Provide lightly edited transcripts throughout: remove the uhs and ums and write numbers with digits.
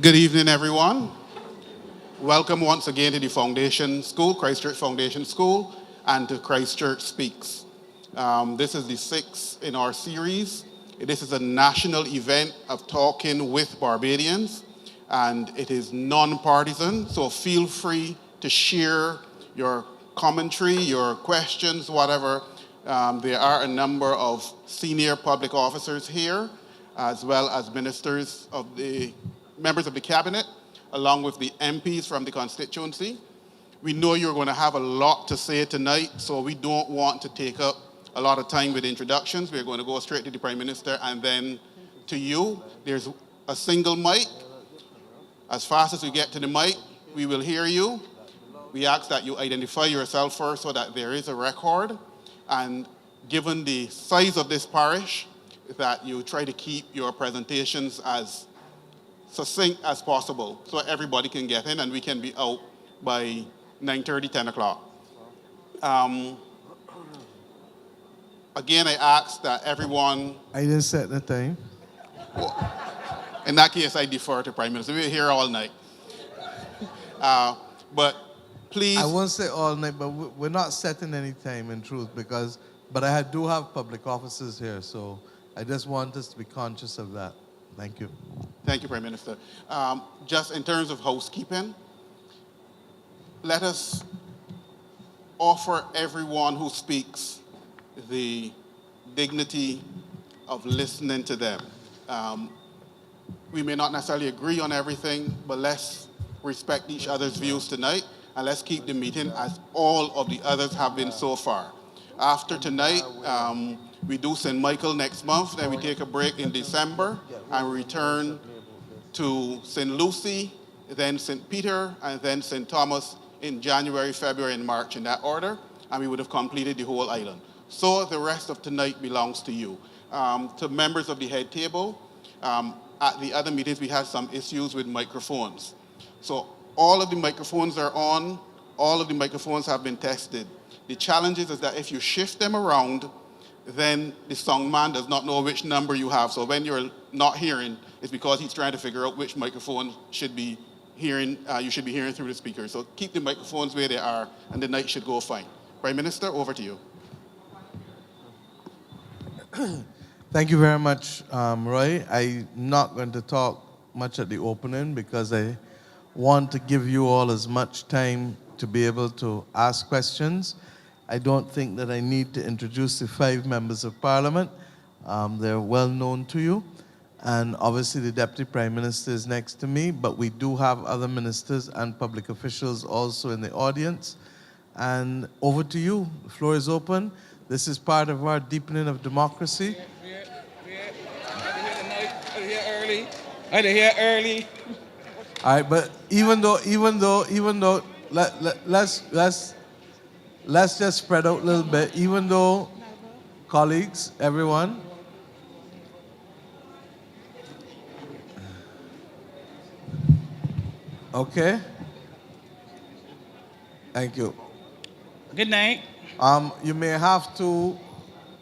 Good evening, everyone. Welcome once again to the Foundation School, Christchurch Foundation School, and to Christchurch Speaks. This is the sixth in our series. This is a national event of talking with Barbadians, and it is non-partisan, so feel free to share your commentary, your questions, whatever. There are a number of senior public officers here, as well as ministers of the members of the cabinet, along with the MPs from the constituency. We know you're going to have a lot to say tonight, so we don't want to take up a lot of time with introductions. We're going to go straight to the Prime Minister and then to you. There's a single mic. As fast as we get to the mic, we will hear you. We ask that you identify yourself first so that there is a record. And given the size of this parish, that you try to keep your presentations as succinct as possible so everybody can get in and we can be out by 9:30, 10 o'clock. Again, I ask that everyone... I didn't set the time. Well, in that case, I defer to Prime Minister. We're here all night. But please... I won't say all night, but we're not setting any time in truth but I do have public officers here, so I just want us to be conscious of that. Thank you. Thank you, Prime Minister. Just in terms of housekeeping, let us offer everyone who speaks the dignity of listening to them. We may not necessarily agree on everything, but let's respect each other's views tonight, and let's keep the meeting as all of the others have been so far. After tonight, we do St. Michael next month, then we take a break in December and return to St. Lucy, then St. Peter, and then St. Thomas in January, February, and March in that order, and we would have completed the whole island. So the rest of tonight belongs to you. To members of the head table, at the other meetings we had some issues with microphones. So all of the microphones are on, all of the microphones have been tested. The challenge is that if you shift them around, then the songman does not know which number you have. So when you're not hearing, it's because he's trying to figure out which microphone should be hearing, you should be hearing through the speaker. So keep the microphones where they are, and the night should go fine. Prime Minister, over to you. Thank you very much, Roy. I'm not going to talk much at the opening because I want to give you all as much time to be able to ask questions. I don't think that I need to introduce the 5 members of Parliament. They're well known to you. And obviously the Deputy Prime Minister is next to me, but we do have other ministers and public officials also in the audience. And over to you. The floor is open. This is part of our deepening of democracy. Are they here early? All right, but even though, let's just spread out a little bit. Even though, colleagues, everyone. Okay. Thank you. Good night. You may have to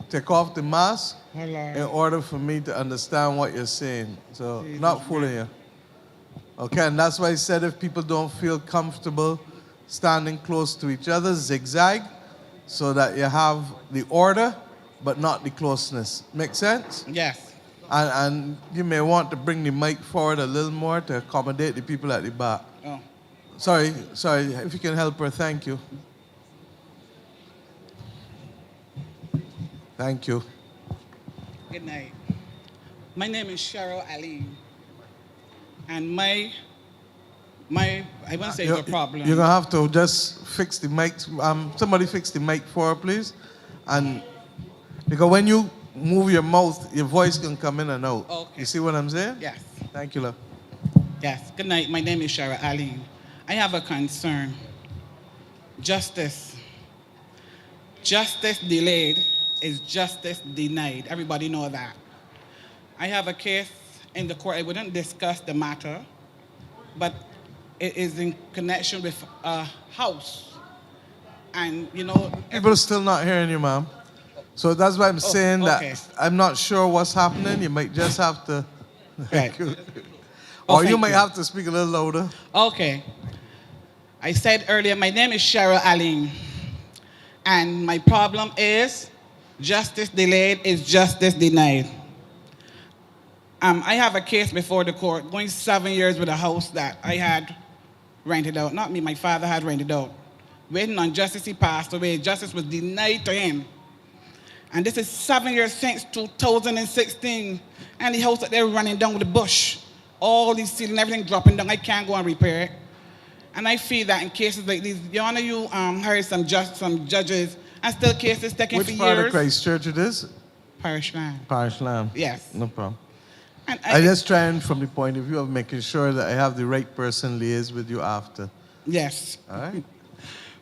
take off the mask in order for me to understand what you're saying. So, not fooling you. Okay, and that's why I said if people don't feel comfortable standing close to each other, zigzag, so that you have the order, but not the closeness. Make sense? Yes. And you may want to bring the mic forward a little more to accommodate the people at the back. Oh. Sorry, if you can help her, thank you. Thank you. Good night. My name is Cheryl Ali. And I won't say the problem. You're going to have to just fix the mic. Somebody fix the mic for her, please. And because when you move your mouth, your voice can come in and out. Okay. You see what I'm saying? Yes. Thank you, love. Yes. Good night. My name is Cheryl Ali. I have a concern. Justice. Justice delayed is justice denied. Everybody know that. I have a case in the court. I wouldn't discuss the matter, but it is in connection with a house. And, you know... People are still not hearing you, ma'am. So that's why I'm saying that I'm not sure what's happening. You might just have to... Right. Oh, Or you thank might you. have to speak a little louder. Okay. I said earlier, my name is Cheryl Allen. And my problem is justice delayed is justice denied. I have a case before the court going 7 years with a house that I had rented out. Not me, my father had rented out. Waiting on justice, he passed away. Justice was denied to him. And this is 7 years since 2016. And the house that they're running down with the bush. All these ceiling, everything dropping down. I can't go and repair it. And I feel that in cases like these, Your Honor, you hired some judges, and still cases taking for Which part of years. Christchurch it is? Parish land. Parish Lamb. Yes. No problem. And I just trying from the point of view of making sure that I have the right person liaise with you after. Yes. All right?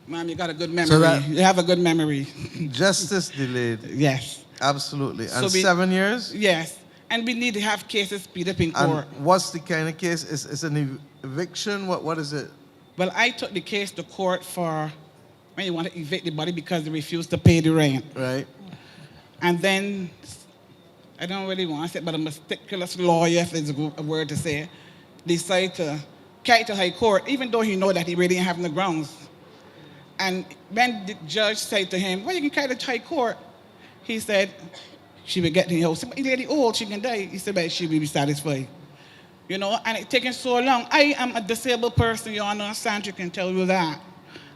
Ma'am, you got a good memory. So that- You have a good memory. Justice delayed. Yes. Absolutely. So And we- 7 years? Yes. And we need to have cases speed up in And court. what's the kind of case? Is an eviction? What is it? Well, I took the case to court for when you want to evict the body because they refused to pay the rent. Right? And then, I don't really want to say it, but a meticulous lawyer, if there's a word to say, decided to carry it to high court, even though he know that he really didn't have no grounds. And when the judge said to him, well, you can carry it to high court, he said, she will get in the house. But the lady old, she can die. He said, but she will be satisfied. You know, and it's taking so long. I am a disabled person, Your Honor. Sandra can tell you that.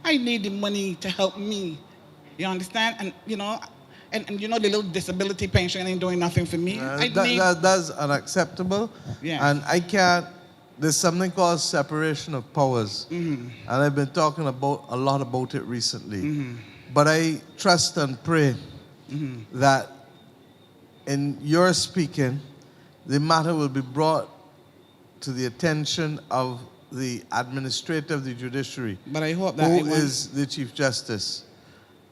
I need the money to help me. You understand? And, you know, and you know, the little disability pension ain't doing nothing for me. I need... That's unacceptable. Yeah. And I can't, there's something called separation of powers. Mm-hmm. And I've been talking a lot about it recently. But I trust and pray that in your speaking, the matter will be brought to the attention of the administrator of the judiciary, But I hope that who is the Chief Justice.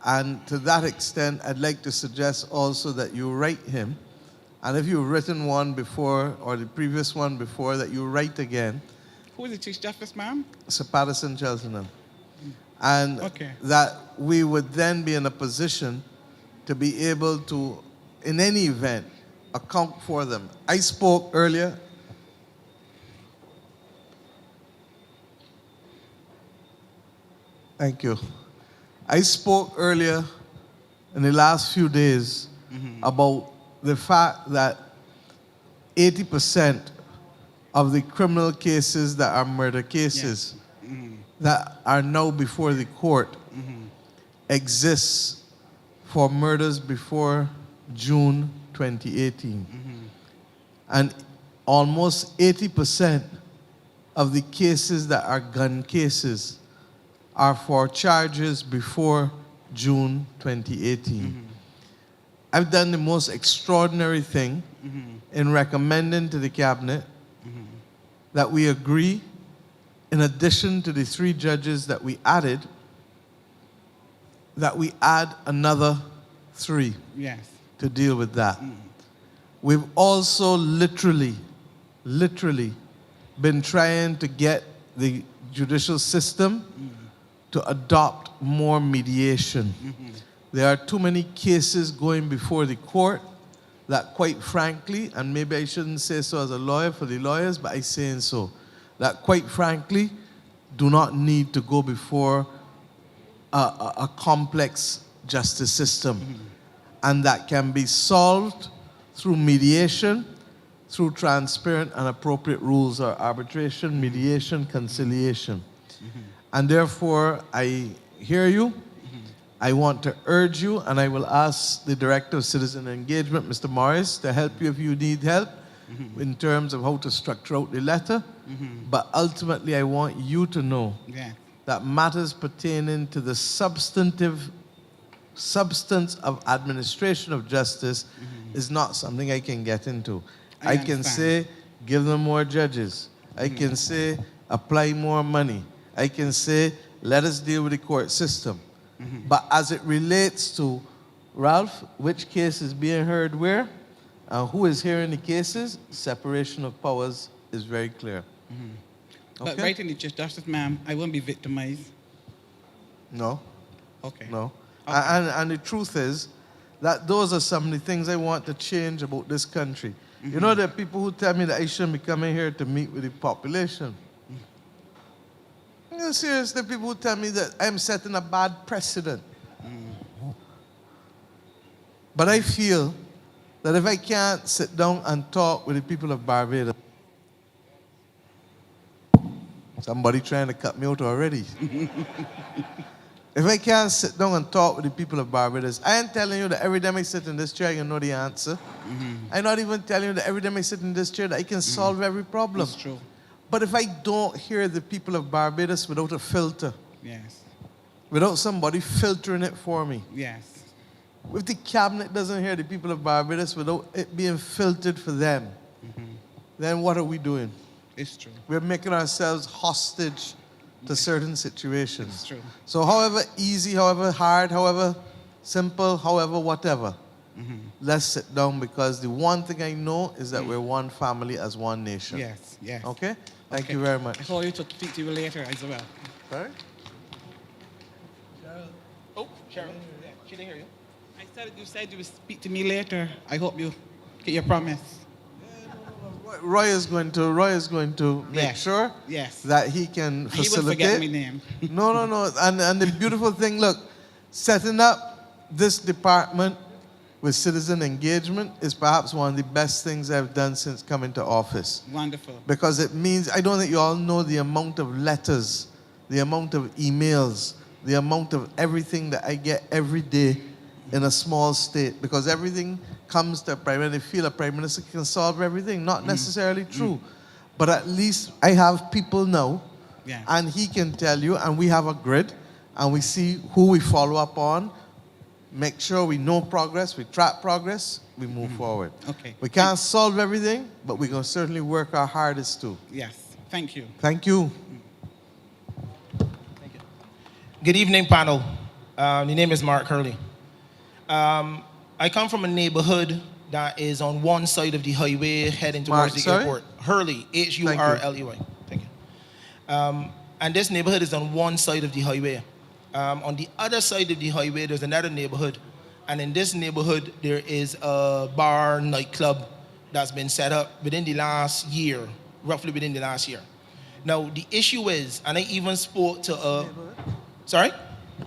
And to that extent, I'd like to suggest also that you write him, and if you've written one before, or the previous one before, that you write again, Who is the Chief Justice, ma'am? Sir Patterson Cheltenham. And Okay. that we would then be in a position to be able to, in any event, account for them. I spoke earlier. Thank you. I spoke earlier in the last few days about the fact that 80% of the criminal cases that are murder cases that are now before the court exists for murders before June 2018. And almost 80% of the cases that are gun cases are for charges before June 2018. I've done the most extraordinary thing in recommending to the cabinet that we agree, in addition to the 3 judges that we added, that we add another 3 Yes. to deal with that. We've also literally been trying to get the judicial system to adopt more mediation. There are too many cases going before the court that, quite frankly, and maybe I shouldn't say so as a lawyer for the lawyers, but I'm saying so, that quite frankly do not need to go before a complex justice system, and that can be solved through mediation, through transparent and appropriate rules or arbitration, mediation, conciliation. And therefore, I hear you. I want to urge you, and I will ask the Director of Citizen Engagement, Mr. Morris, to help you if you need help in terms of how to structure out the letter. But ultimately, I want you to know Yeah. that matters pertaining to the substance of administration of justice is not something I can get into. I can understand. say, give them more judges. I can say, apply more money. I can say, let us deal with the court system. But as it relates to, Ralph, which case is being heard where, and who is hearing the cases, separation of powers is very clear. But right in the Chief Justice, ma'am, I won't be victimized. No, Okay. no. And the truth is that those are some of the things I want to change about this country. You know, there are people who tell me that I shouldn't be coming here to meet with the population. You know, seriously, there are people who tell me that I'm setting a bad precedent. But I feel that if I can't sit down and talk with the people of Barbados, somebody trying to cut me out already. If I can't sit down and talk with the people of Barbados, I ain't telling you that every time I sit in this chair, I can know the answer. I'm not even telling you that every time I sit in this chair, that I can solve every problem. That's true. But if I don't hear the people of Barbados without a filter, Yes. without somebody filtering it for me, Yes. if the cabinet doesn't hear the people of Barbados without it being filtered for them, then what are we doing? It's true. We're making ourselves hostage to certain situations. It's true. So however easy, however hard, however simple, however whatever, let's sit down, because the one thing I know is that we're one family as one nation. Yes. Yes. Okay? Thank Okay. you very much. I call you to speak to you later as well. Sorry? Oh, Cheryl. She didn't hear you. You said you would speak to me later. I hope you get your promise. Roy is going to make Yes. sure Yes. that he can He will facilitate. forget my name. No. And the beautiful thing, look, setting up this department with citizen engagement is perhaps one of the best things I've done since coming to office. Wonderful. Because it means, I don't think you all know the amount of letters, the amount of emails, the amount of everything that I get every day in a small state. Because everything comes to a prime minister, they feel a prime minister can solve everything. Not necessarily true. But at least I have people now, Yeah. and he can tell you, and we have a grid, and we see who we follow up on, make sure we know progress, we track progress, we move forward. Okay. We can't solve everything, but we're going to certainly work our hardest to. Yes. Thank you. Thank you. Good evening, panel. The name is Mark Hurley. I come from a neighborhood that is on one side of the highway heading Mark, towards the sorry? airport. Hurley, H-U-R-L-E-Y. Thank you. And this neighborhood is on one side of the highway. On the other side of the highway, there's another neighborhood. And in this neighborhood, there is a bar, nightclub that's been set up within the last year, roughly within the last year. Now, the issue is, and I even spoke to a... Sorry?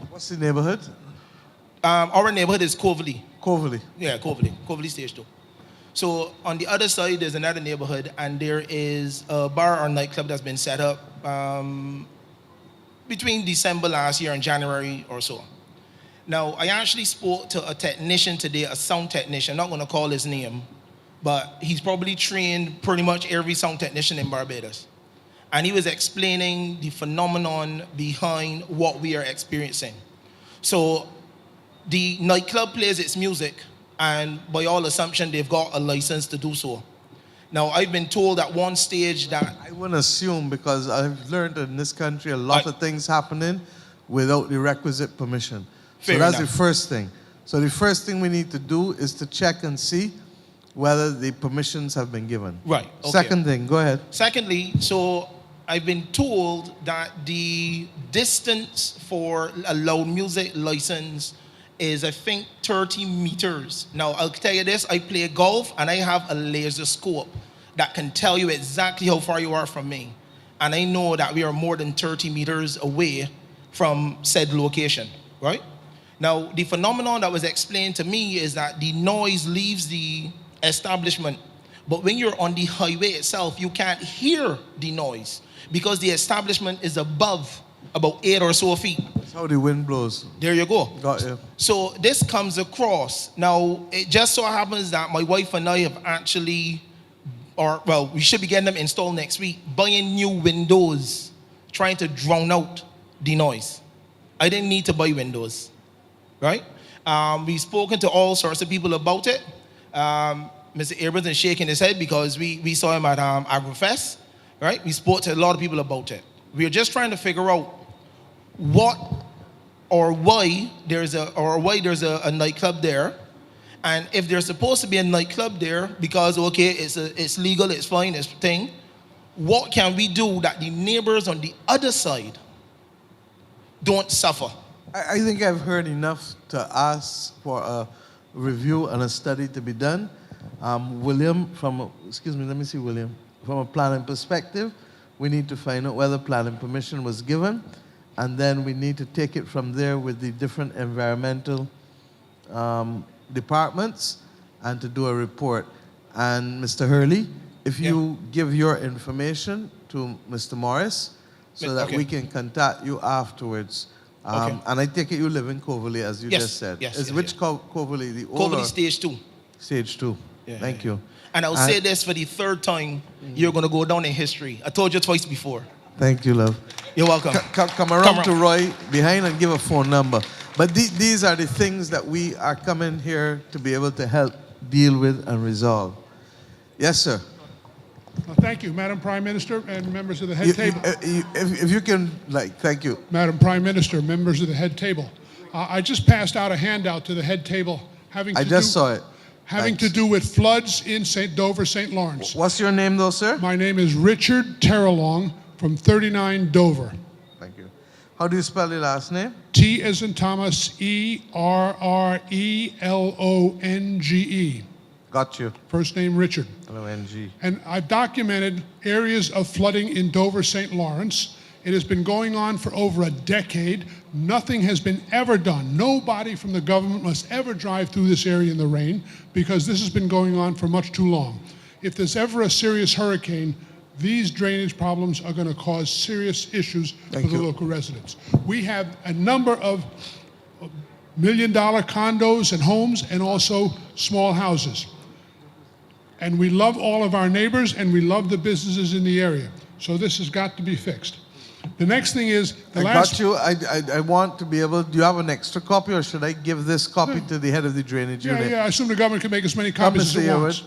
What's the neighborhood? Our neighborhood is Coverley. Coverley. Yeah, Coverley Stage 2. So on the other side, there's another neighborhood, and there is a bar or nightclub that's been set up between December last year and January or so. Now, I actually spoke to a technician today, a sound technician. I'm not going to call his name, but he's probably trained pretty much every sound technician in Barbados. And he was explaining the phenomenon behind what we are experiencing. So the nightclub plays its music, and by all assumption, they've got a license to do so. Now, I've been told at one stage that... I wouldn't assume, because I've learned in this country a lot of things happening without the requisite permission. Fair So that's enough. the first thing. So the first thing we need to do is to check and see whether the permissions have been given. Right, okay. Second thing, go ahead. Secondly, so I've been told that the distance for a loud music license is, I think, 30 meters. Now, I'll tell you this, I play golf and I have a laser scope that can tell you exactly how far you are from me. And I know that we are more than 30 meters away from said location, right? Now, the phenomenon that was explained to me is that the noise leaves the establishment, but when you're on the highway itself, you can't hear the noise because the establishment is above about 8 or so feet. That's how the wind blows. There you go. Got you. So this comes across. Now, it just so happens that my wife and I have actually, we should be getting them installed next week, buying new windows, trying to drown out the noise. I didn't need to buy windows, right? We've spoken to all sorts of people about it. Mr. Abrams is shaking his head because we saw him at AgriFest, right? We spoke to a lot of people about it. We're just trying to figure out what or why there's a nightclub there, and if there's supposed to be a nightclub there because okay, it's legal, it's fine, it's thing. What can we do that the neighbors on the other side don't suffer? I think I've heard enough to ask for a review and a study to be done. William, let me see, William. From a planning perspective, we need to find out whether planning permission was given, and then we need to take it from there with the different environmental departments and to do a report. And Mr. Hurley, if you give your information to Mr. Morris so that we can contact you afterwards. And I take it you live in Coverley, as you just said. Yes. Which Coverley? The old Coverley or- Stage 2. Stage 2. Thank you. And I'll say this for the third time, you're going to go down in history. I told you twice before. Thank you, love. You're welcome. Come around to Roy behind and give a phone number. But these are the things that we are coming here to be able to help deal with and resolve. Yes, sir. Thank you, Madam Prime Minister and members of the head table. If you can, thank you. Madam Prime Minister, members of the head table. I just passed out a handout to the head table having to do with floods in Dover, St. Lawrence. What's your name, though, sir? My name is Richard Terrelong from 39 Dover. Thank you. How do you spell your last name? T as in Thomas, E-R-R-E-L-O-N-G-E. Got you. First name Richard. L-O-N-G. And I've documented areas of flooding in Dover, St. Lawrence. It has been going on for over a decade. Nothing has been ever done. Nobody from the government must ever drive through this area in the rain because this has been going on for much too long. If there's ever a serious hurricane, these drainage problems are going to cause serious issues for the local residents. We have a number of million-dollar condos and homes and also small houses. And we love all of our neighbors and we love the businesses in the area. So this has got to be fixed. The next thing is got you. I want to be able. Do you have an extra copy, or should I give this copy to the head of the drainage unit? Yeah. I assume the government can make as many copies as it wants.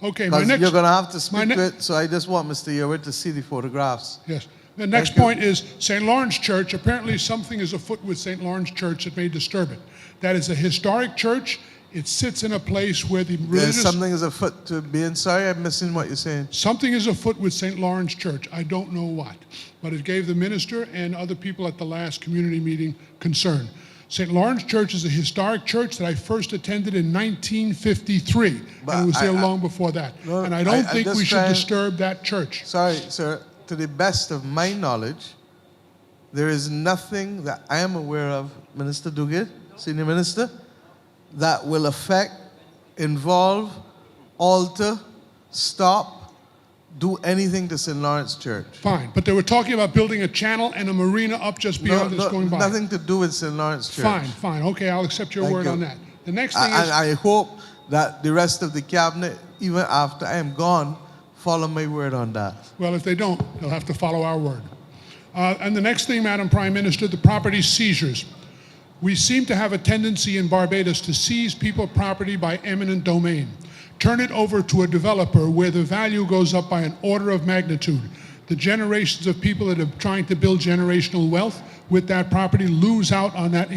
Okay. You're going to have to speak to it. So I just want Mr. Yearwood to see the photographs. Yes. The next point is St. Lawrence Church. Apparently, something is afoot with St. Lawrence Church that may disturb it. That is a historic church. It sits in a place where the religious... Something is afoot to being... Sorry, I'm missing what you're saying. Something is afoot with St. Lawrence Church. I don't know what. But it gave the minister and other people at the last community meeting concern. St. Lawrence Church is a historic church that I first attended in 1953. But and it was there long before that. No, and I don't think we should disturb that church. Sorry, sir. To the best of my knowledge, there is nothing that I am aware of, Minister Duguid, Senior Minister, that will affect, involve, alter, stop, do anything to St. Lawrence Church. Fine, but they were talking about building a channel and a marina up just beyond this going by. Nothing to do with St. Lawrence Church. Fine. Okay, I'll accept your word on that. The next thing is... I hope that the rest of the cabinet, even after I am gone, follow my word on that. Well, if they don't, they'll have to follow our word. And the next thing, Madam Prime Minister, the property seizures. We seem to have a tendency in Barbados to seize people's property by eminent domain, turn it over to a developer where the value goes up by an order of magnitude. The generations of people that are trying to build generational wealth with that property lose out on that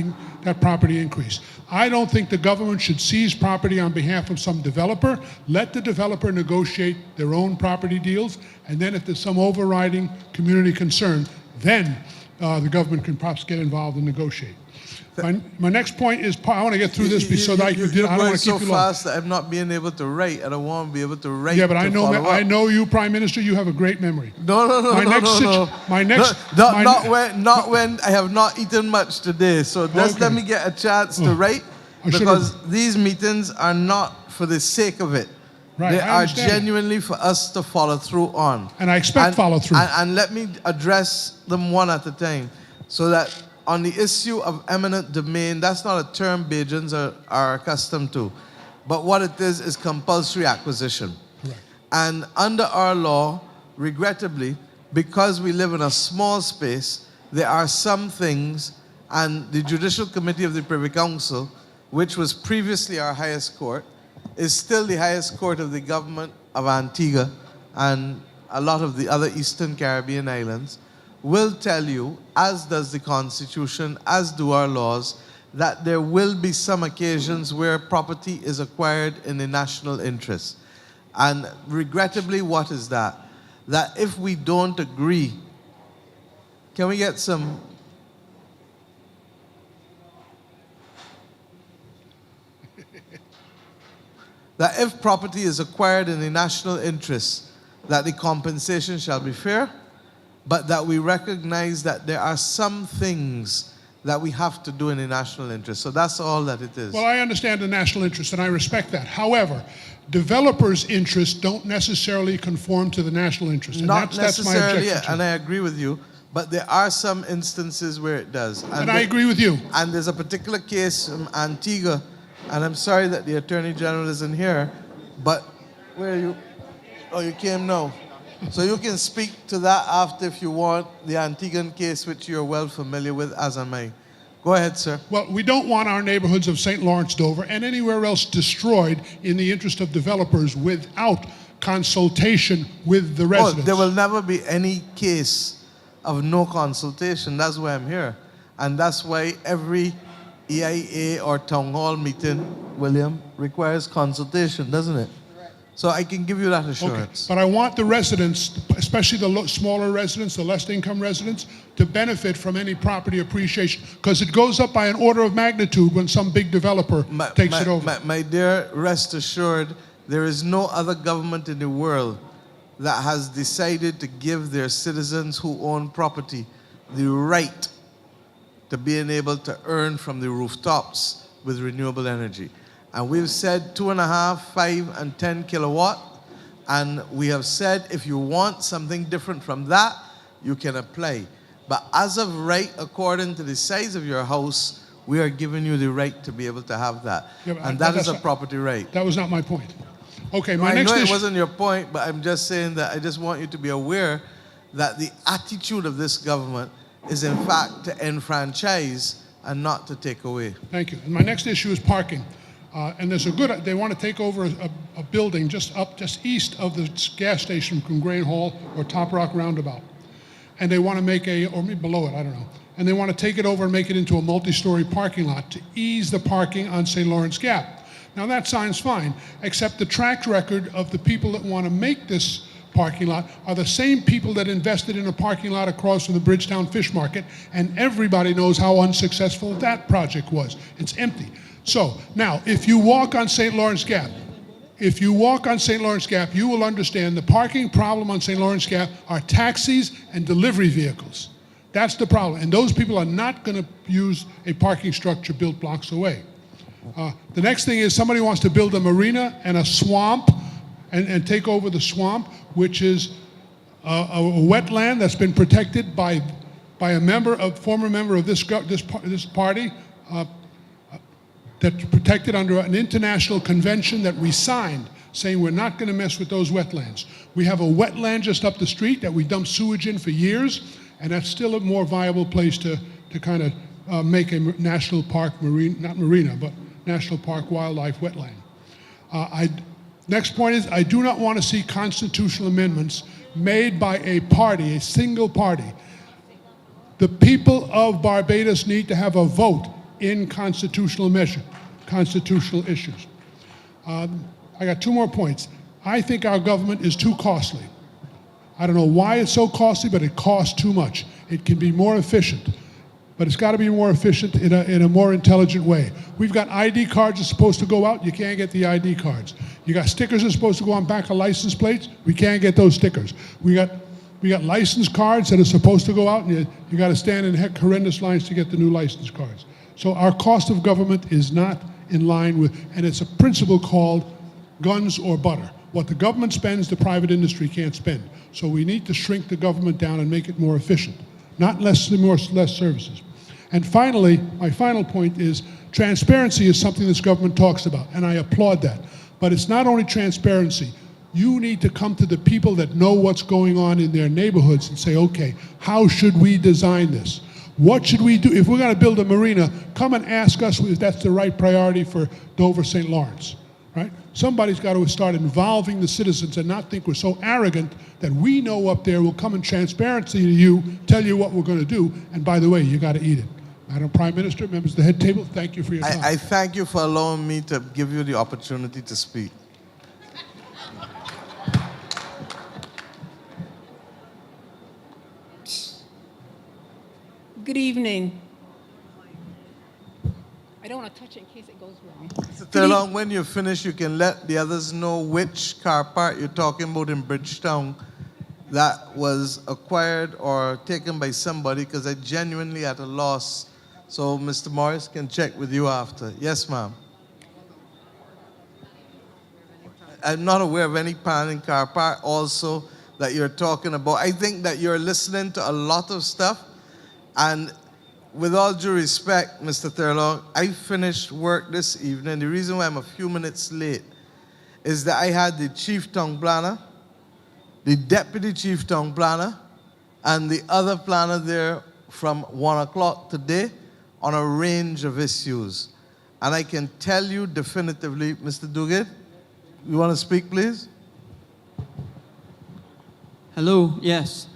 property increase. I don't think the government should seize property on behalf of some developer. Let the developer negotiate their own property deals, and then if there's some overriding community concern, then the government can perhaps get involved and negotiate. My next point is, I want to get through this so that I don't want to keep you long. So fast that I'm not being able to write, and I want to be able to write. Yeah, but I know you, Prime Minister. You have a great memory. No. Not when I have not eaten much today. So just let me get a chance to write, because these meetings are not for the sake of it. Right, they are genuinely for us to follow through on. And I expect follow through. And let me address them one at a time, so that. On the issue of eminent domain, that's not a term Bajans are accustomed to. But what it is compulsory acquisition. Correct. And under our law, regrettably, because we live in a small space, there are some things, and the Judicial Committee of the Privy Council, which was previously our highest court, is still the highest court of the government of Antigua and a lot of the other Eastern Caribbean islands, will tell you, as does the Constitution, as do our laws, that there will be some occasions where property is acquired in the national interest. And regrettably, what is that? That if we don't agree, can we get some... that if property is acquired in the national interest, that the compensation shall be fair, but that we recognize that there are some things that we have to do in the national interest. So that's all that it is. Well, I understand the national interest, and I respect that. However, developers' interests don't necessarily conform to the national interest. And Not that's my necessarily, objection to and it. I agree with you, but there are some instances where it does. And I agree with you. And there's a particular case from Antigua, and I'm sorry that the Attorney General isn't here, but where are you? Oh, you came now. So you can speak to that after if you want, the Antiguan case, which you're well familiar with, as am I. Go ahead, sir. Well, we don't want our neighborhoods of St. Lawrence, Dover, and anywhere else destroyed in the interest of developers without consultation with the Oh, residents. there will never be any case of no consultation. That's why I'm here. And that's why every EIA or town hall meeting, William, requires consultation, doesn't it? So I can give you that Okay, assurance. but I want the residents, especially the smaller residents, the less income residents, to benefit from any property appreciation, because it goes up by an order of magnitude when some big developer takes it over. My dear, rest assured, there is no other government in the world that has decided to give their citizens who own property the right to being able to earn from the rooftops with renewable energy. And we've said 2.5, 5, and 10 kilowatt. And we have said if you want something different from that, you can apply. But as of right, according to the size of your house, we are giving you the right to be able to have that. Yeah, but And that is that's a not- property right. That was not my point. Okay, my I next know it issue. wasn't your point, but I'm just saying that I just want you to be aware that the attitude of this government is in fact to enfranchise and not to take away. Thank you. And my next issue is parking. And there's they want to take over a building just east of the gas station from Grain Hall or Top Rock Roundabout. And they want to make or maybe below it, I don't know. And they want to take it over and make it into a multi-story parking lot to ease the parking on St. Lawrence Gap. Now that sounds fine, except the track record of the people that want to make this parking lot are the same people that invested in a parking lot across from the Bridgetown Fish Market, and everybody knows how unsuccessful that project was. It's empty. So now, if you walk on St. Lawrence Gap, you will understand the parking problem on St. Lawrence Gap are taxis and delivery vehicles. That's the problem. And those people are not going to use a parking structure built blocks away. The next thing is somebody wants to build a marina and a swamp and take over the swamp, which is a wetland that's been protected by a former member of this party, that's protected under an international convention that we signed, saying we're not going to mess with those wetlands. We have a wetland just up the street that we dump sewage in for years, and that's still a more viable place to kind of make a national park not marina, but national park wildlife wetland. Next point is, I do not want to see constitutional amendments made by a party, a single party. The people of Barbados need to have a vote in constitutional issues. I got 2 more points. I think our government is too costly. I don't know why it's so costly, but it costs too much. It can be more efficient, but it's got to be more efficient in a more intelligent way. We've got ID cards that are supposed to go out. You can't get the ID cards. You got stickers that are supposed to go on back of license plates. We can't get those stickers. We got license cards that are supposed to go out, and you got to stand in horrendous lines to get the new license cards. So our cost of government is not in line with, and it's a principle called guns or butter. What the government spends, the private industry can't spend. So we need to shrink the government down and make it more efficient, not less services. And finally, my final point is transparency is something this government talks about, and I applaud that. But it's not only transparency. You need to come to the people that know what's going on in their neighborhoods and say, okay, how should we design this? What should we do? If we're going to build a marina, come and ask us if that's the right priority for Dover St. Lawrence, right? Somebody's got to start involving the citizens and not think we're so arrogant that we know up there will come in transparency to you, tell you what we're going to do, and by the way, you got to eat it. Madam Prime Minister, members of the head table, thank you for your time. I thank you for allowing me to give you the opportunity to speak. Good evening. I don't want to touch it in case it goes wrong. Mr. Thurlong, when you finish, you can let the others know which car park you're talking about in Bridgetown that was acquired or taken by somebody, because I genuinely at a loss. So Mr. Morris can check with you after. Yes, ma'am. I'm not aware of any planning car park also that you're talking about. I think that you're listening to a lot of stuff, and with all due respect, Mr. Thurlong, I finished work this evening. The reason why I'm a few minutes late is that I had the chief town planner, the deputy chief town planner, and the other planner there from 1 o'clock today on a range of issues. And I can tell you definitively, Mr. Duguid, you want to speak, please? Hello, yes.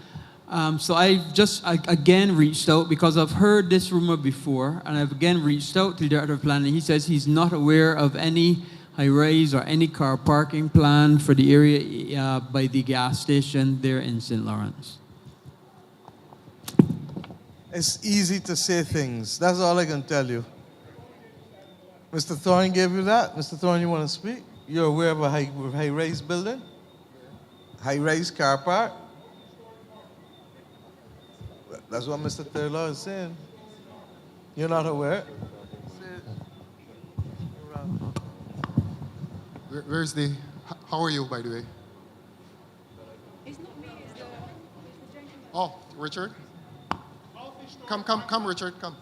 So I've just again reached out because I've heard this rumor before, and I've again reached out to the Director of Planning. He says he's not aware of any high-rise or any car parking plan for the area by the gas station there in St. Lawrence. It's easy to say things. That's all I can tell you. Mr. Thorne gave you that? Mr. Thorne, you want to speak? You're aware of a high-rise building? High-rise car park? That's what Mr. Thurlaw is saying. You're not aware? Where's the... How are you, by the way? It's not me, it's the gentleman. Oh, Richard? Come, Richard, come.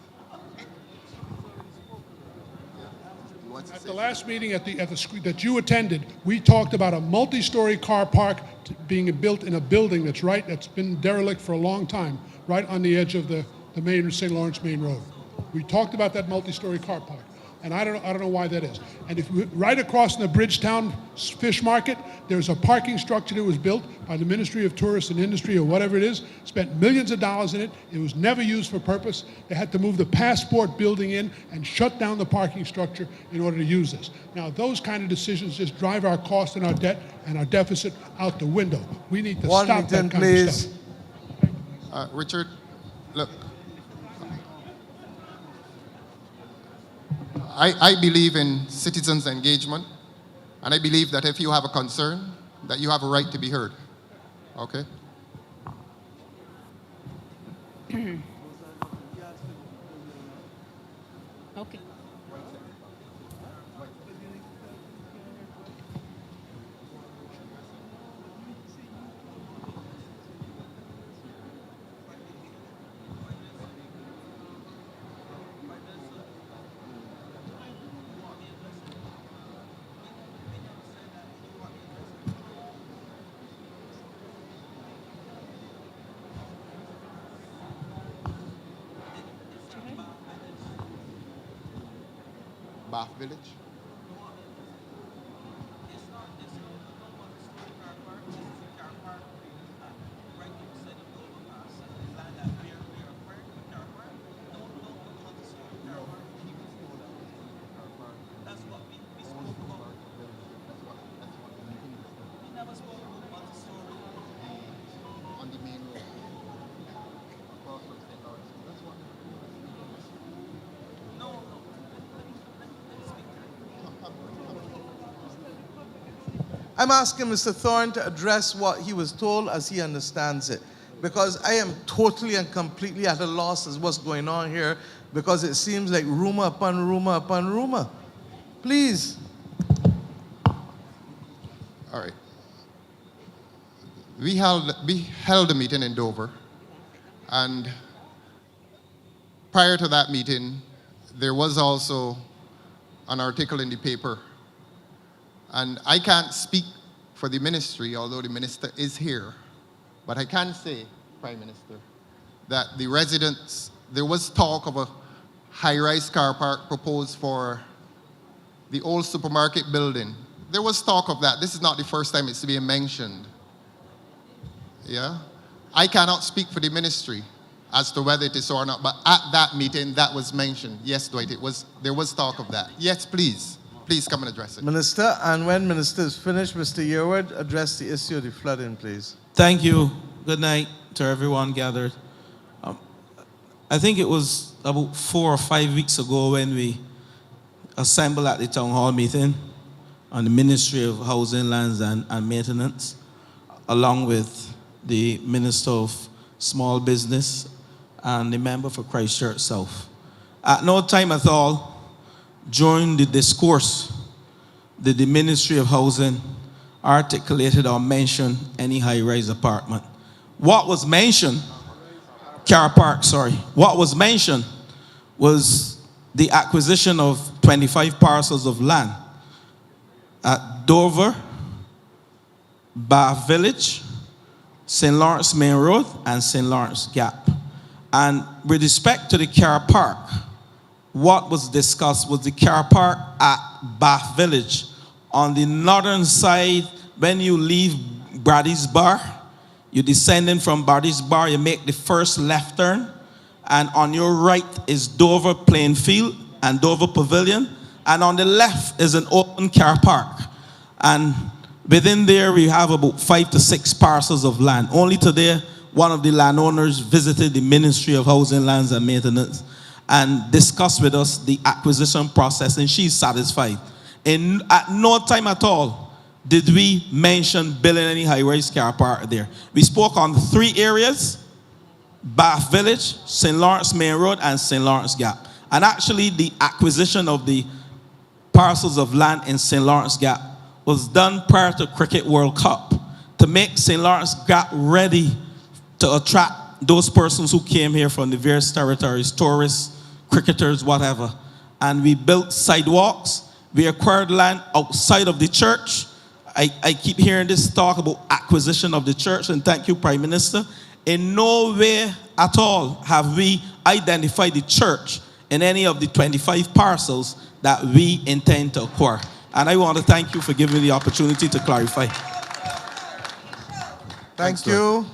At the last meeting that you attended, we talked about a multi-story car park being built in a building that's been derelict for a long time, right on the edge of the main St. Lawrence Main Road. We talked about that multi-story car park, and I don't know why that is. And if right across from the Bridgetown Fish Market, there's a parking structure that was built by the Ministry of Tourist and Industry or whatever it is, spent millions of dollars in it. It was never used for purpose. They had to move the Passport building in and shut down the parking structure in order to use this. Now, those kind of decisions just drive our cost and our debt and our deficit out the window. We need to stop that kind of stuff. Richard, look. I believe in citizens' engagement, and I believe that if you have a concern, that you have a right to be heard. Okay? Okay. Bath Village? On the main road. Across from St. Lawrence. That's what. I'm asking Mr. Thorne to address what he was told as he understands it, because I am totally and completely at a loss as what's going on here, because it seems like rumor upon rumor upon rumor. Please. All right. We held a meeting in Dover, and prior to that meeting, there was also an article in the paper. And I can't speak for the ministry, although the minister is here, but I can say, Prime Minister, that the residents, there was talk of a high-rise car park proposed for the old supermarket building. There was talk of that. This is not the first time it's being mentioned. Yeah? I cannot speak for the ministry as to whether it is so or not, but at that meeting, that was mentioned. Yes, Dwight, there was talk of that. Yes, please. Please come and address it. Minister, and when Minister is finished, Mr. Yearwood, address the issue of the flooding, please. Thank you. Good night to everyone gathered. I think it was about 4 or 5 weeks ago when we assembled at the town hall meeting on the Ministry of Housing, Lands and Maintenance, along with the Minister of Small Business and the member for Christchurch South. At no time at all during the discourse did the Ministry of Housing articulated or mention any high-rise apartment. What was mentioned, Car Park, sorry, what was mentioned was the acquisition of 25 parcels of land at Dover, Bath Village, St. Lawrence Main Road, and St. Lawrence Gap. And with respect to the car park, what was discussed was the car park at Bath Village. On the northern side, when you leave Brady's Bar, you're descending from Brady's Bar, you make the first left turn, and on your right is Dover Plainfield and Dover Pavilion, and on the left is an open car park. And within there, we have about 5 to 6 parcels of land. Only today, one of the landowners visited the Ministry of Housing, Lands and Maintenance and discussed with us the acquisition process, and she's satisfied. And at no time at all did we mention building any high-rise car park there. We spoke on 3 areas: Bath Village, St. Lawrence Main Road, and St. Lawrence Gap. And actually, the acquisition of the parcels of land in St. Lawrence Gap was done prior to Cricket World Cup to make St. Lawrence Gap ready to attract those persons who came here from the various territories, tourists, cricketers, whatever. And we built sidewalks. We acquired land outside of the church. I keep hearing this talk about acquisition of the church, and thank you, Prime Minister. In no way at all have we identified the church in any of the 25 parcels that we intend to acquire. And I want to thank you for giving me the opportunity to clarify. Thank you,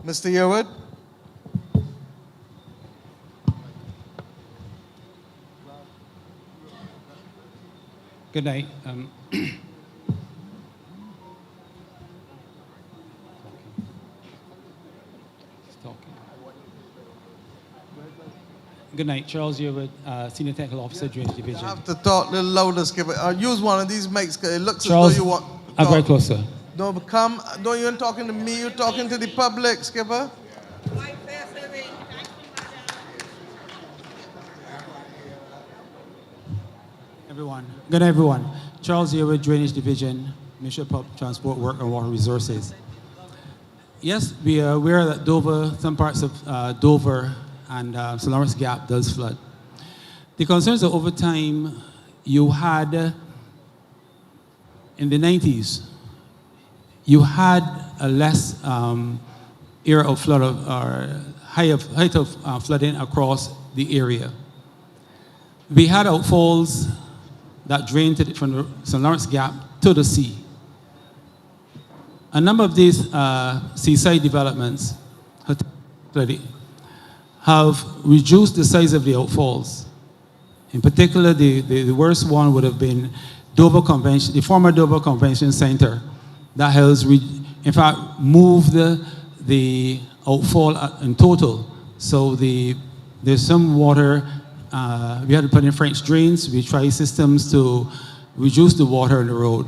Mr. Yearwood. Good night. Good night, Charles Yearwood, Senior Technical Officer, Drainage Division. You have to talk a little louder, Skipper. Use one of these mics, 'cause it looks Charles, as though you want to I'm talk. very close, sir. No, but come, don't you talking to me, you're talking to the public, Skipper. Everyone. Good night, everyone. Charles Yearwood, Drainage Division, Ministry of Public Transport, Work and Water Resources. Yes, we are aware that Dover, some parts of Dover and St. Lawrence Gap does flood. The concerns are over time you had, in the 90s, you had a less area of flood or height of flooding across the area. We had outfalls that drained from the St. Lawrence Gap to the sea. A number of these seaside developments have reduced the size of the outfalls. In particular, the worst one would have been Dover Convention, the former Dover Convention Center, that has, in fact, moved the outfall in total. So there's some water. We had to put in French drains. We tried systems to reduce the water on the road.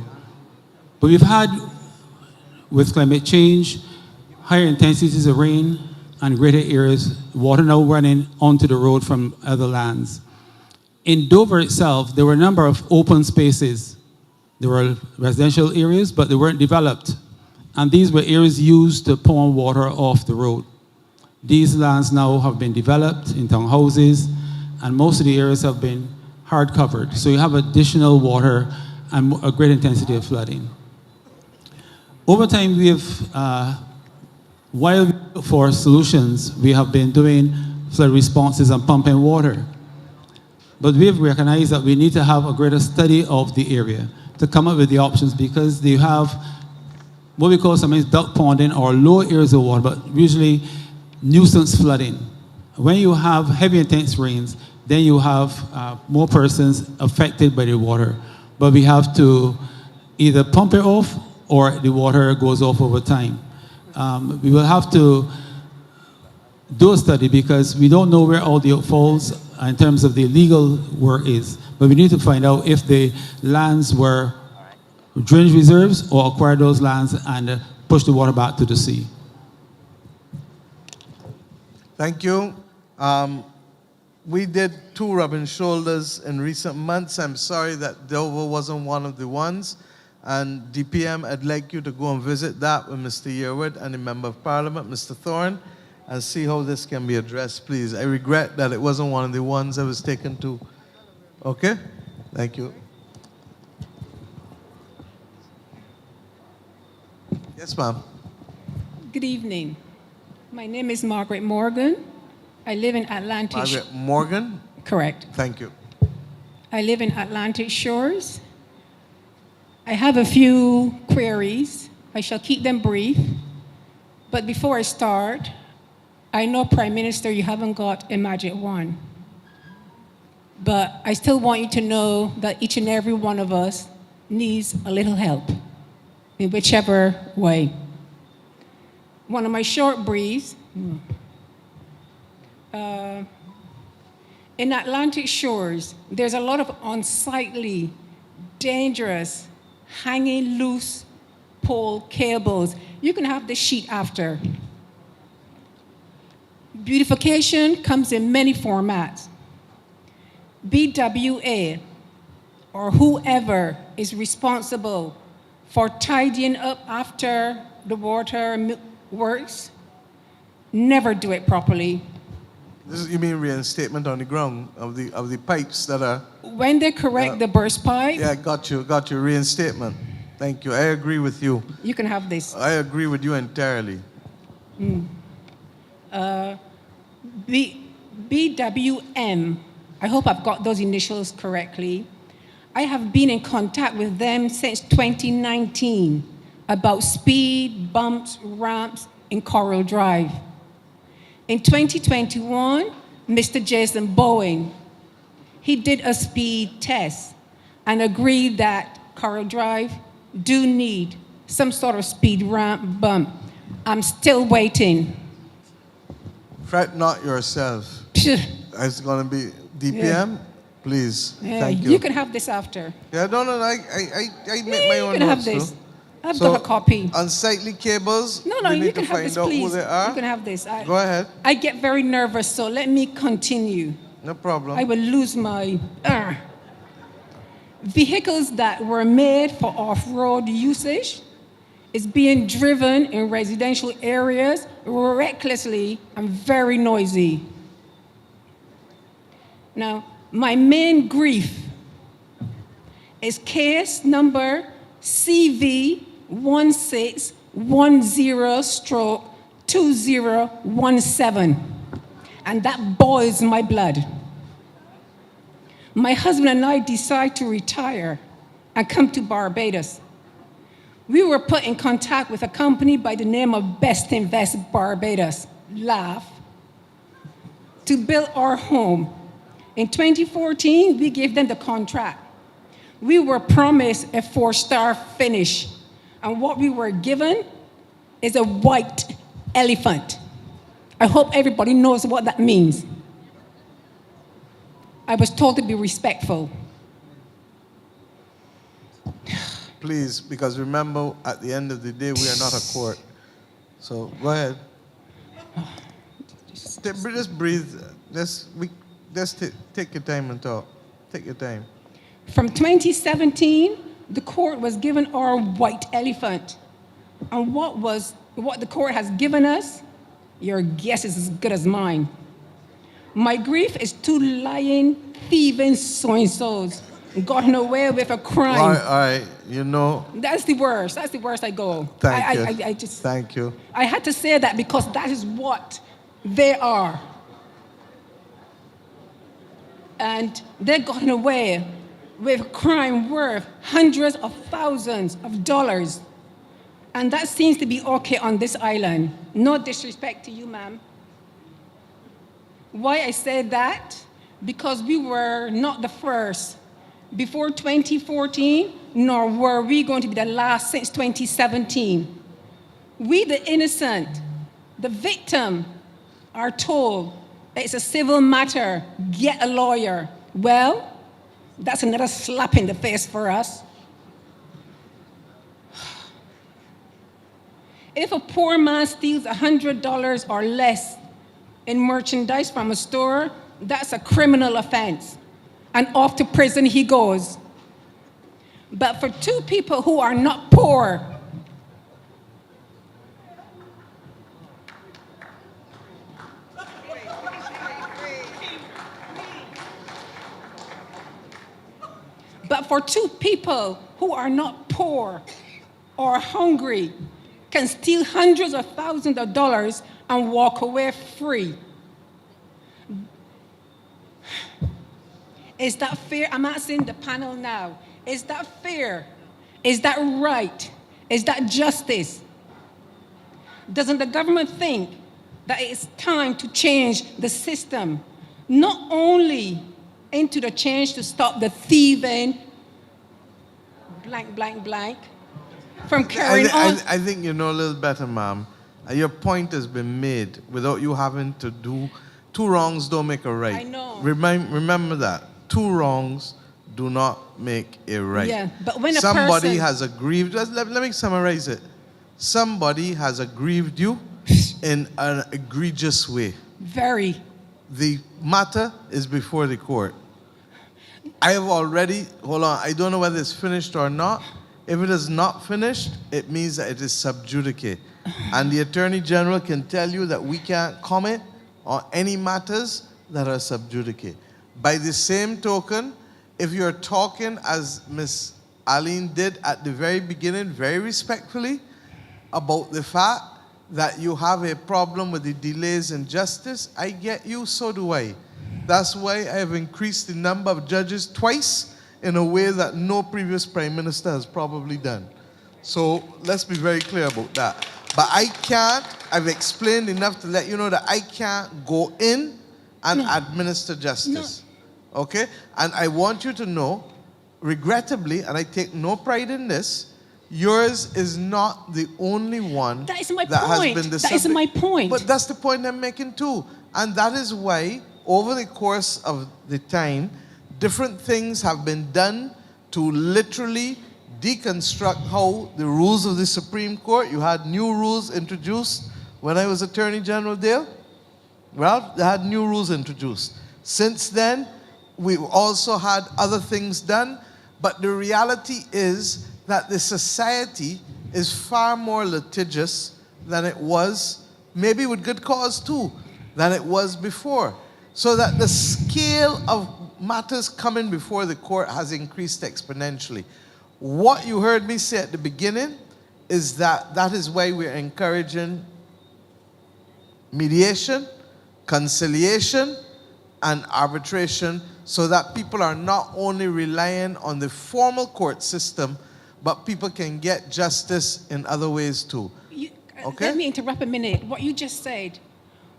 But we've had, with climate change, higher intensities of rain and greater areas, water now running onto the road from other lands. In Dover itself, there were a number of open spaces. There were residential areas, but they weren't developed. And these were areas used to pour water off the road. These lands now have been developed in townhouses, and most of the areas have been hard covered. So you have additional water and a great intensity of flooding. Over time, we have, while we look for solutions, we have been doing flood responses and pumping water. But we have recognized that we need to have a greater study of the area to come up with the options, because they have what we call sometimes duck ponding or low areas of water, but usually nuisance flooding. When you have heavy intense rains, then you have more persons affected by the water. But we have to either pump it off or the water goes off over time. We will have to do a study because we don't know where all the outfalls in terms of the legal work is. But we need to find out if the lands were drainage reserves or acquire those lands and push the water back to the sea. Thank you. We did 2 rubbing shoulders in recent months. I'm sorry that Dover wasn't one of the ones. And DPM, I'd like you to go and visit that with Mr. Yearwood and the Member of Parliament, Mr. Thorne, and see how this can be addressed, please. I regret that it wasn't one of the ones I was taken to. Okay? Thank you. Yes, ma'am. Good evening. My name is Margaret Morgan. I live in Atlantic. Margaret Morgan? Correct. Thank you. I live in Atlantic Shores. I have a few queries. I shall keep them brief. But before I start, I know, Prime Minister, you haven't got a magic wand. But I still want you to know that each and every one of us needs a little help in whichever way. One of my short briefs. In Atlantic Shores, there's a lot of unsightly, dangerous, hanging loose pole cables. You can have the sheet after. Beautification comes in many formats. BWA, or whoever is responsible for tidying up after the water works, never do it properly. This is, you mean reinstatement on the ground of the pipes that are... When they correct the burst pipe... Yeah, got you, reinstatement. Thank you, I agree with you. You can have this. I agree with you entirely. BWM, I hope I've got those initials correctly. I have been in contact with them since 2019 about speed bumps, ramps in Coral Drive. In 2021, Mr. Jason Bowen, he did a speed test and agreed that Coral Drive do need some sort of speed ramp bump. I'm still waiting. Fret not yourself. It's going to be DPM, please. Yeah, Thank you. you can have this after. Yeah, no, I make my own You can have notes this. too. I've So, got a copy. Unsightly cables. No, we you need can to have find this, out please. who they are. You can have this. Go ahead. I get very nervous, so let me continue. No problem. I will lose my... Vehicles that were made for off-road usage is being driven in residential areas recklessly and very noisy. Now, my main grief is case number CV1610/2017, and that boils my blood. My husband and I decide to retire and come to Barbados. We were put in contact with a company by the name of Best Invest Barbados, laugh, to build our home. In 2014, we gave them the contract. We were promised a 4-star finish, and what we were given is a white elephant. I hope everybody knows what that means. I was told to be respectful. Please, because remember, at the end of the day, we are not a court. So go ahead. Just breathe. Just take your time and talk. Take your time. From 2017, the court was given our white elephant. And what the court has given us, your guess is as good as mine. My grief is two lying, thieving so-and-sos gotten away with a crime. All right, you know. That's the worst. That's the worst I go. Thank you. I just, Thank you. I had to say that because that is what they are. And they've gotten away with a crime worth hundreds of thousands of dollars. And that seems to be okay on this island. No disrespect to you, ma'am. Why I say that? Because we were not the first. Before 2014, nor were we going to be the last since 2017. We, the innocent, the victim, are told It's a civil matter. Get a lawyer. Well, that's another slap in the face for us. If a poor man steals $100 or less in merchandise from a store, that's a criminal offense. And off to prison he goes. But for two people who are not poor, or hungry can steal hundreds of thousands of dollars and walk away free. Is that fair? I'm asking the panel now. Is that fair? Is that right? Is that justice? Doesn't the government think that it's time to change the system? Not only into the change to stop the thieving, blank, blank, blank, from carrying on. I think you know a little better, ma'am. Your point has been made without you having to do two wrongs don't make a right. I know. Remember that. Two wrongs do not make a right. Yeah, but when somebody has aggrieved, let me summarize it. Somebody has aggrieved you in an egregious way. Very. The matter is before the court. I have already, hold on, I don't know whether it's finished or not. If it is not finished, it means that it is sub judice. And the Attorney General can tell you that we can't comment on any matters that are sub judice. By the same token, if you're talking, as Ms. Aline did at the very beginning, very respectfully, about the fact that you have a problem with the delays in justice, I get you, so do I. That's why I have increased the number of judges twice in a way that no previous prime minister has probably done. So let's be very clear about that. But I can't, I've explained enough to let you know that I can't go in and administer justice. Okay? And I want you to know, regrettably, and I take no pride in this, yours is not the only one that is my that point. Has been the that is my point. But that's the point I'm making too. And that is why, over the course of the time, different things have been done to literally deconstruct how the rules of the Supreme Court, you had new rules introduced when I was Attorney General Dale. Well, they had new rules introduced. Since then, we've also had other things done, but the reality is that the society is far more litigious than it was, maybe with good cause too, than it was before. So that the scale of matters coming before the court has increased exponentially. What you heard me say at the beginning is that that is why we're encouraging mediation, conciliation, and arbitration, so that people are not only relying on the formal court system, but people can get justice in other ways too. Okay? Let me interrupt a minute. What you just said,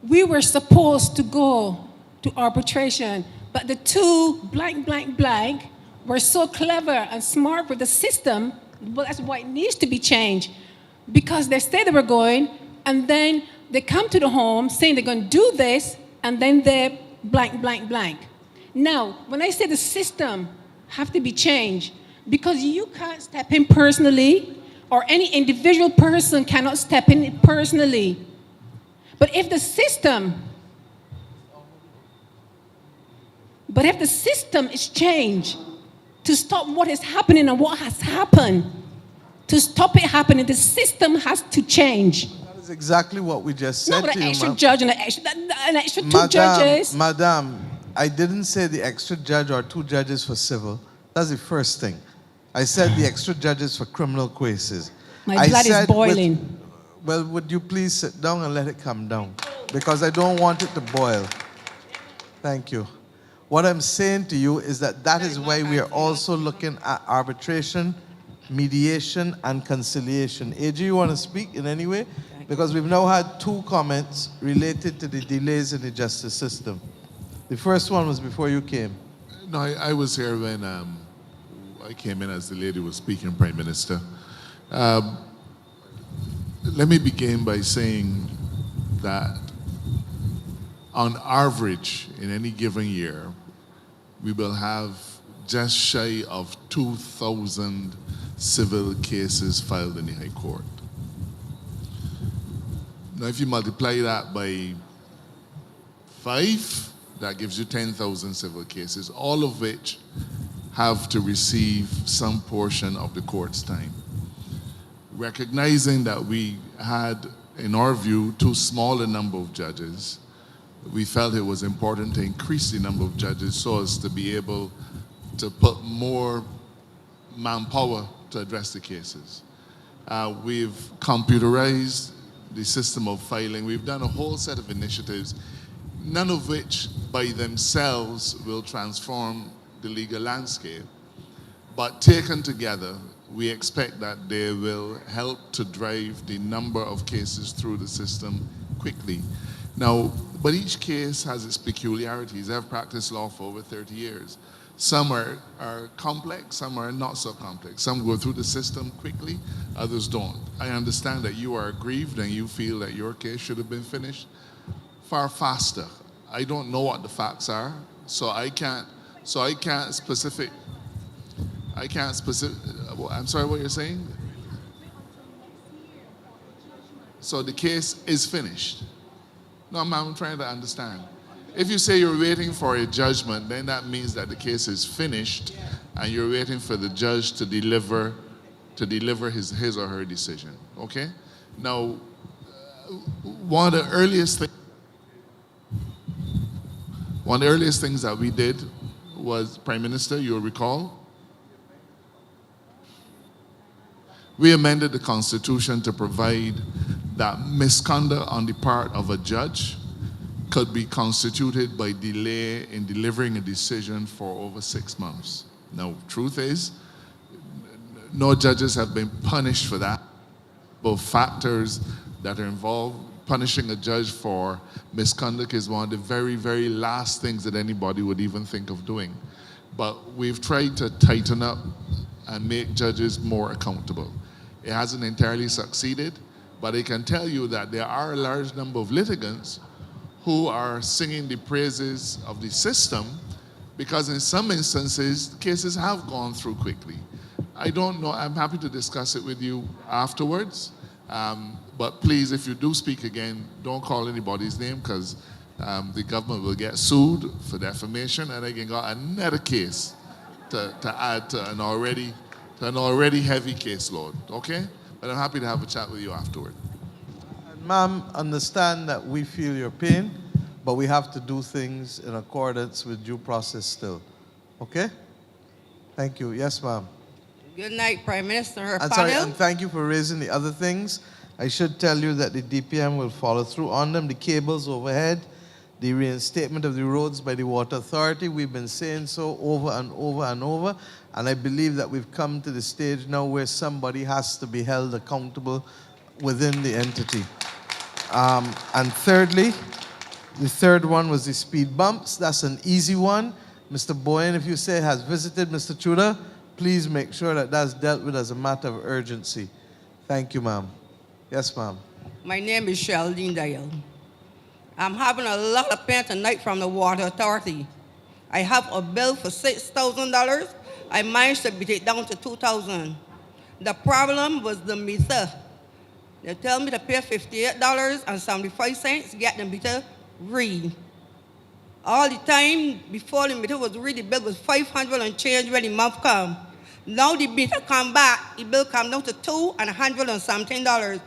we were supposed to go to arbitration, but the two blank, blank, blank were so clever and smart with the system. Well, that's why it needs to be changed. Because they say they were going, and then they come to the home saying they're going to do this, and then they're blank, blank, blank. Now, when I say the system have to be changed, because you can't step in personally, or any individual person cannot step in personally. But if the system is changed to stop what is happening and what has happened, to stop it happening, the system has to change. That is exactly what we just said Not with to an you, extra ma'am. judge and an extra two judges. Madam, I didn't say the extra judge or two judges for civil. That's the first thing. I said the extra judges for criminal cases. My blood is boiling. Well, would you please sit down and let it come down? Because I don't want it to boil. Thank you. What I'm saying to you is that that is why we are also looking at arbitration, mediation, and conciliation. AG, you want to speak in any way? Because we've now had two comments related to the delays in the justice system. The first one was before you came. No, I was here when I came in as the lady was speaking, Prime Minister. Let me begin by saying that On average, in any given year, we will have just shy of 2,000 civil cases filed in the High Court. Now, if you multiply that by 5, that gives you 10,000 civil cases, all of which have to receive some portion of the court's time. Recognizing that we had, in our view, too small a number of judges, we felt it was important to increase the number of judges so as to be able to put more manpower to address the cases. We've computerized the system of filing. We've done a whole set of initiatives, none of which by themselves will transform the legal landscape, but taken together, we expect that they will help to drive the number of cases through the system quickly. Now, but each case has its peculiarities. I've practiced law for over 30 years. Some are complex, some are not so complex. Some go through the system quickly, others don't. I understand that you are aggrieved and you feel that your case should have been finished far faster. I don't know what the facts are, so I can't specific. I'm sorry, what you're saying? So the case is finished. No, ma'am, I'm trying to understand. If you say you're waiting for a judgment, then that means that the case is finished and you're waiting for the judge to deliver his or her decision, okay? Now, one of the earliest things that we did was, Prime Minister, you'll recall, we amended the Constitution to provide that misconduct on the part of a judge could be constituted by delay in delivering a decision for over 6 months. Now, truth is, no judges have been punished for that. Both factors that are involved, punishing a judge for misconduct is one of the very, very last things that anybody would even think of doing. But we've tried to tighten up and make judges more accountable. It hasn't entirely succeeded, but I can tell you that there are a large number of litigants who are singing the praises of the system because in some instances, cases have gone through quickly. I don't know, I'm happy to discuss it with you afterwards, but please, if you do speak again, don't call anybody's name because the government will get sued for defamation and they can got another case to add to an already heavy caseload, okay? But I'm happy to have a chat with you afterward. Ma'am, understand that we feel your pain, but we have to do things in accordance with due process still. Okay? Thank you. Yes, ma'am. Good night, Prime Minister. Her And sorry, and thank you for raising the other things. I should tell you that the DPM will follow through on them. The cables overhead, the reinstatement of the roads by the Water Authority. We've been saying so over and over and over. And I believe that we've come to the stage now where somebody has to be held accountable within the entity. And thirdly, the third one was the speed bumps. That's an easy one. Mr. Boyen, if you say has visited Mr. Tudor, please make sure that that's dealt with as a matter of urgency. Thank you, ma'am. Yes, ma'am. My name is Sheldine Dial. I'm having a lot of pain tonight from the Water Authority. I have a bill for $6,000. I managed to beat it down to $2,000. The problem was the meter. They tell me to pay $58.75, get the meter read. All the time before the meter was read, the bill was $500 and change when the month come. Now the meter come back, the bill come down to $200 and something. And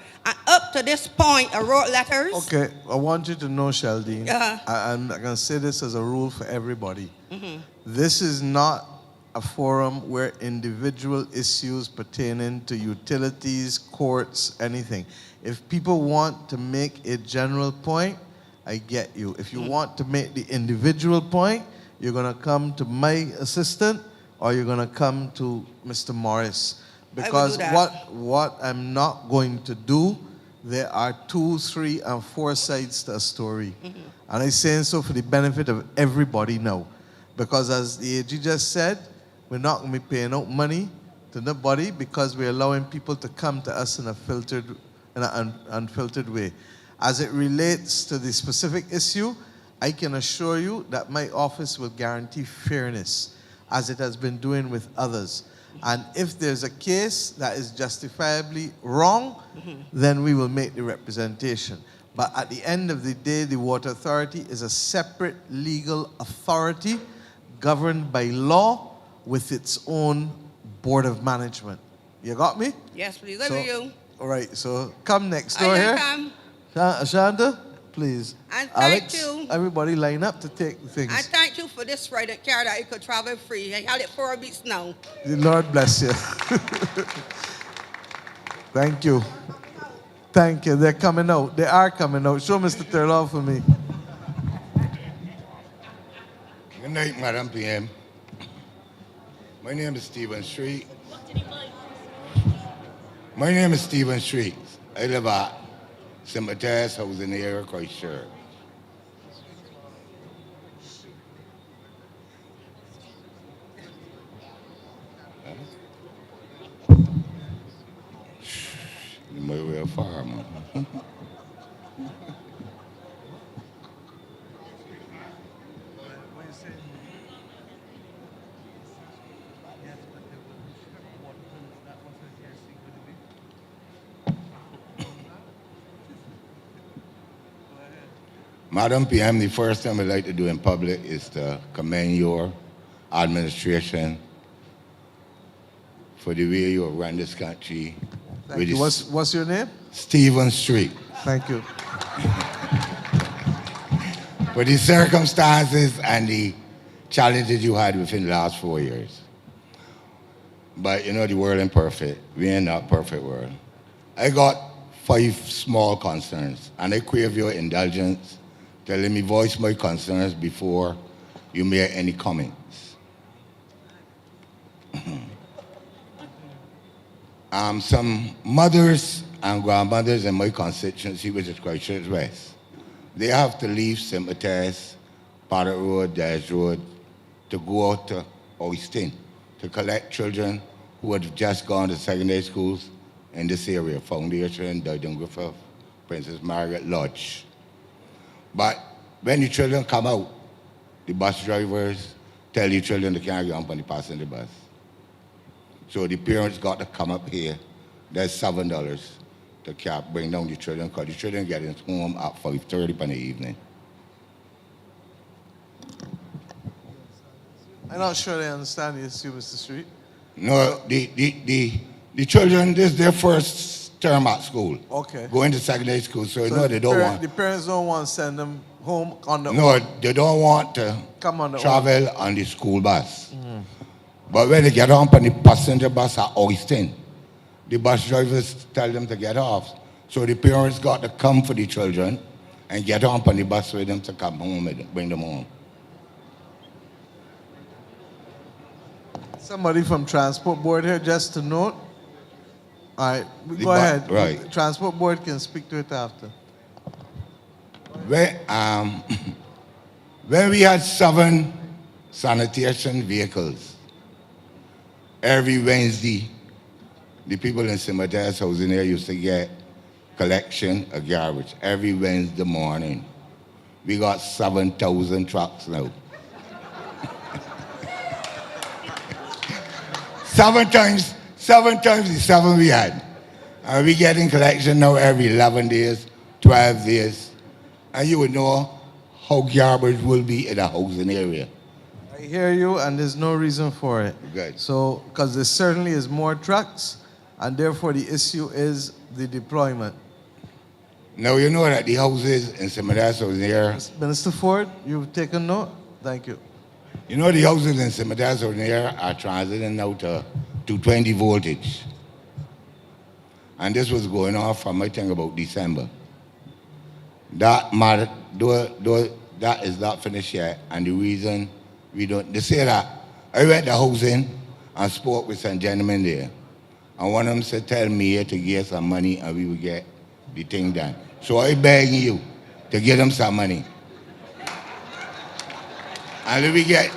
up to this point, I wrote letters. Okay, I want you to know, Sheldine, I'm going to say this as a rule for everybody. This is not a forum where individual issues pertaining to utilities, courts, anything. If people want to make a general point, I get you. If you want to make the individual point, you're going to come to my assistant or you're going to come to Mr. Morris. Because what I'm not going to do, there are 2, 3, and 4 sides to a story. And I'm saying so for the benefit of everybody now. Because as the AG just said, we're not going to be paying out money to nobody because we're allowing people to come to us in an unfiltered way. As it relates to the specific issue, I can assure you that my office will guarantee fairness, as it has been doing with others. And if there's a case that is justifiably wrong, then we will make the representation. But at the end of the day, the Water Authority is a separate legal authority governed by law with its own board of management. You got me? Yes, please. Over you. All right, so come next door here. Come. Shanta, please. And thank Alex, you. everybody line up to take the things. I thank you for this right at car that you could travel free. I had it 4 weeks now. The Lord bless you. Thank you. Thank you. They're coming out. They are coming out. Show Mr. Turlow for me. Good night, Madam PM. My name is Stephen Street. My name is Stephen Street. I live at St. Matthias House in the area, Christchurch. You might be a farmer. Madam PM, the first thing I'd like to do in public is to commend your administration for the way you run this country. Thank you. What's your name? Stephen Street. Thank you. For the circumstances and the challenges you had within the last 4 years. But you know, the world ain't perfect. We ain't not perfect world. I got 5 small concerns, and I crave your indulgence to let me voice my concerns before you make any comments. Some mothers and grandmothers in my constituency, which is Christchurch West, they have to leave St. Matthias, Paddock Road, Dash Road, to go out to Oyston to collect children who had just gone to secondary schools in this area, Foundation, Dudgeon Griffith, Princess Margaret Lodge. But when the children come out, the bus drivers tell the children they can't get on the passenger bus. So the parents got to come up here. There's $7 to bring down the children, because the children get home at 5:30 in the evening. I'm not sure I understand the issue, Mr. Street. No, the children, this is their first term at school. Okay. Going to secondary school, so no, they don't want. The parents don't want to send them home on the No, they don't want to Come on the travel on the school bus. But when they get on the passenger bus at Oyston, the bus drivers tell them to get off. So the parents got to come for the children and get on the bus with them to come home and bring them home. Somebody from Transport Board here, just to note. All right, go ahead. Right. Transport Board can speak to it after. When we had 7 sanitation vehicles, every Wednesday, the people in St. Matthias House in there used to get collection of garbage every Wednesday morning. We got 7,000 trucks now. 7 times the 7 we had. And we getting collection now every 11 days, 12 days. And you would know how garbage will be in a housing area. I hear you, and there's no reason for it. Good. So, because there certainly is more trucks, and therefore the issue is the deployment. Now you know that the houses in St. Matthias House here. Minister Ford, you've taken note? Thank you. You know the houses in St. Matthias House here are transiting now to 220 voltage. And this was going on from, I think, about December. That matter, though that is not finished yet, and the reason we don't, they say that, I went to housing and spoke with some gentlemen there, and one of them said, tell me to get some money and we will get the thing done. So I beg you to get them some money. And let me get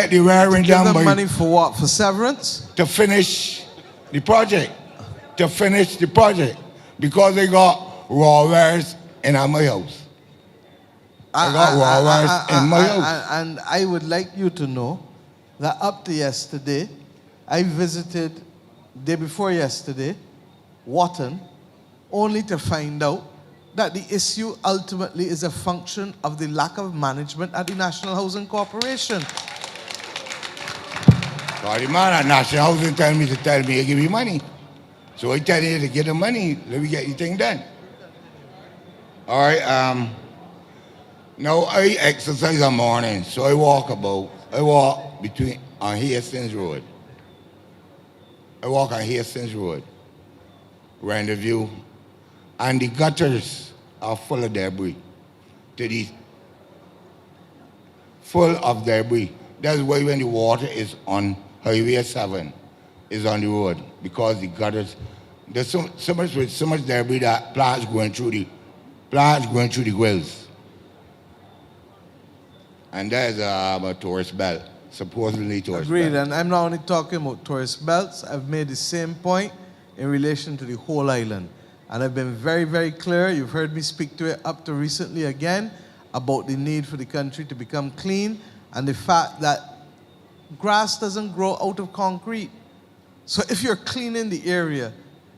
the wiring Give done them by, money for what? For severance? to finish the project. To finish the project. Because they got raw wires in my house. I got Walrus in my house. And I would like you to know that up to yesterday, I visited, day before yesterday, Wharton, only to find out that the issue ultimately is a function of the lack of management at the National Housing Corporation. So the man at National Housing tell me to give me money. So I tell you to get the money, let me get the thing done. All right, now I exercise in the morning, so I walk between on Hastings Road. I walk on Hastings Road, Rendezvous, and the gutters are full of debris. Full of debris. That's why when the water is on Highway 7, is on the road, because the gutters, there's so much debris that plants going through the grills. And there's a tourist belt, supposedly tourist Agreed, belt. and I'm not only talking about tourist belts, I've made the same point in relation to the whole island. And I've been very, very clear, you've heard me speak to it up to recently again, about the need for the country to become clean and the fact that grass doesn't grow out of concrete. So if you're cleaning the area,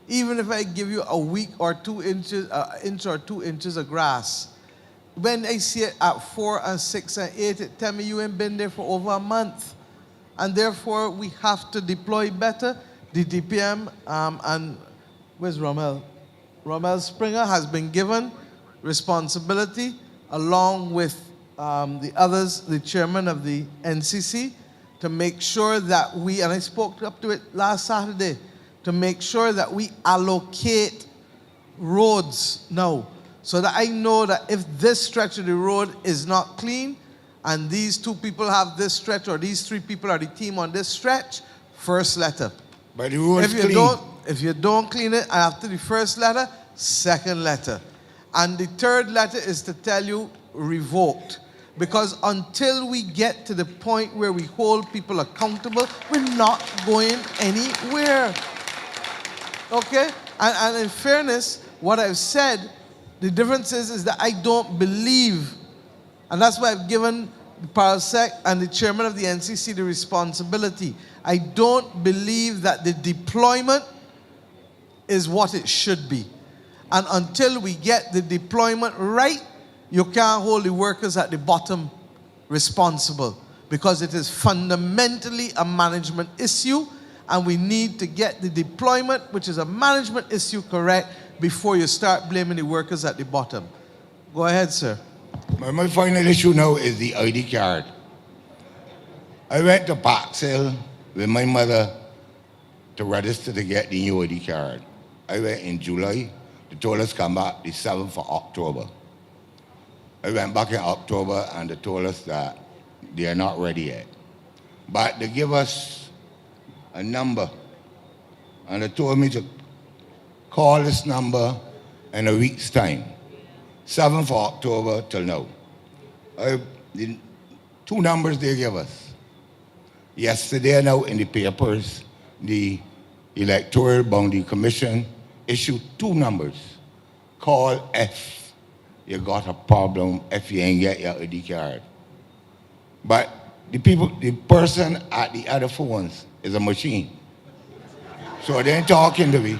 even if I give you a week or 2 inches, inch or 2 inches of grass, when I see it at 4 and 6 and 8, it tell me you ain't been there for over a month. And therefore, we have to deploy better. The DPM and where's Rommel? Rommel Springer has been given responsibility along with the others, the chairman of the NCC, to make sure that we, and I spoke up to it last Saturday, to make sure that we allocate roads now, so that I know that if this stretch of the road is not clean, and these 2 people have this stretch, or these 3 people are the team on this stretch, first letter. But the road is clean. If you don't clean it after the first letter, second letter. And the third letter is to tell you revoked. Because until we get to the point where we hold people accountable, we're not going anywhere. Okay? And in fairness, what I've said, the difference is that I don't believe, and that's why I've given the Parasec and the chairman of the NCC the responsibility. I don't believe that the deployment is what it should be. And until we get the deployment right, you can't hold the workers at the bottom responsible, because it is fundamentally a management issue, and we need to get the deployment, which is a management issue, correct before you start blaming the workers at the bottom. Go ahead, sir. My final issue now is the ID card. I went to Park Hill with my mother to register to get the new ID card. I went in July. They told us come back the 7th of October. I went back in October and they told us that they are not ready yet. But they give us a number, and they told me to call this number in a week's time. 7th of October till now. The 2 numbers they give us. Yesterday now in the papers, the Electoral Boundary Commission issued 2 numbers. Call if you got a problem, if you ain't get your ID card. But the person at the other phones is a machine. So they ain't talking to me.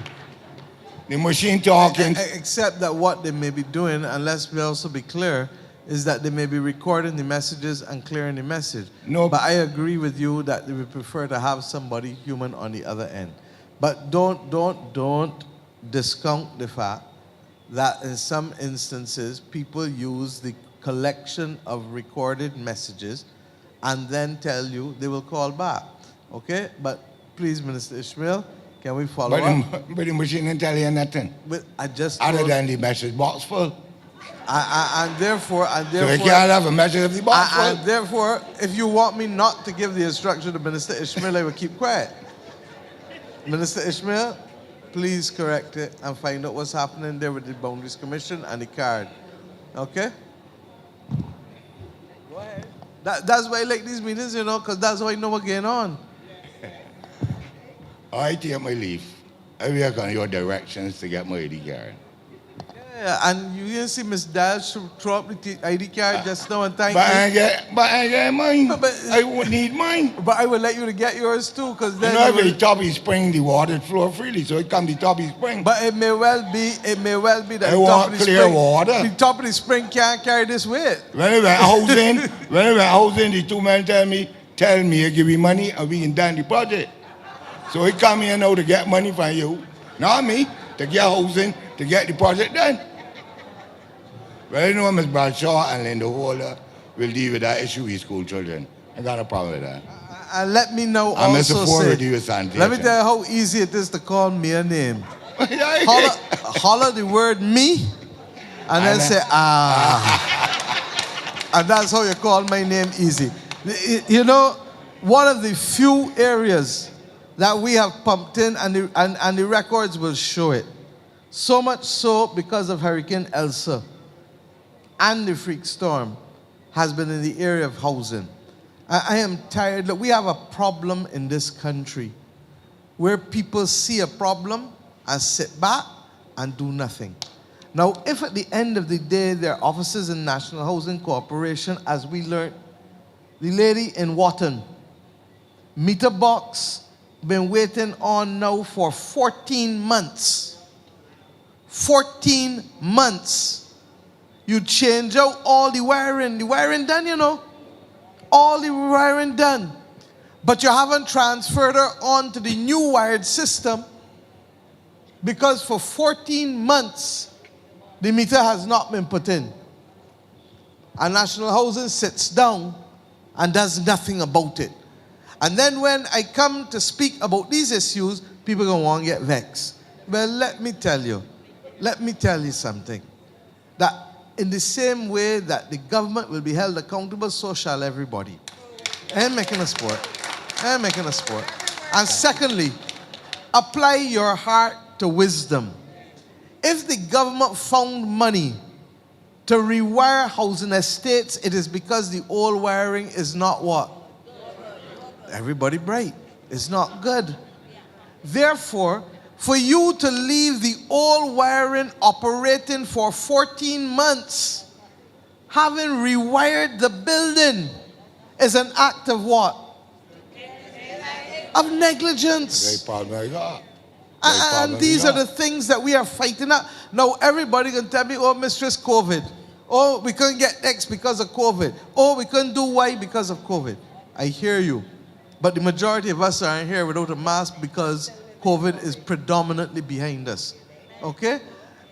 The machine talking. Except that what they may be doing, and let's also be clear, is that they may be recording the messages and clearing the message. No. But I agree with you that they would prefer to have somebody human on the other end. But don't discount the fact that in some instances people use the collection of recorded messages and then tell you they will call back. Okay? But please, Minister Ishmael, can we follow up? But the machine didn't tell you nothing. But I just other than the message box full. And therefore, so you can't have a message of the box full. And therefore, if you want me not to give the instruction to Minister Ishmael, I will keep quiet. Minister Ishmael, please correct it and find out what's happening there with the Boundaries Commission and the card. Okay? Go ahead. That's why I like these meetings, you know, because that's how I know what's going on. I take my leave. I work on your directions to get my ID card. Yeah, and you didn't see Miss Dash throw up the ID card just now and thank But I you. ain't get mine. I would need mine. But I will let you to get yours too, because You then know, you will- every Toppy Spring, the water flow freely, so it come to Toppy Spring. But it may well be that I the want top of the clear spring, water. the top of the spring can't carry this weight. When I went housing, the two men tell me, give me money and we can done the project. So he come here now to get money from you, not me, to get housing, to get the project done. Well, you know, Ms. Bradshaw and Linda Holder will deal with that issue with school children. I got a problem with that. And let me know And also, Mr. Ford say, will deal with sanitation. let me tell you how easy it is to call me a name. Holler the word me, and then say, and that's how you call my name easy. You know, one of the few areas that we have pumped in, and the records will show it. So much so because of Hurricane Elsa and the freak storm has been in the area of housing. I am tired. Look, we have a problem in this country where people see a problem and sit back and do nothing. Now, if at the end of the day there are officers in National Housing Corporation, as we learned, the lady in Wotton, meter box, been waiting on now for 14 months. 14 months. You change out all the wiring done, you know. All the wiring done. But you haven't transferred her on to the new wired system because for 14 months, the meter has not been put in. And National Housing sits down and does nothing about it. And then when I come to speak about these issues, people are going to want to get vexed. Well, let me tell you something. That in the same way that the government will be held accountable, so shall everybody. I ain't making a sport. And secondly, apply your heart to wisdom. If the government found money to rewire housing estates, it is because the old wiring is not what? Everybody bright. It's not good. Therefore, for you to leave the old wiring operating for 14 months, having rewired the building, is an act of what? Of negligence. And these are the things that we are fighting out. Now, everybody can tell me, oh, Mistress COVID. Oh, we couldn't get X because of COVID. Oh, we couldn't do Y because of COVID. I hear you. But the majority of us are in here without a mask because COVID is predominantly behind us. Okay?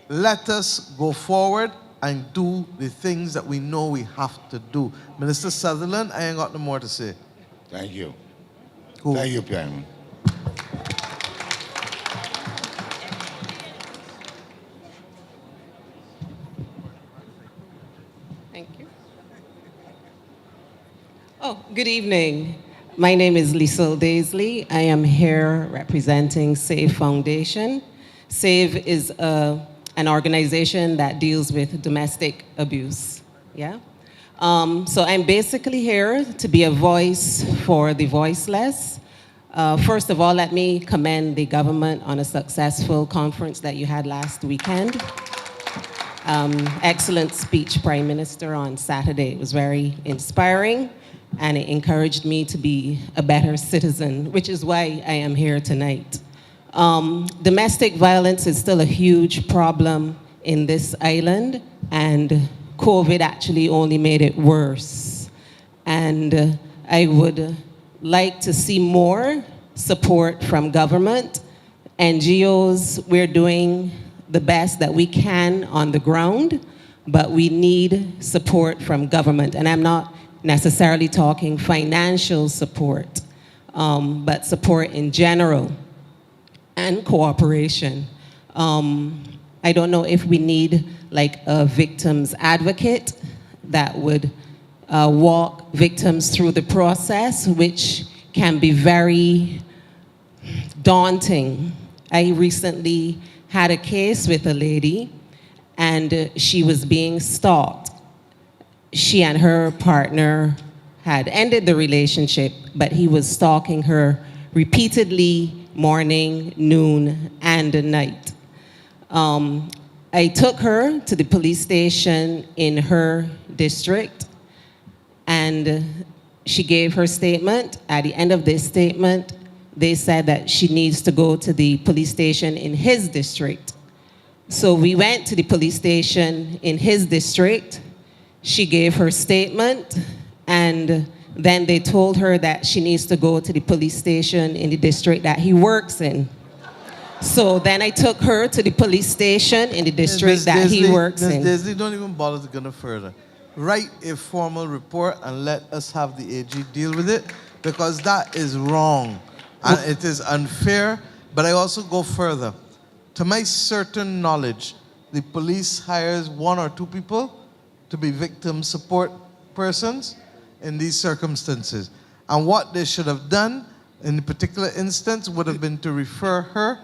Let us go forward and do the things that we know we have to do. Minister Sutherland, I ain't got no more to say. Thank you. Cool. Thank you, Piano. Thank you. Oh, good evening. My name is Liesl Daisley. I am here representing SAVE Foundation. SAVE is an organization that deals with domestic abuse. Yeah. So I'm basically here to be a voice for the voiceless. First of all, let me commend the government on a successful conference that you had last weekend. Excellent speech, Prime Minister, on Saturday. It was very inspiring, and it encouraged me to be a better citizen, which is why I am here tonight. Domestic violence is still a huge problem in this island, and COVID actually only made it worse. And I would like to see more support from government. NGOs, we're doing the best that we can on the ground, but we need support from government. And I'm not necessarily talking financial support, but support in general and cooperation. I don't know if we need like a victim's advocate that would walk victims through the process, which can be very daunting. I recently had a case with a lady, and she was being stalked. She and her partner had ended the relationship, but he was stalking her repeatedly, morning, noon, and night. I took her to the police station in her district, and she gave her statement. At the end of this statement, they said that she needs to go to the police station in his district. So we went to the police station in his district. She gave her statement, and then they told her that she needs to go to the police station in the district that he works in. So then I took her to the police station in the district that he works in. Ms. Daisley, don't even bother to go no further. Write a formal report and let us have the AG deal with it, because that is wrong and it is unfair. But I also go further. To my certain knowledge, the police hires 1 or 2 people to be victim support persons in these circumstances. And what they should have done in the particular instance would have been to refer her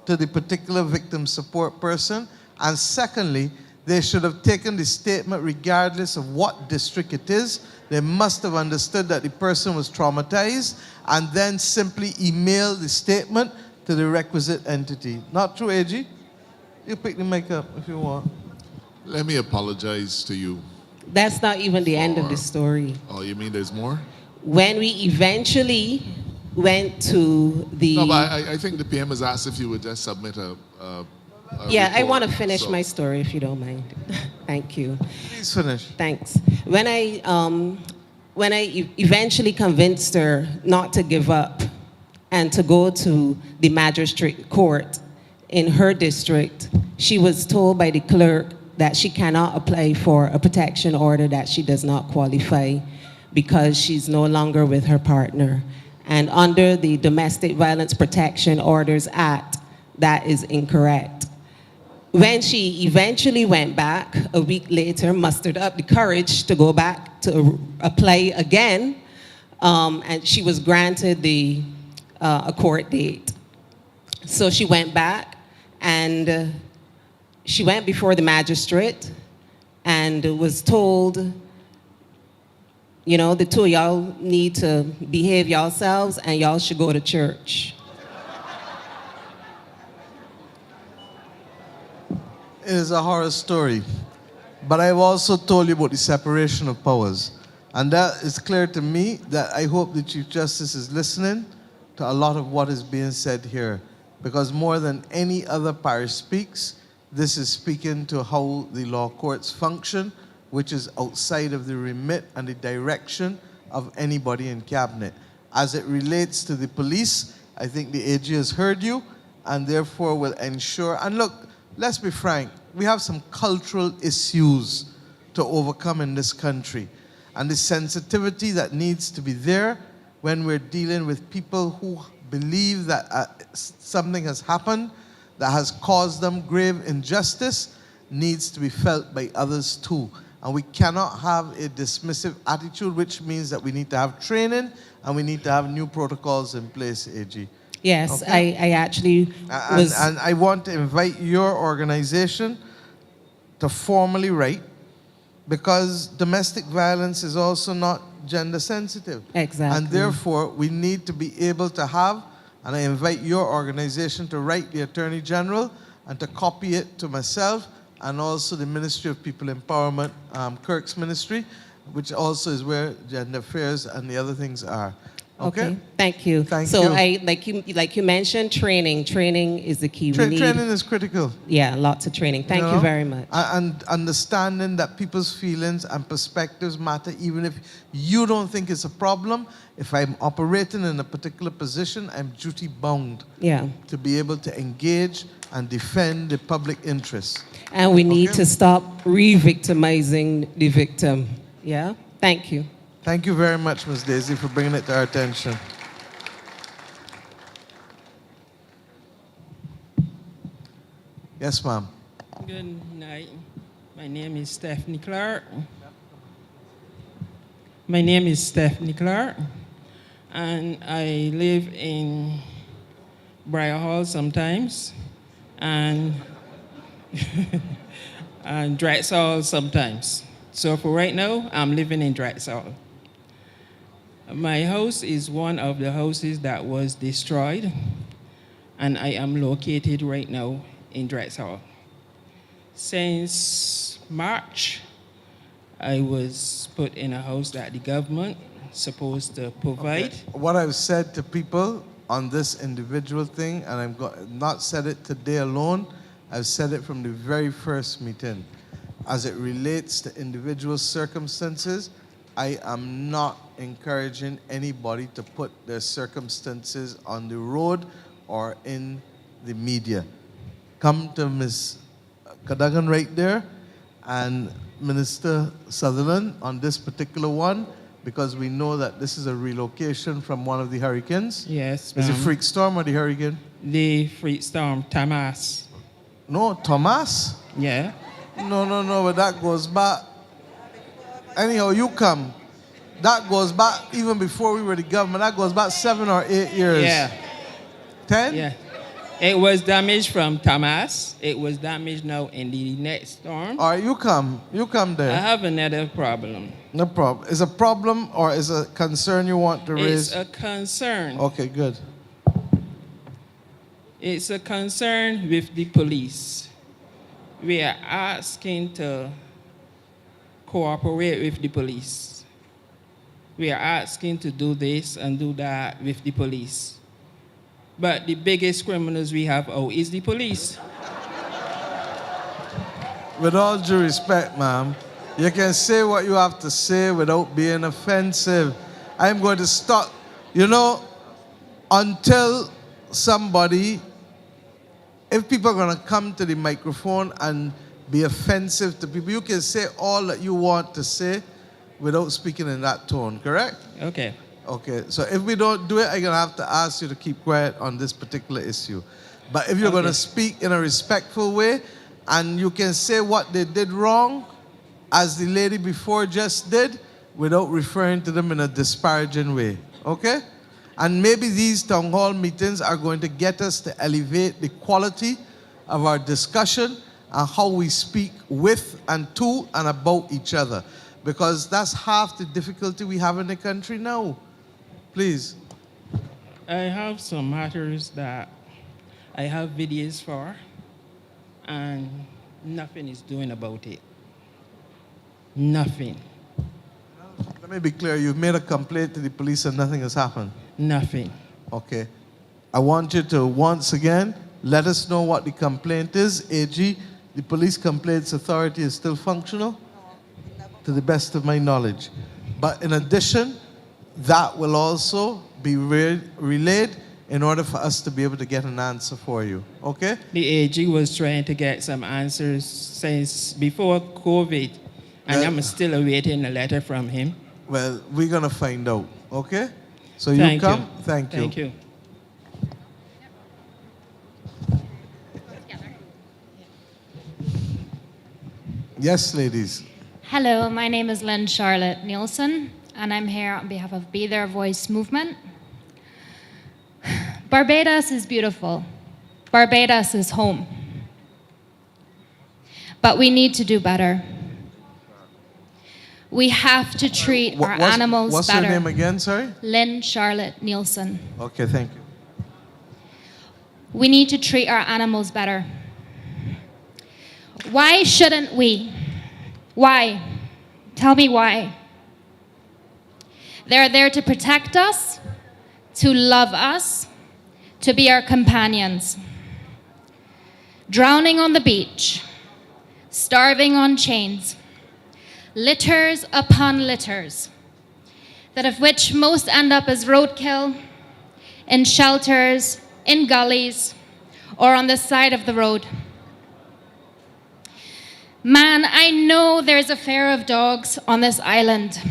to the particular victim support person. And secondly, they should have taken the statement regardless of what district it is. They must have understood that the person was traumatized and then simply email the statement to the requisite entity. Not true, AG? You pick the mic up if you want. Let me apologize to you. That's not even the end of the story. Oh, you mean there's more? When we eventually went to the... No, but I think the PM has asked if you would just submit a Yeah, I report, want to finish so- my story if you don't mind. Thank you. Please finish. Thanks. When I eventually convinced her not to give up and to go to the magistrate court in her district, she was told by the clerk that she cannot apply for a protection order, that she does not qualify because she's no longer with her partner. And under the Domestic Violence Protection Orders Act, that is incorrect. When she eventually went back a week later, mustered up the courage to go back to apply again, and she was granted a court date. So she went back, and she went before the magistrate and was told, you know, the 2 of y'all need to behave yourselves and y'all should go to church. It is a horror story. But I've also told you about the separation of powers. And that is clear to me that I hope the Chief Justice is listening to a lot of what is being said here. Because more than any other parish speaks, this is speaking to how the law courts function, which is outside of the remit and the direction of anybody in cabinet. As it relates to the police, I think the AG has heard you and therefore will ensure, and look, let's be frank, we have some cultural issues to overcome in this country. And the sensitivity that needs to be there when we're dealing with people who believe that something has happened that has caused them grave injustice needs to be felt by others too. And we cannot have a dismissive attitude, which means that we need to have training and we need to have new protocols in place, AG. Yes, Okay. I actually was... And I want to invite your organization to formally write, because domestic violence is also not gender sensitive. Exactly. And therefore, we need to be able to have, and I invite your organization to write the Attorney General and to copy it to myself and also the Ministry of People Empowerment, Kirk's ministry, which also is where gender affairs and the other things are. Okay? Thank you. Thank so you. like you mentioned, training. Training is the key. Training is critical. Yeah, lots of training. Thank you know? very much. And understanding that people's feelings and perspectives matter, even if you don't think it's a problem. If I'm operating in a particular position, I'm duty bound to be able to engage and defend the public interest. And we need to stop re-victimizing the victim. Yeah? Thank you. Thank you very much, Ms. Daisy, for bringing it to our attention. Yes, ma'am. Good night. My name is Stephanie Clark. My name is Stephanie Clark, and I live in Briar Hall sometimes, and and Drexel sometimes. So for right now, I'm living in Drexel. My house is one of the houses that was destroyed, and I am located right now in Drexel. Since March, I was put in a house that the government supposed to provide. What I've said to people on this individual thing, and I've not said it today alone, I've said it from the very first meeting. As it relates to individual circumstances, I am not encouraging anybody to put their circumstances on the road or in the media. Come to Ms. Cadogan right there and Minister Sutherland on this particular one, because we know that this is a relocation from one of the hurricanes. Yes, Is it ma'am. freak storm or the hurricane? The freak storm, Thomas. No, Thomas? Yeah. No, but that goes back. Anyhow, you come. That goes back even before we were the government. That goes back 7 or 8 years. Yeah. 10? Yeah. It was damaged from Thomas. It was damaged now in the next storm. All right, you come. You come there. I have another problem. No problem. Is a problem or is a concern you want to raise? It's a concern. Okay, good. It's a concern with the police. We are asking to cooperate with the police. We are asking to do this and do that with the police. But the biggest criminals we have out is the police. With all due respect, ma'am, you can say what you have to say without being offensive. I'm going to stop. You know, until somebody, if people are going to come to the microphone and be offensive to people, you can say all that you want to say without speaking in that tone, correct? Okay. Okay, so if we don't do it, I'm going to have to ask you to keep quiet on this particular issue. But if you're going to speak in a respectful way, and you can say what they did wrong, as the lady before just did, without referring to them in a disparaging way, okay? And maybe these town hall meetings are going to get us to elevate the quality of our discussion and how we speak with and to and about each other. Because that's half the difficulty we have in the country now. Please. I have some matters that I have videos for, and nothing is doing about it. Nothing. Let me be clear. You've made a complaint to the police and nothing has happened? Nothing. Okay. I want you to once again let us know what the complaint is. AG, the Police Complaints Authority is still functional? To the best of my knowledge. But in addition, that will also be relayed in order for us to be able to get an answer for you. Okay? The AG was trying to get some answers since before COVID, and I'm still awaiting a letter from him. Well, we're going to find out. Okay? So you Thank come. you. Thank you. Thank you. Yes, ladies. Hello, my name is Lynn Charlotte Nielsen, and I'm here on behalf of Be Their Voice movement. Barbados is beautiful. Barbados is home. But we need to do better. We have to treat our animals what's better. What's your name again, sorry? Lynn Charlotte Nielsen. Okay, thank you. We need to treat our animals better. Why shouldn't we? Why? Tell me why. They're there to protect us, to love us, to be our companions. Drowning on the beach, starving on chains, litters upon litters, that of which most end up as roadkill, in shelters, in gullies, or on the side of the road. Man, I know there's a fear of dogs on this island,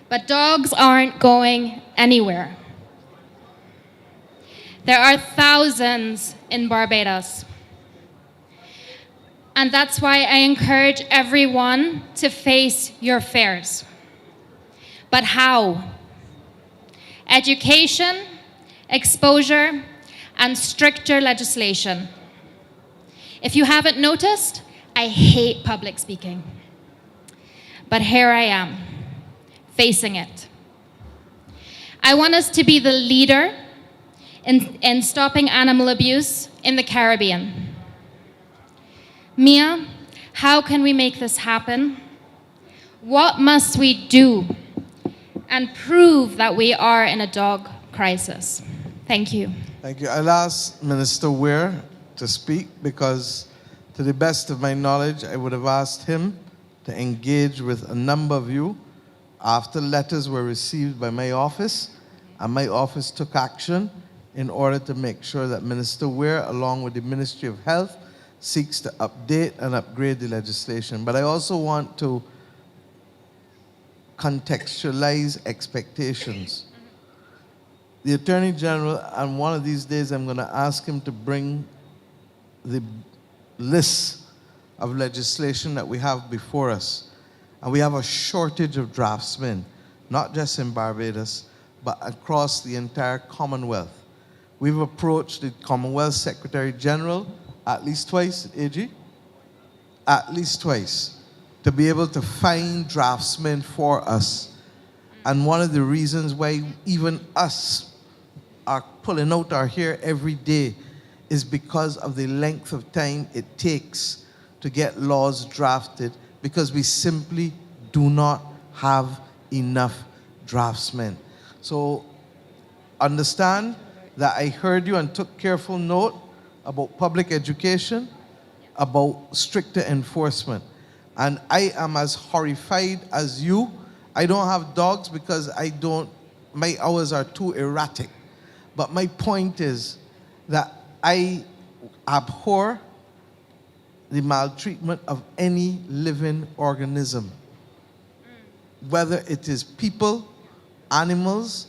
but dogs aren't going anywhere. There are thousands in Barbados. And that's why I encourage everyone to face your fears. But how? Education, exposure, and stricter legislation. If you haven't noticed, I hate public speaking. But here I am, facing it. I want us to be the leader in stopping animal abuse in the Caribbean. Mia, how can we make this happen? What must we do and prove that we are in a dog crisis? Thank you. Thank you. I'll ask Minister Ware to speak because, to the best of my knowledge, I would have asked him to engage with a number of you after letters were received by my office, and my office took action in order to make sure that Minister Ware, along with the Ministry of Health, seeks to update and upgrade the legislation. But I also want to contextualize expectations. The Attorney General, and one of these days I'm going to ask him to bring the list of legislation that we have before us. And we have a shortage of draftsmen, not just in Barbados, but across the entire Commonwealth. We've approached the Commonwealth Secretary General at least twice, AG? At least twice, to be able to find draftsmen for us. And one of the reasons why even us are pulling out our hair every day is because of the length of time it takes to get laws drafted, because we simply do not have enough draftsmen. So understand that I heard you and took careful note about public education, about stricter enforcement. And I am as horrified as you. I don't have dogs because my hours are too erratic. But my point is that I abhor the maltreatment of any living organism, whether it is people, animals,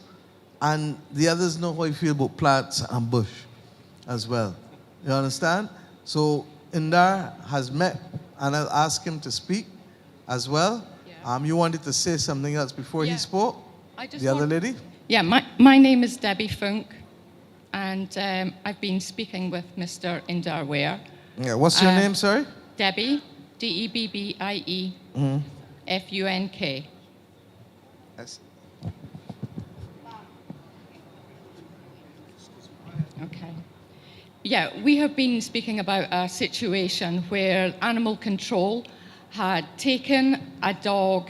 and the others know how I feel about plants and bush as well. You understand? So Indar has met, and I'll ask him to speak as well. Yeah. You wanted to say something else before he spoke? The other lady? Yeah, my name is Debbie Funk, and I've been speaking with Mr. Indar Ware. Yeah, what's your name, sorry? Debbie, D-E-B-B-I-E, F-U-N-K. Yes. Okay. Yeah, we have been speaking about a situation where animal control had taken a dog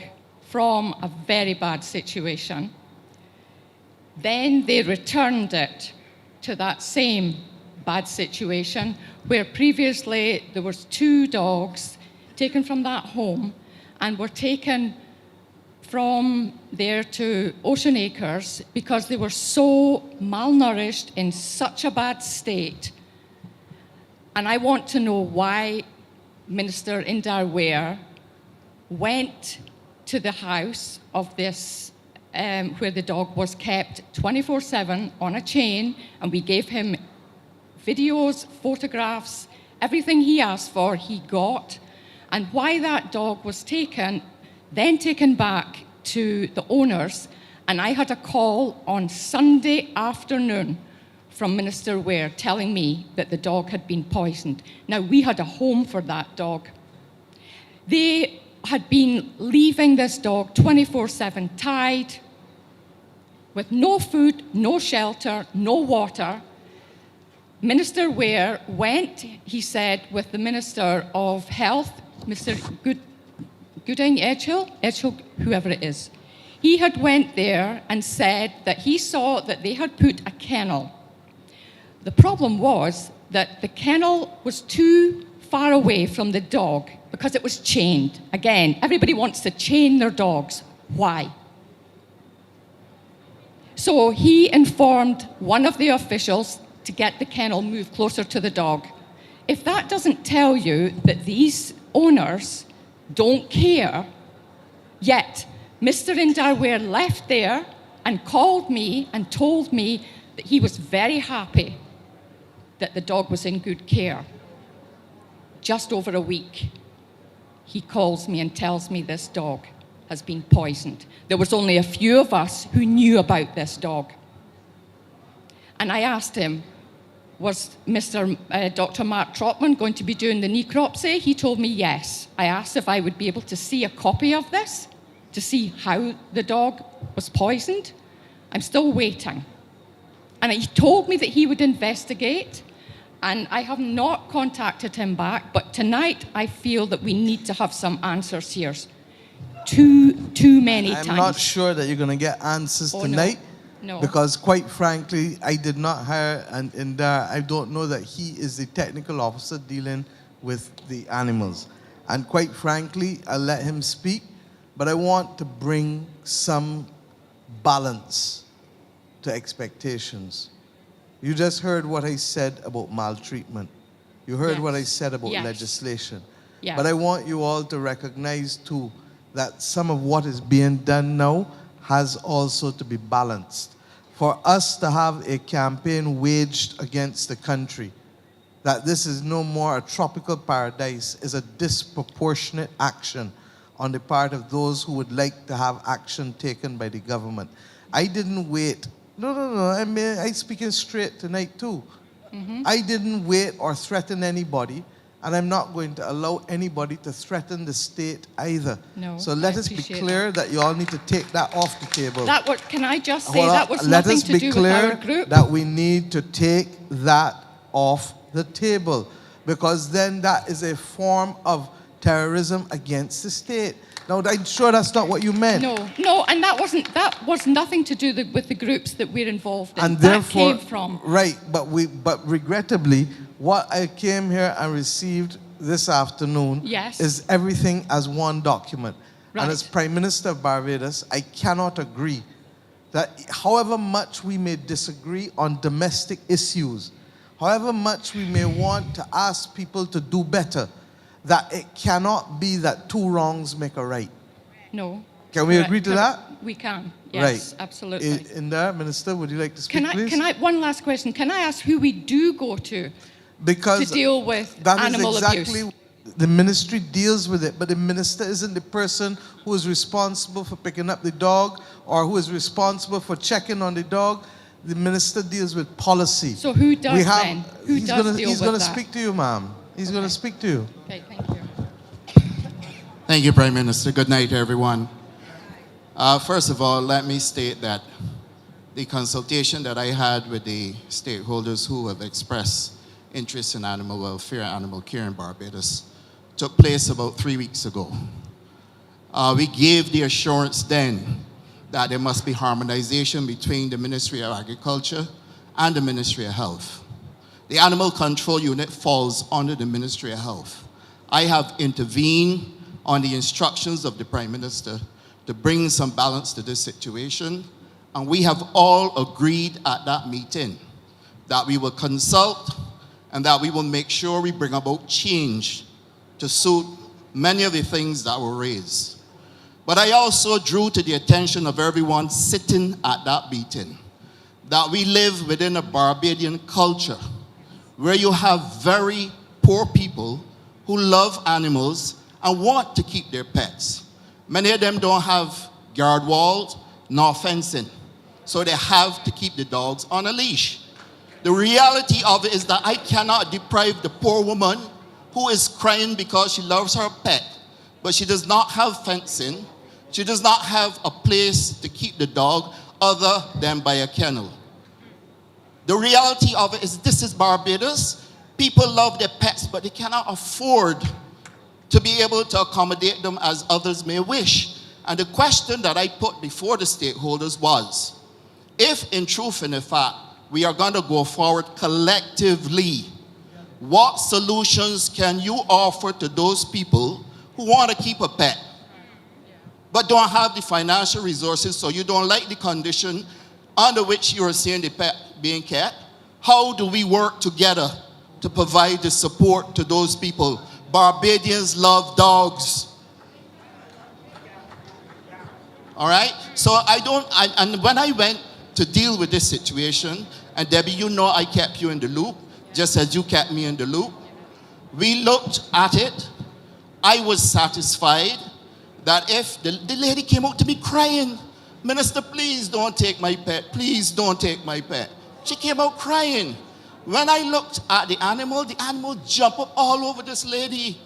from a very bad situation. Then they returned it to that same bad situation where previously there was 2 dogs taken from that home and were taken from there to Ocean Acres because they were so malnourished, in such a bad state. And I want to know why Minister Indar Ware went to the house of this, where the dog was kept 24/7 on a chain, and we gave him videos, photographs, everything he asked for, he got, and why that dog was taken, then taken back to the owners. And I had a call on Sunday afternoon from Minister Ware telling me that the dog had been poisoned. Now, we had a home for that dog. They had been leaving this dog 24/7 tied, with no food, no shelter, no water. Minister Ware went, he said, with the Minister of Health, Mr. Gooding Edgehill, whoever it is. He had went there and said that he saw that they had put a kennel. The problem was that the kennel was too far away from the dog because it was chained. Again, everybody wants to chain their dogs. Why? So he informed one of the officials to get the kennel moved closer to the dog. If that doesn't tell you that these owners don't care, yet Mr. Indar Ware left there and called me and told me that he was very happy that the dog was in good care. Just over a week, he calls me and tells me this dog has been poisoned. There was only a few of us who knew about this dog. And I asked him, was Dr. Mark Trotman going to be doing the necropsy? He told me yes. I asked if I would be able to see a copy of this to see how the dog was poisoned. I'm still waiting. And he told me that he would investigate, and I have not contacted him back, but tonight I feel that we need to have some answers here. Too many times. I'm not sure that you're going to get answers tonight. No. Because quite frankly, I did not hire an Indar. I don't know that he is the technical officer dealing with the animals. And quite frankly, I'll let him speak, but I want to bring some balance to expectations. You just heard what I said about maltreatment. You heard what I said about legislation. Yes. But I want you all to recognize too that some of what is being done now has also to be balanced. For us to have a campaign waged against the country, that this is no more a tropical paradise, is a disproportionate action on the part of those who would like to have action taken by the government. I didn't wait. No. I'm speaking straight tonight too. I didn't wait or threaten anybody, and I'm not going to allow anybody to threaten the state either. No, so let I us be appreciate clear that you all need to take that off the table. Can I just say Hold on. that was Let nothing us to be do with clear our group? that we need to take that off the table, because then that is a form of terrorism against the state. Now, I'm sure that's not what you meant. No, and that was nothing to do with the groups that we're involved in. And that therefore, came from. right, but regrettably, what I came here and received this afternoon is everything as one document. Right. And as Prime Minister of Barbados, I cannot agree that however much we may disagree on domestic issues, however much we may want to ask people to do better, that it cannot be that two wrongs make a right. No. Can we agree to that? We can. Yes, absolutely. Indar, Minister, would you like to speak, please? One last question. Can I ask who we do go to deal with animal abuse? The ministry deals with it, but the minister isn't the person who is responsible for picking up the dog or who is responsible for checking on the dog. The minister deals with policy. So who does then? Who does deal with that? He's going to speak to you, ma'am. He's going to speak to you. Okay, thank you. Thank you, Prime Minister. Good night, everyone. First of all, let me state that the consultation that I had with the stakeholders who have expressed interest in animal welfare and animal care in Barbados took place about 3 weeks ago. We gave the assurance then that there must be harmonization between the Ministry of Agriculture and the Ministry of Health. The Animal Control Unit falls under the Ministry of Health. I have intervened on the instructions of the Prime Minister to bring some balance to this situation, and we have all agreed at that meeting that we will consult and that we will make sure we bring about change to suit many of the things that were raised. But I also drew to the attention of everyone sitting at that meeting that we live within a Barbadian culture where you have very poor people who love animals and want to keep their pets. Many of them don't have guard walls nor fencing, so they have to keep the dogs on a leash. The reality of it is that I cannot deprive the poor woman who is crying because she loves her pet, but she does not have fencing. She does not have a place to keep the dog other than by a kennel. The reality of it is this is Barbados. People love their pets, but they cannot afford to be able to accommodate them as others may wish. And the question that I put before the stakeholders was, if in truth and in fact we are going to go forward collectively, what solutions can you offer to those people who want to keep a pet but don't have the financial resources, so you don't like the condition under which you are seeing the pet being kept? How do we work together to provide the support to those people? Barbadians love dogs. All right? So and when I went to deal with this situation, and Debbie, you know I kept you in the loop, just as you kept me in the loop. We looked at it. I was satisfied that if the lady came out to me crying, "Minister, please don't take my pet. Please don't take my pet." She came out crying. When I looked at the animal jumped up all over this lady.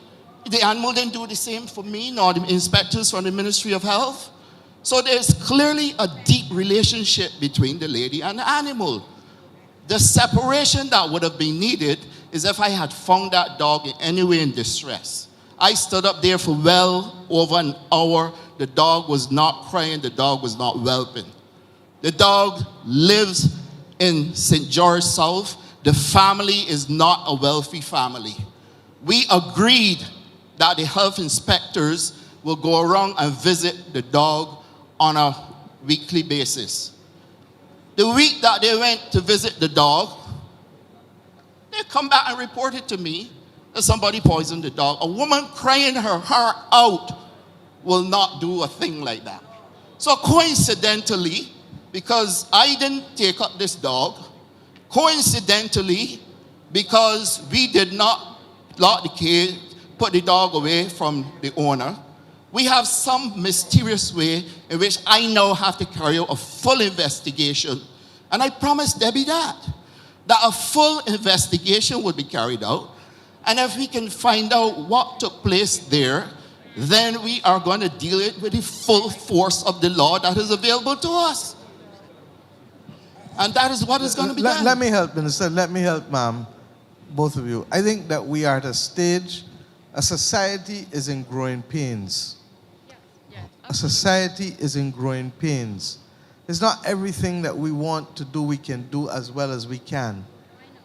The animal didn't do the same for me, nor the inspectors from the Ministry of Health. So there's clearly a deep relationship between the lady and the animal. The separation that would have been needed is if I had found that dog in any way in distress. I stood up there for well over an hour. The dog was not crying. The dog was not whelping. The dog lives in St. George South. The family is not a wealthy family. We agreed that the health inspectors will go around and visit the dog on a weekly basis. The week that they went to visit the dog, they come back and reported to me that somebody poisoned the dog. A woman crying her heart out will not do a thing like that. So coincidentally, because I didn't take up this dog, coincidentally, because we did not lock the cage, put the dog away from the owner, we have some mysterious way in which I now have to carry out a full investigation. And I promised Debbie that a full investigation would be carried out. And if we can find out what took place there, then we are going to deal it with the full force of the law that is available to us. And that is what is going to be done. Let me help, Minister. Let me help, ma'am, both of you. I think that we are at a stage, a society is in growing pains. A society is in growing pains. It's not everything that we want to do we can do as well as we can.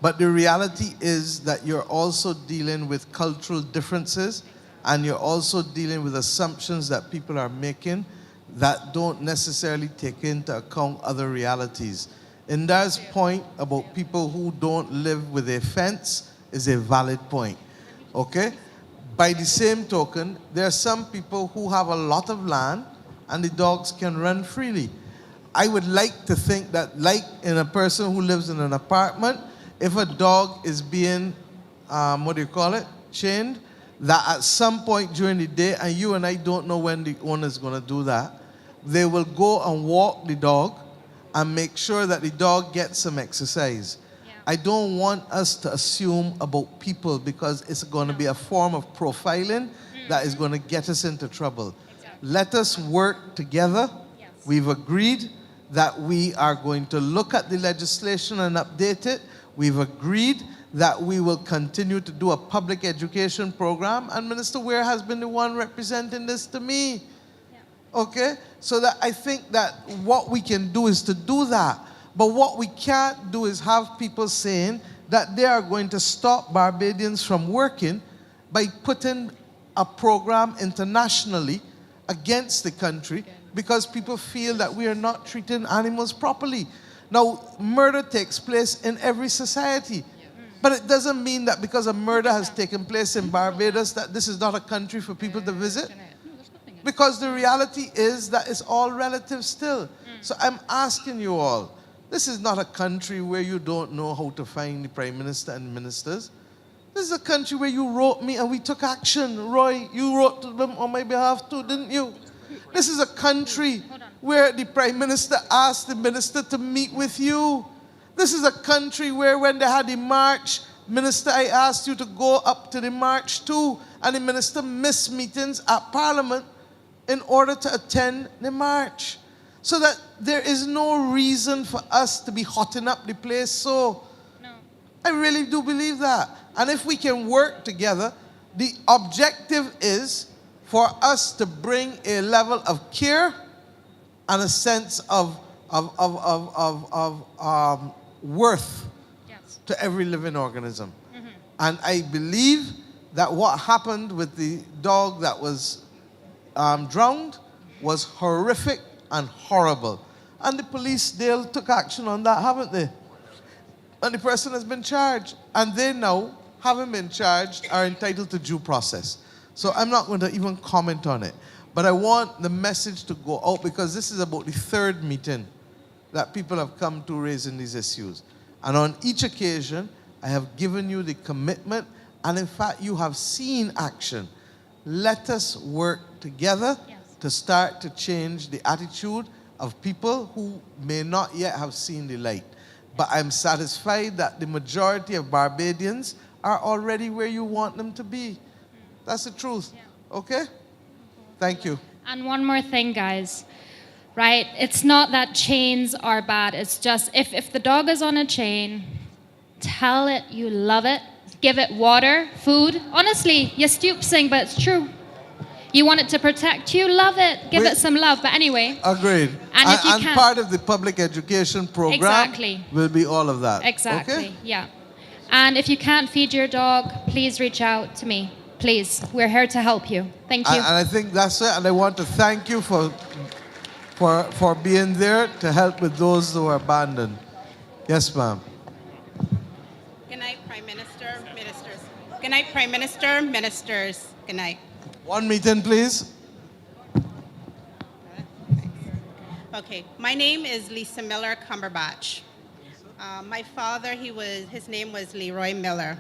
But the reality is that you're also dealing with cultural differences, and you're also dealing with assumptions that people are making that don't necessarily take into account other realities. Indar's point about people who don't live with a fence is a valid point, okay? By the same token, there are some people who have a lot of land and the dogs can run freely. I would like to think that, like in a person who lives in an apartment, if a dog is being, chained, that at some point during the day, and you and I don't know when the owner is going to do that, they will go and walk the dog and make sure that the dog gets some exercise. I don't want us to assume about people, because it's going to be a form of profiling that is going to get us into trouble. Let us work together. We've agreed that we are going to look at the legislation and update it. We've agreed that we will continue to do a public education program, and Minister Ware has been the one representing this to me. Okay? So that I think that what we can do is to do that. But what we can't do is have people saying that they are going to stop Barbadians from working by putting a program internationally against the country because people feel that we are not treating animals properly. Now, murder takes place in every society. But it doesn't mean that because a murder has taken place in Barbados that this is not a country for people to visit. Because the reality is that it's all relative still. So I'm asking you all, this is not a country where you don't know how to find the Prime Minister and ministers. This is a country where you wrote me and we took action. Roy, you wrote to them on my behalf too, didn't you? This is a country where the Prime Minister asked the minister to meet with you. This is a country where when they had the march, Minister, I asked you to go up to the march too, and the minister missed meetings at Parliament in order to attend the march. So that there is no reason for us to be hotting up the place. So I really do believe that. And if we can work together, the objective is for us to bring a level of care and a sense of worth to every living organism. And I believe that what happened with the dog that was drowned was horrific and horrible. And the police, they took action on that, haven't they? And the person has been charged. And they now, having been charged, are entitled to due process. So I'm not going to even comment on it. But I want the message to go out, because this is about the third meeting that people have come to raising these issues. And on each occasion, I have given you the commitment, and in fact, you have seen action. Let us work together to start to change the attitude of people who may not yet have seen the light. But I'm satisfied that the majority of Barbadians are already where you want them to be. That's the truth. Okay? Thank you. And one more thing, guys. Right? It's not that chains are bad. It's just if the dog is on a chain, tell it you love it. Give it water, food. Honestly, you stoop sing, but it's true. You want it to protect you, love it. Give it some love. But anyway. Agreed. And if you and can't- part of the public education program Exactly. will be all of that. Exactly, Okay? yeah. And if you can't feed your dog, please reach out to me. Please. We're here to help you. Thank you. And I think that's it. And I want to thank you for being there to help with those who are abandoned. Yes, ma'am. Good night, Prime Minister, ministers. Good night, Prime Minister, ministers. Good night. One meeting, please. Okay, my name is Lisa Miller Cumberbatch. My father, his name was Leroy Miller.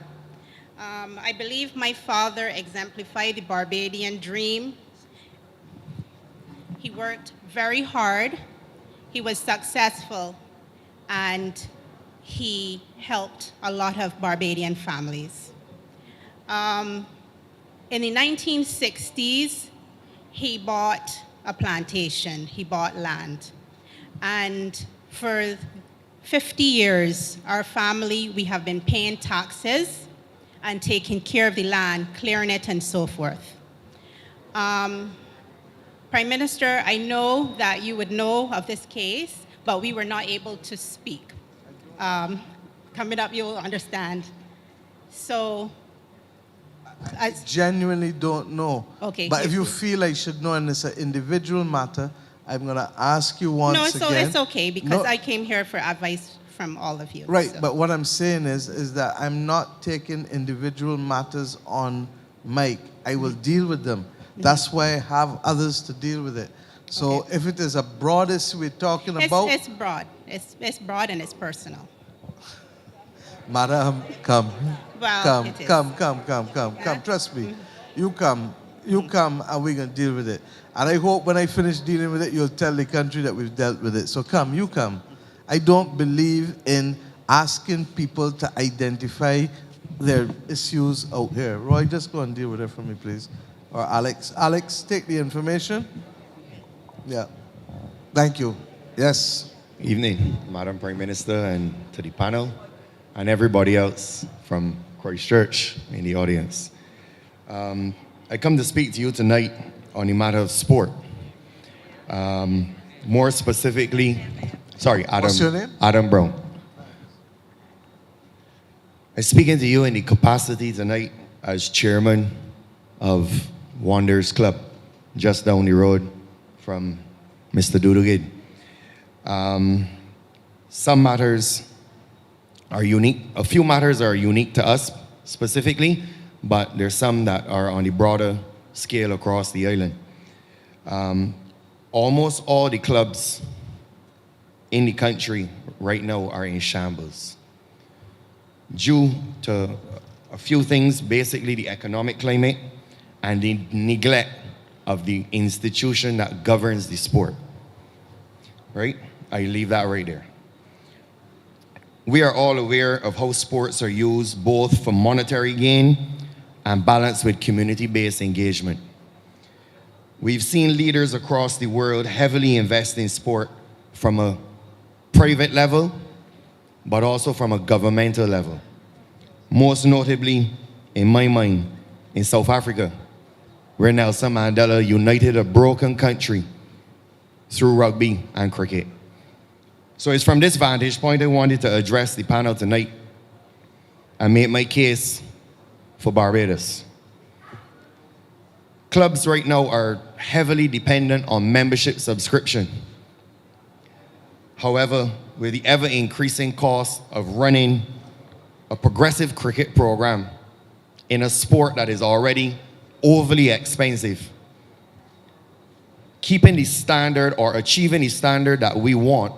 I believe my father exemplified the Barbadian dream. He worked very hard, he was successful, and he helped a lot of Barbadian families. In the 1960s, he bought a plantation, he bought land. And for 50 years, our family, we have been paying taxes and taking care of the land, clearing it and so forth. Prime Minister, I know that you would know of this case, but we were not able to speak. Coming up, you'll understand. So, I genuinely don't know. Okay, But if you yes, feel I should know and it's an individual matter, I'm going to ask you once no, again. it's okay because No, I came here for advice from all of you. Right, so. but what I'm saying is that I'm not taking individual matters on mic. I will deal with them. That's why I have others to deal with it. So if it is a broad issue we're talking about, It's broad. It's broad and it's personal. Madam, come. Well, come, it is. come. Trust me. You come, and we're going to deal with it. And I hope when I finish dealing with it, you'll tell the country that we've dealt with it. So come, you come. I don't believe in asking people to identify their issues out here. Roy, just go and deal with it for me, please. Or Alex. Alex, take the information. Yeah. Thank you. Yes. Evening, Madam Prime Minister, and to the panel, and everybody else from Christchurch in the audience. I come to speak to you tonight on the matter of sport. More specifically, Adam. What's your name? Adam Brown. I'm speaking to you in the capacity tonight as chairman of Wanderers Club, just down the road from Mr. Dudugid. Some matters are unique. A few matters are unique to us specifically, but there's some that are on the broader scale across the island. Almost all the clubs in the country right now are in shambles due to a few things, basically the economic climate and the neglect of the institution that governs the sport. Right? I leave that right there. We are all aware of how sports are used both for monetary gain and balanced with community-based engagement. We've seen leaders across the world heavily invest in sport from a private level, but also from a governmental level. Most notably, in my mind, in South Africa, where Nelson Mandela united a broken country through rugby and cricket. So it's from this vantage point I wanted to address the panel tonight and make my case for Barbados. Clubs right now are heavily dependent on membership subscription. However, with the ever-increasing cost of running a progressive cricket program in a sport that is already overly expensive, keeping the standard or achieving the standard that we want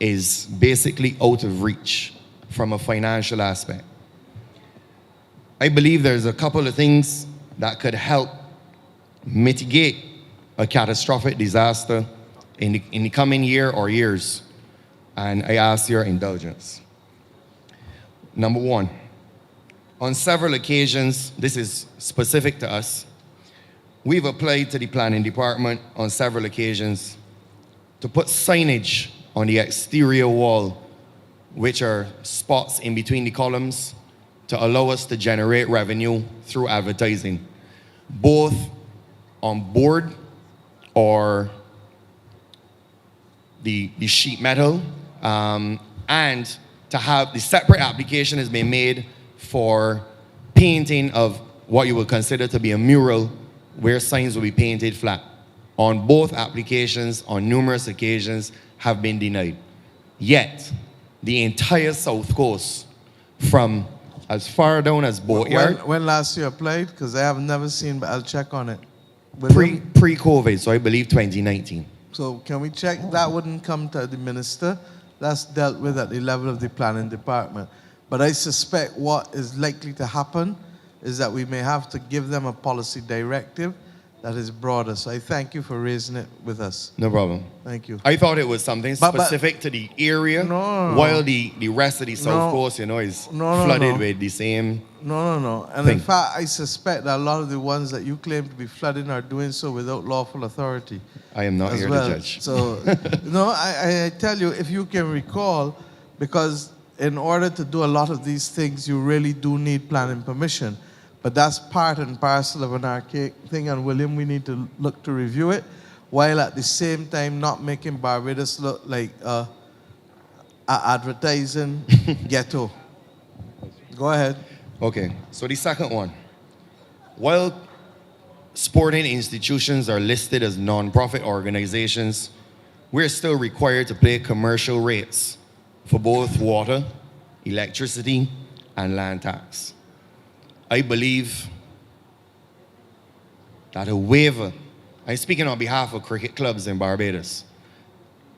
is basically out of reach from a financial aspect. I believe there's a couple of things that could help mitigate a catastrophic disaster in the coming year or years, and I ask your indulgence. Number one, on several occasions, this is specific to us, we've applied to the planning department on several occasions to put signage on the exterior wall, which are spots in between the columns to allow us to generate revenue through advertising, both on board or the sheet metal, and to have the separate application has been made for painting of what you would consider to be a mural where signs will be painted flat. On both applications, on numerous occasions, have been denied. Yet, the entire South Coast, from as far down as Boatyard, When last you applied? Because I have never seen, but I'll check on it. pre-COVID, so I believe 2019. So can we check? That wouldn't come to the minister. That's dealt with at the level of the planning department. But I suspect what is likely to happen is that we may have to give them a policy directive that is broader. So I thank you for raising it with us. No problem. Thank you. I thought it was something But- specific to the area, No. while the rest of the South No. Coast, is No, flooded no. with the same. No. And thing. in fact, I suspect that a lot of the ones that you claim to be flooding are doing so without lawful authority. I am not as here well. to judge. So, no, I tell you, if you can recall, because in order to do a lot of these things, you really do need planning permission. But that's part and parcel of an archaic thing, and William, we need to look to review it, while at the same time not making Barbados look like a advertising ghetto. Go ahead. Okay, so the second one. While sporting institutions are listed as non-profit organizations, we're still required to pay commercial rates for both water, electricity, and land tax. I believe that a waiver, I'm speaking on behalf of cricket clubs in Barbados,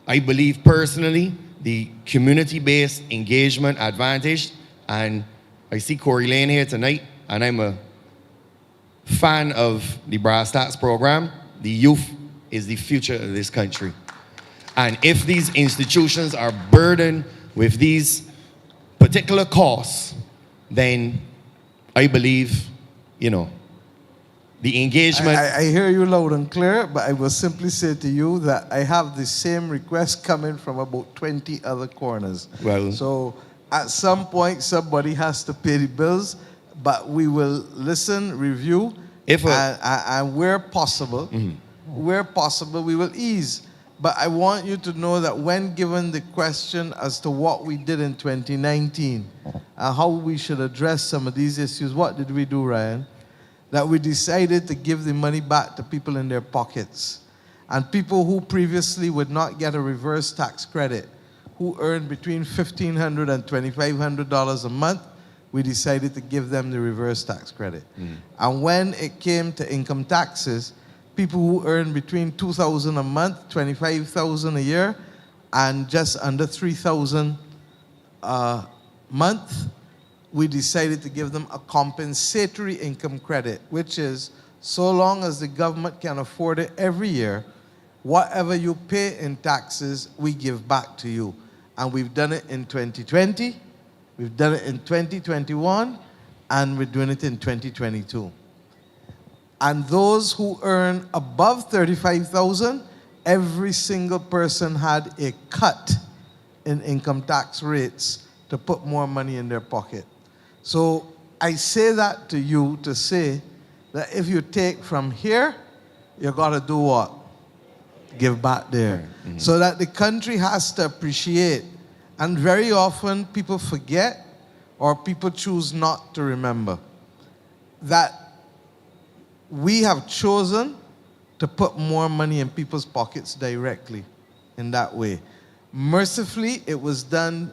I believe personally the community-based engagement advantage, and I see Corey Lane here tonight, and I'm a fan of the Brass Tacks program. The youth is the future of this country. And if these institutions are burdened with these particular costs, then I believe, the engagement. I hear you loud and clear, but I will simply say to you that I have the same request coming from about 20 other corners. Well, so at some point, somebody has to pay the bills, but we will listen, review, and where possible, we will ease. But I want you to know that when given the question as to what we did in 2019 and how we should address some of these issues, what did we do, Ryan? That we decided to give the money back to people in their pockets. And people who previously would not get a reverse tax credit, who earned between $1,500 and $2,500 a month, we decided to give them the reverse tax credit. And when it came to income taxes, people who earn between $2,000 a month, $25,000 a year, and just under $3,000 a month, we decided to give them a compensatory income credit, which is so long as the government can afford it every year, whatever you pay in taxes, we give back to you. And we've done it in 2020, we've done it in 2021, and we're doing it in 2022. And those who earn above $35,000, every single person had a cut in income tax rates to put more money in their pocket. So I say that to you to say that if you take from here, you got to do what? Give back there. So that the country has to appreciate. And very often people forget or people choose not to remember that we have chosen to put more money in people's pockets directly in that way. Mercifully, it was done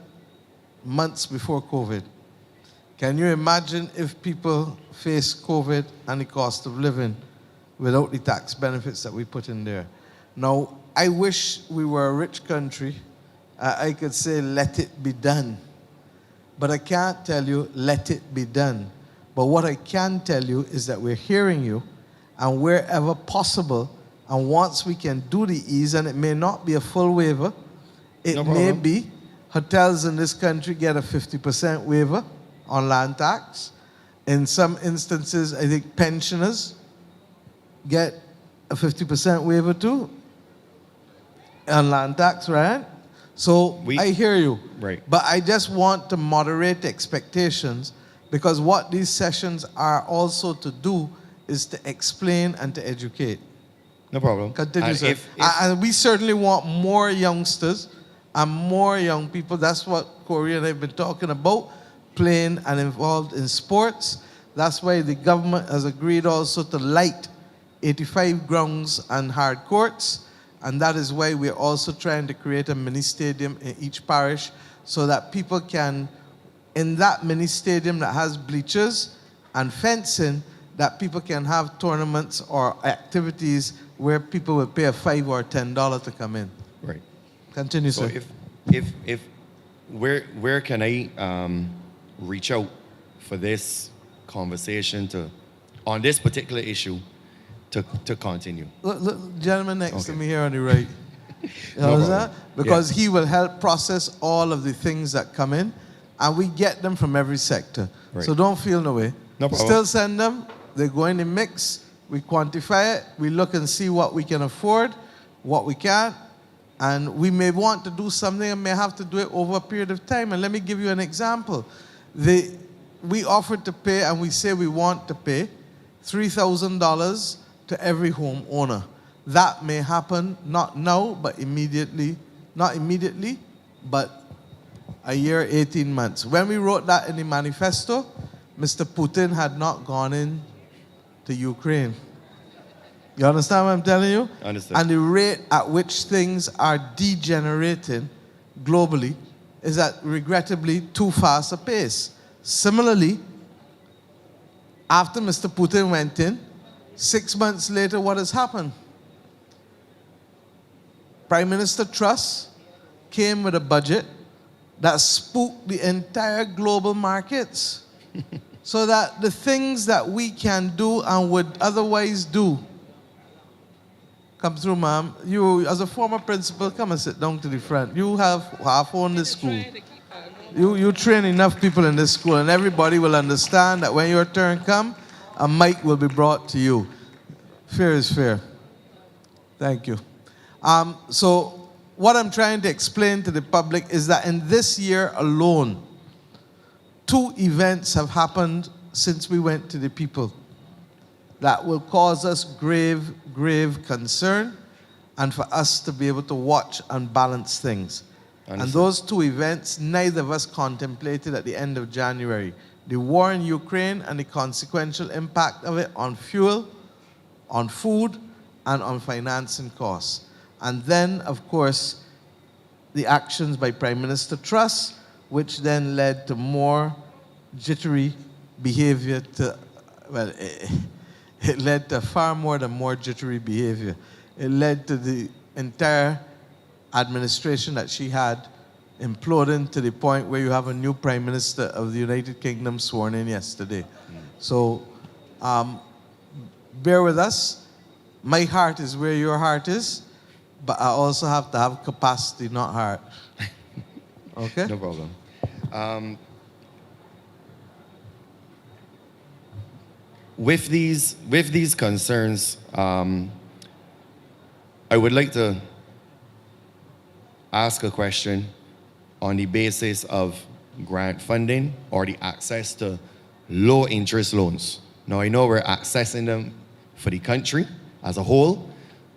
months before COVID. Can you imagine if people face COVID and the cost of living without the tax benefits that we put in there? Now, I wish we were a rich country. I could say, let it be done. But I can't tell you, let it be done. But what I can tell you is that we're hearing you, and wherever possible, and once we can do the ease, and it may not be a full waiver, it may be hotels in this country get a 50% waiver on land tax. In some instances, I think pensioners get a 50% waiver too on land tax, right? So I hear you. Right. But I just want to moderate expectations, Because what these sessions are also to do is to explain and to educate. No problem. Continue, And sir. And we certainly want more youngsters and more young people. That's what Corey and I have been talking about, playing and involved in sports. That's why the government has agreed also to light 85 grounds and hard courts. And that is why we're also trying to create a mini stadium in each parish so that people can, in that mini stadium that has bleachers and fencing, that people can have tournaments or activities where people will pay a $5 or $10 to come in. Right. Continue, So sir. if where can I reach out for this conversation on this particular issue to continue? Look, gentleman next to me here on the right. You No know problem. Because he will help process all of the things that come in, and we get them from every sector. Right. So don't feel no way. No problem. Still send them. They go in the mix. We quantify it. We look and see what we can afford, what we can't, and we may want to do something and may have to do it over a period of time. And let me give you an example. We offered to pay, and we say we want to pay $3,000 to every homeowner. That may happen not now, but immediately. Not immediately, but a year, 18 months. When we wrote that in the manifesto, Mr. Putin had not gone in to Ukraine. You understand what I'm telling you? Understand. And the rate at which things are degenerating globally is at regrettably too fast a pace. Similarly, after Mr. Putin went in, 6 months later, what has happened? Prime Minister Truss came with a budget that spooked the entire global markets so that the things that we can do and would otherwise do. Come through, ma'am. You, as a former principal, come and sit down to the front. You have half owned this school. You train enough people in this school, and everybody will understand that when your turn comes, a mic will be brought to you. Fair is fair. Thank you. So what I'm trying to explain to the public is that in this year alone, 2 events have happened since we went to the people that will cause us grave, grave concern, and for us to be able to watch and balance things. And those 2 events, neither of us contemplated at the end of January. The war in Ukraine and the consequential impact of it on fuel, on food, and on financing costs. And then, of course, the actions by Prime Minister Truss, which then led to more jittery behavior it led to far more than more jittery behavior. It led to the entire administration that she had imploding to the point where you have a new Prime Minister of the United Kingdom sworn in yesterday. So bear with us. My heart is where your heart is, but I also have to have capacity, not heart. Okay? No problem. With these concerns, I would like to ask a question on the basis of grant funding or the access to low interest loans. Now, I know we're accessing them for the country as a whole,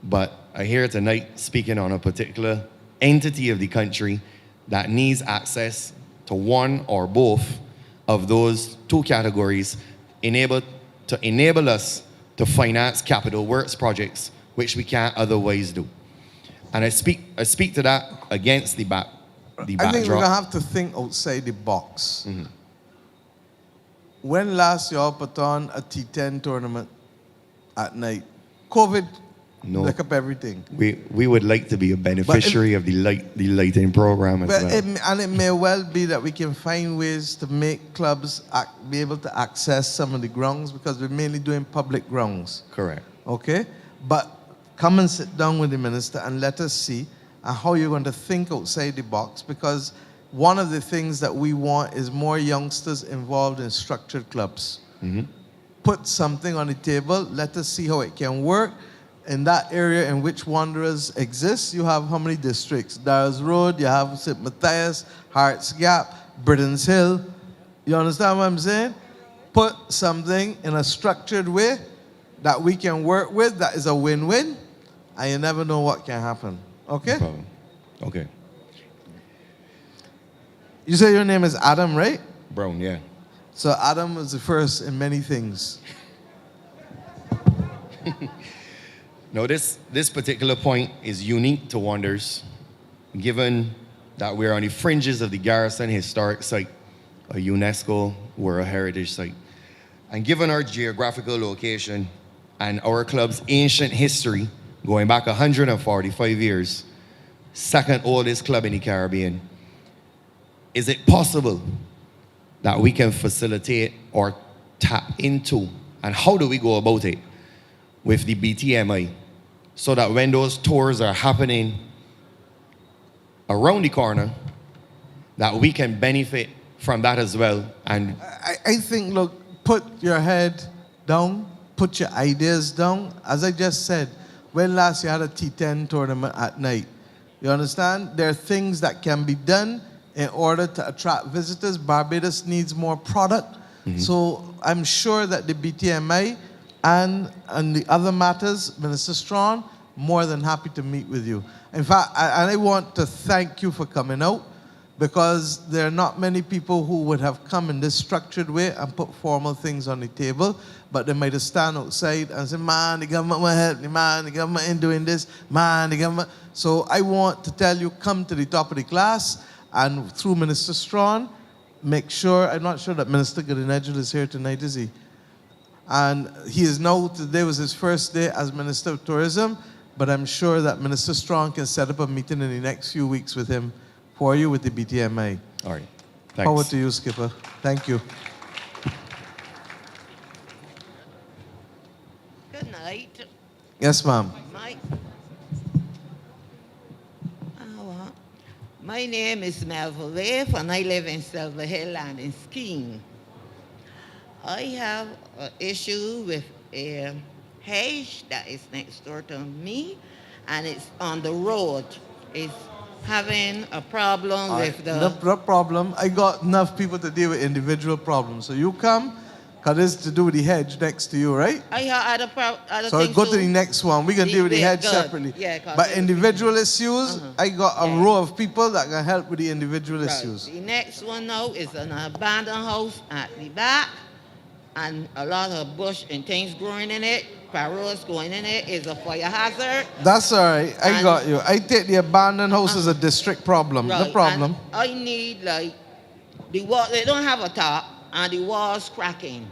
but I hear tonight speaking on a particular entity of the country that needs access to one or both of those 2 categories to enable us to finance capital works projects, which we can't otherwise do. And I speak to that against the backdrop. I think we're going to have to think outside the box. Mm-hmm. When last y'all put on a T10 tournament at night? COVID look up everything. We would like to be a beneficiary of the lighting program as well. And it may well be that we can find ways to make clubs be able to access some of the grounds, because we're mainly doing public grounds. Correct. Okay? But come and sit down with the minister and let us see how you're going to think outside the box, because one of the things that we want is more youngsters involved in structured clubs. Mm-hmm. Put something on the table, let us see how it can work. In that area in which Wanderers exist, you have how many districts? Darrells Road, you have St. Matthias, Hearts Gap, Britain's Hill. You understand what I'm saying? put something in a structured way that we can work with that is a win-win, and you never know what can happen. Okay? No problem. Okay. You say your name is Adam, right? Brown, yeah. So Adam was the first in many things. Now, this particular point is unique to Wonders, given that we're on the fringes of the Garrison Historic Site, a UNESCO World Heritage Site. And given our geographical location and our club's ancient history, going back 145 years, second oldest club in the Caribbean, is it possible that we can facilitate or tap into, and how do we go about it, with the BTMI, so that when those tours are happening around the corner, that we can benefit from that as well? And I think, look, put your head down, put your ideas down. As I just said, when last you had a T10 tournament at night, you understand? There are things that can be done in order to attract visitors. Barbados needs more product. So I'm sure that the BTMI and the other matters, Minister Strawn, more than happy to meet with you. In fact, I want to thank you for coming out, because there are not many people who would have come in this structured way and put formal things on the table, but they might have stand outside and say, man, the government will help me, man, the government ain't doing this, man, the government. So I want to tell you, come to the top of the class, and through Minister Strawn, make sure, I'm not sure that Minister Godinejad is here tonight, is he? And he is now, today was his first day as Minister of Tourism, but I'm sure that Minister Strawn can set up a meeting in the next few weeks with him, for you, with the BTMI. All right. Thanks. Power to you, Skipper. Thank you. Good night. Yes, ma'am. My name is Melville Leif, and I live in Silver Hill Land in Skene. I have an issue with a hedge that is next door to me, and it's on the road. It's having a problem with the... No problem. I got enough people to deal with individual problems. So you come, because it's to do with the hedge next to you, right? I have other So things go to too. the next one. We can deal with the hedge good. separately. Yeah, 'cause But individual issues, I got a row of people that can help with the individual issues. The next one now is an abandoned house at the back, and a lot of bush and things growing in it. Parrots going in it is a fire hazard. That's all right. I got you. I take the abandoned house as a district problem. No Right, problem. and I need like the wall. They don't have a top, and the walls cracking.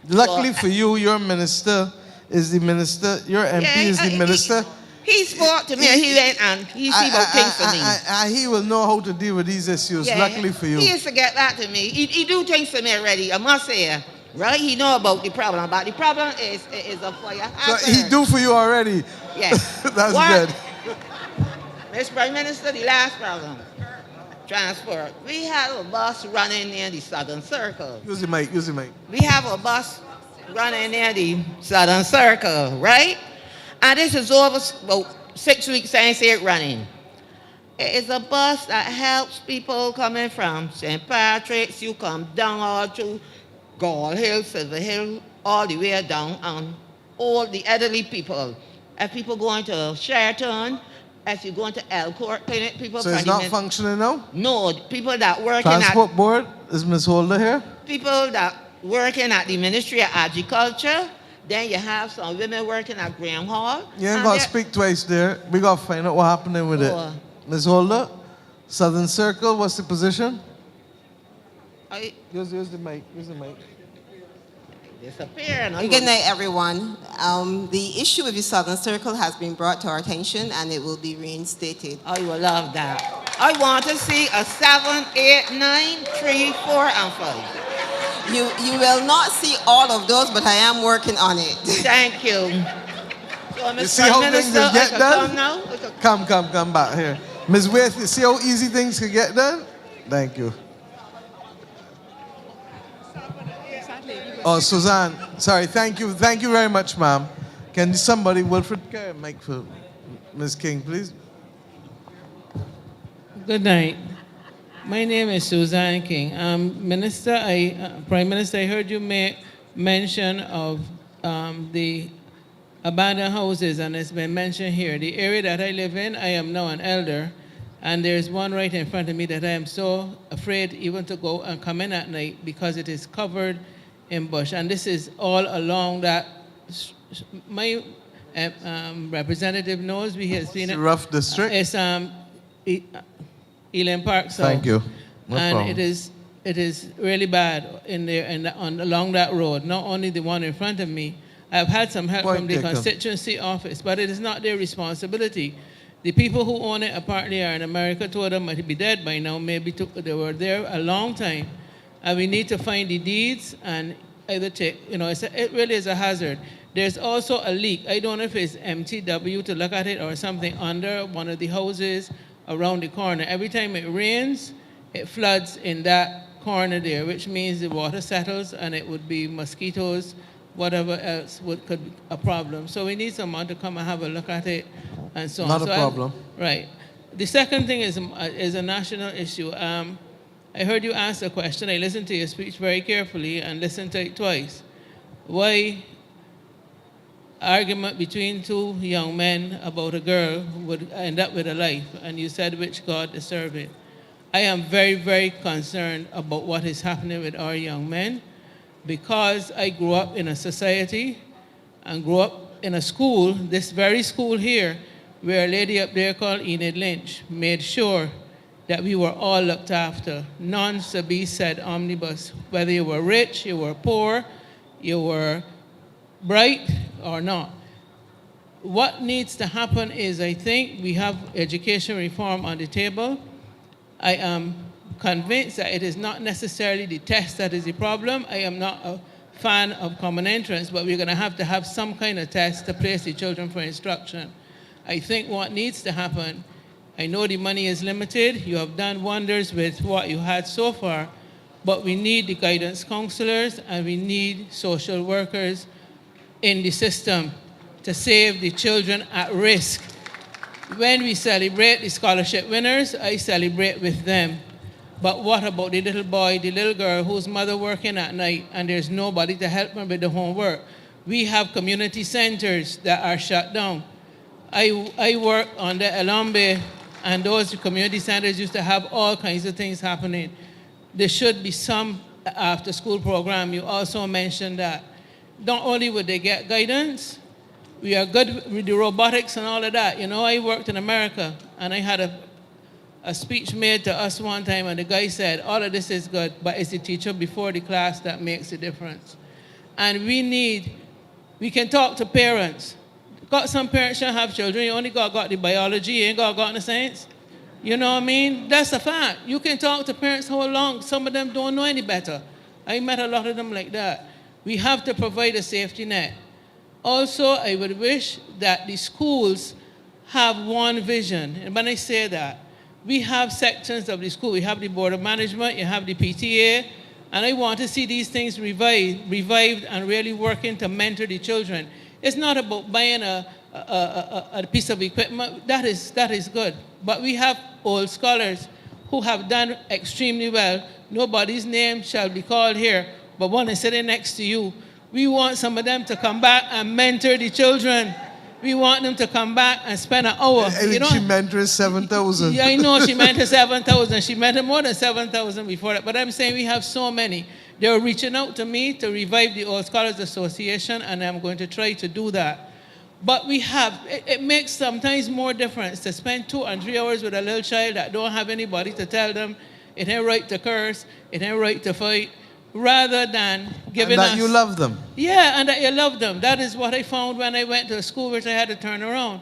Luckily So, for you, your minister is the minister. Your MP is the minister. He spoke to me. He went and he see about things for me. He will know how to deal with these issues. Yeah, Luckily for you. He used to get that to me. He do things for me already. I must say, right? He know about the problem, but the problem is a fire So hazard. he do for you already. Yes. That's What? good. Mr. Prime Minister, the last problem, transport. We have a bus running near the Southern Circle. Use the mic. Use the mic. We have a bus running near the Southern Circle, right? And this is over about 6 weeks since it running. It is a bus that helps people coming from St. Patrick's. You come down all through Gall Hill, Silver Hill, all the way down, and all the elderly people. If people going to Sheraton, if you going to Elcourt Clinic, people... So it's not functioning now? No, people that working Transport Board, is Ms. Holder here? people that working at the Ministry of Agriculture. Then you have some women working at Graham Hall. You ain't and got to they're- speak twice there. We got to find out what happening with Oh. it. Ms. Holder, Southern Circle, what's the position? Use the mic. Use the mic. Disappearing. Good night, everyone. The issue with the Southern Circle has been brought to our attention, and it will be reinstated. I will love that. I want to see a 7, 8, 9, 3, 4, and 5. You will not see all of those, but I am working on it. Thank you. So, You Mr. see how Prime things Minister, can get I can done? come now? I can- Come back here. Ms. Waith, you see how easy things can get done? Thank you. Oh, Suzanne, sorry, thank you very much, ma'am. Can somebody, Wilfred, carry a mic for Ms. King, please? Good night. My name is Suzanne King. Prime Minister, I heard you make mention of the abandoned houses, and it's been mentioned here. The area that I live in, I am now an elder, and there's one right in front of me that I am so afraid even to go and come in at night because it is covered in bush. And this is all along that. My representative knows we have seen it. Rough district? It's Elam Park. So, Thank you. No and problem. it is really bad in there and along that road. Not only the one in front of me. I've had some help Point from the taken. constituency office, but it is not their responsibility. The people who own it apparently are in America. Two of them might be dead by now. Maybe they were there a long time, and we need to find the deeds and either take. It really is a hazard. There's also a leak. I don't know if it's MTW to look at it or something under one of the houses around the corner. Every time it rains, it floods in that corner there, which means the water settles and it would be mosquitoes, whatever else could be a problem. So we need someone to come and have a look at it and so on. Not a So problem. Right. The second thing is a national issue. I heard you ask a question. I listened to your speech very carefully and listened to it twice. Why argument between two young men about a girl would end up with a life, and you said which God deserved it. I am very, very concerned about what is happening with our young men because I grew up in a society and grew up in a school, this very school here, where a lady up there called Enid Lynch made sure that we were all looked after. None to be said omnibus, whether you were rich, you were poor, you were bright or not. What needs to happen is, I think we have education reform on the table. I am convinced that it is not necessarily the test that is the problem. I am not a fan of common entrance, but we're going to have some kind of test to place the children for instruction. I think what needs to happen, I know the money is limited. You have done wonders with what you had so far, but we need the guidance counselors and we need social workers in the system to save the children at risk. When we celebrate the scholarship winners, I celebrate with them. But what about the little boy, the little girl whose mother working at night and there's nobody to help them with the homework? We have community centers that are shut down. I work on the Elambe, and those community centers used to have all kinds of things happening. There should be some after school program. You also mentioned that. Not only would they get guidance, we are good with the robotics and all of that. I worked in America, and I had a speech made to us one time, and the guy said, all of this is good, but it's the teacher before the class that makes the difference. And we can talk to parents. Got some parents shouldn't have children. You only got the biology, you ain't got the science. You know what I mean? That's a fact. You can talk to parents how long. Some of them don't know any better. I met a lot of them like that. We have to provide a safety net. Also, I would wish that the schools have one vision. And when I say that, we have sections of the school. We have the Board of Management, you have the PTA, and I want to see these things revived and really working to mentor the children. It's not about buying a piece of equipment. That is good. But we have old scholars who have done extremely well. Nobody's name shall be called here, but one is sitting next to you. We want some of them to come back and mentor the children. We want them to come back and spend an hour. She mentored 7,000. Yeah, I know she mentored 7,000. She mentored more than 7,000 before that. But I'm saying we have so many. They're reaching out to me to revive the Old Scholars Association, and I'm going to try to do that. But it makes sometimes more difference to spend 2 and 3 hours with a little child that don't have anybody to tell them it ain't right to curse, it ain't right to fight, rather than giving and that you love them. Yeah, and that you love them. That is what I found when I went to a school which I had to turn around.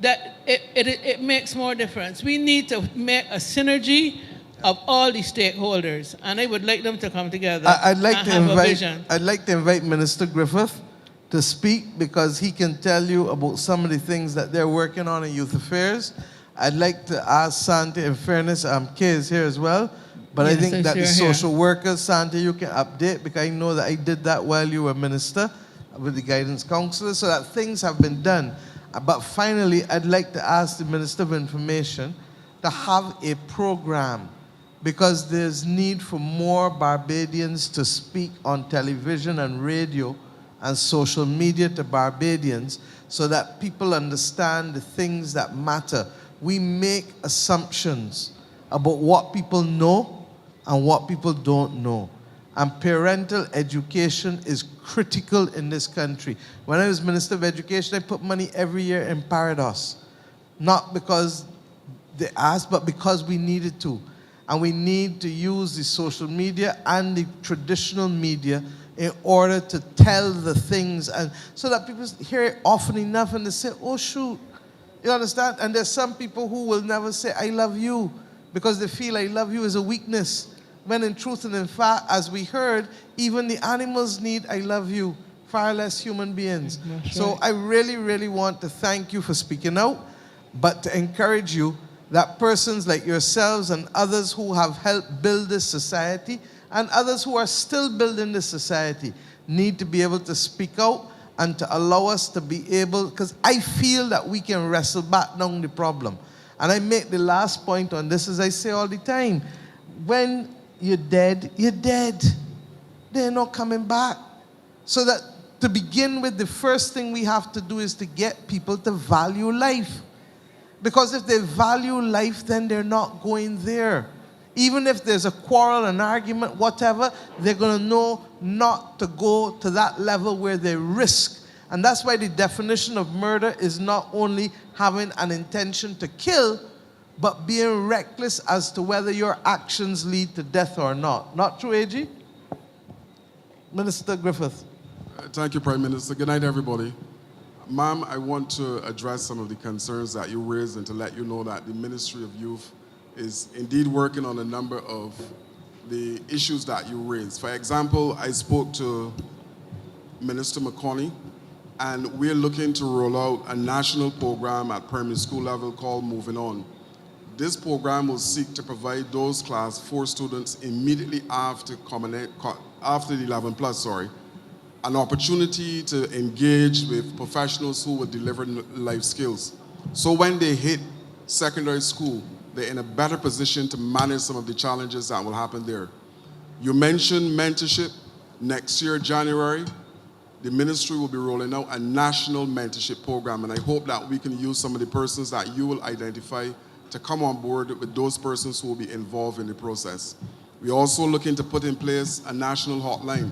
That it makes more difference. We need to make a synergy of all the stakeholders, and I would like them to come together. I'd like to invite Minister Griffith to speak because he can tell you about some of the things that they're working on in youth affairs. I'd like to ask Santi, in fairness, Kay is here as well, but I think that the social workers, Santi, you can update because I know that I did that while you were minister with the guidance counselor, so that things have been done. But finally, I'd like to ask the Minister of Information to have a program because there's need for more Barbadians to speak on television and radio and social media to Barbadians so that people understand the things that matter. We make assumptions about what people know and what people don't know. And parental education is critical in this country. When I was Minister of Education, I put money every year in Parados. Not because they asked, but because we needed to. And we need to use the social media and the traditional media in order to tell the things, and so that people hear it often enough and they say, oh shoot, you understand? And there's some people who will never say, I love you, because they feel I love you is a weakness. When in truth and in fact, as we heard, even the animals need I love you, far less human beings. So I really, really want to thank you for speaking out, but to encourage you that persons like yourselves and others who have helped build this society and others who are still building this society need to be able to speak out and to allow us to be able, because I feel that we can wrestle back down the problem. And I make the last point on this, as I say all the time, when you're dead, you're dead. They're not coming back. So that to begin with, the first thing we have to do is to get people to value life. Because if they value life, then they're not going there. Even if there's a quarrel, an argument, whatever, they're going to know not to go to that level where they risk. And that's why the definition of murder is not only having an intention to kill, but being reckless as to whether your actions lead to death or not. Not true, AG? Minister Griffith. Thank you, Prime Minister. Good night, everybody. Ma'am, I want to address some of the concerns that you raised and to let you know that the Ministry of Youth is indeed working on a number of the issues that you raised. For example, I spoke to Minister McConney, and we're looking to roll out a national program at primary school level called Moving On. This program will seek to provide those class 4 students immediately after the 11 plus, an opportunity to engage with professionals who will deliver life skills. So when they hit secondary school, they're in a better position to manage some of the challenges that will happen there. You mentioned mentorship. Next year, January, the ministry will be rolling out a national mentorship program, and I hope that we can use some of the persons that you will identify to come on board with those persons who will be involved in the process. We're also looking to put in place a national hotline,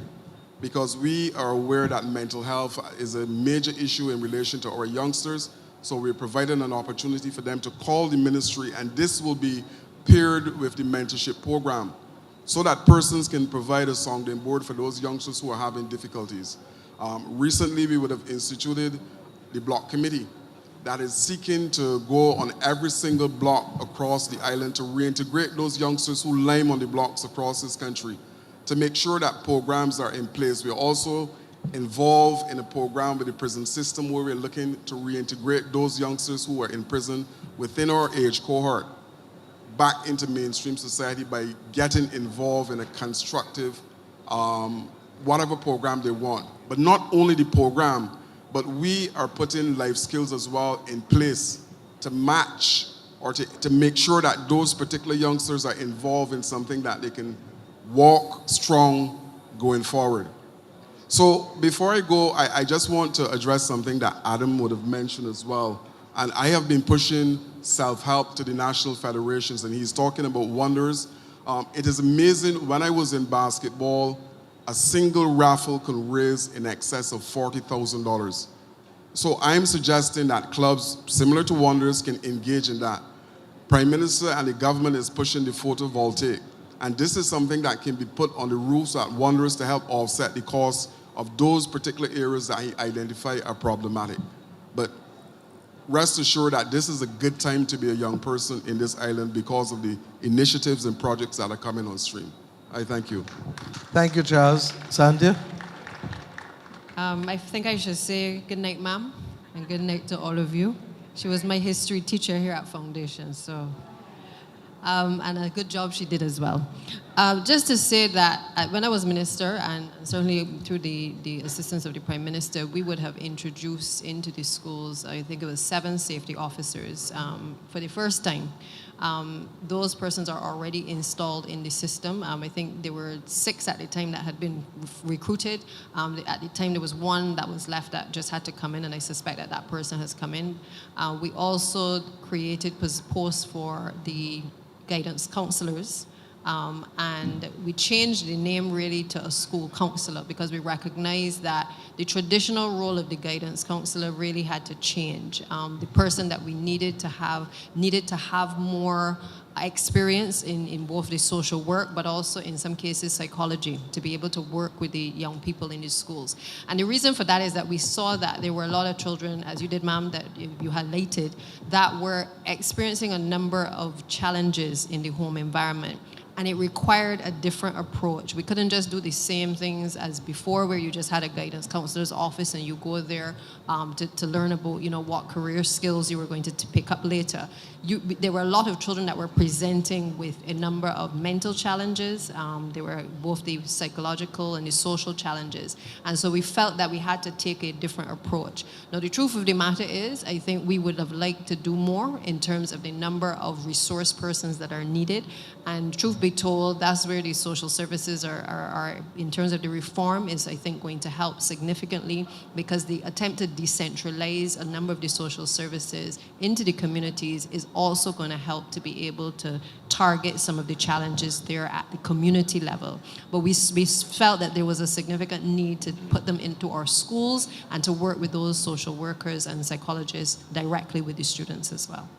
because we are aware that mental health is a major issue in relation to our youngsters. So we're providing an opportunity for them to call the ministry, and this will be paired with the mentorship program so that persons can provide a sounding board for those youngsters who are having difficulties. Recently, we would have instituted the block committee that is seeking to go on every single block across the island to reintegrate those youngsters who lime on the blocks across this country, to make sure that programs are in place. We're also involved in a program with the prison system where we're looking to reintegrate those youngsters who are in prison within our age cohort back into mainstream society by getting involved in a constructive, whatever program they want. But not only the program, but we are putting life skills as well in place to match or to make sure that those particular youngsters are involved in something that they can walk strong going forward. So before I go, I just want to address something that Adam would have mentioned as well. And I have been pushing self-help to the national federations, and he's talking about wonders. It is amazing, when I was in basketball, a single raffle could raise in excess of $40,000. So I'm suggesting that clubs similar to Wonders can engage in that. Prime Minister and the government is pushing the photovoltaic. And this is something that can be put on the roofs at Wonders to help offset the cost of those particular areas that he identified are problematic. But rest assured that this is a good time to be a young person in this island because of the initiatives and projects that are coming on stream. I thank you. Thank you, Charles. Sandhya? I think I should say good night, ma'am, and good night to all of you. She was my history teacher here at Foundation, so, and a good job she did as well. Just to say that when I was minister, and certainly through the assistance of the Prime Minister, we would have introduced into the schools, I think it was 7 safety officers for the first time. Those persons are already installed in the system. I think there were 6 at the time that had been recruited. At the time, there was 1 that was left that just had to come in, and I suspect that that person has come in. We also created posts for the guidance counselors. And we changed the name really to a school counselor because we recognized that the traditional role of the guidance counselor really had to change. The person that we needed to have more experience in both the social work, but also in some cases psychology, to be able to work with the young people in the schools. And the reason for that is that we saw that there were a lot of children, as you did, ma'am, that you highlighted, that were experiencing a number of challenges in the home environment. And it required a different approach. We couldn't just do the same things as before, where you just had a guidance counselor's office and you go there to learn about, what career skills you were going to pick up later. There were a lot of children that were presenting with a number of mental challenges. There were both the psychological and the social challenges. And so we felt that we had to take a different approach. Now, the truth of the matter is, I think we would have liked to do more in terms of the number of resource persons that are needed. And truth be told, that's where the social services are in terms of the reform, is, I think, going to help significantly, because the attempt to decentralize a number of the social services into the communities is also going to help to be able to target some of the challenges there at the community level. But we felt that there was a significant need to put them into our schools and to work with those social workers and psychologists directly with the students as well.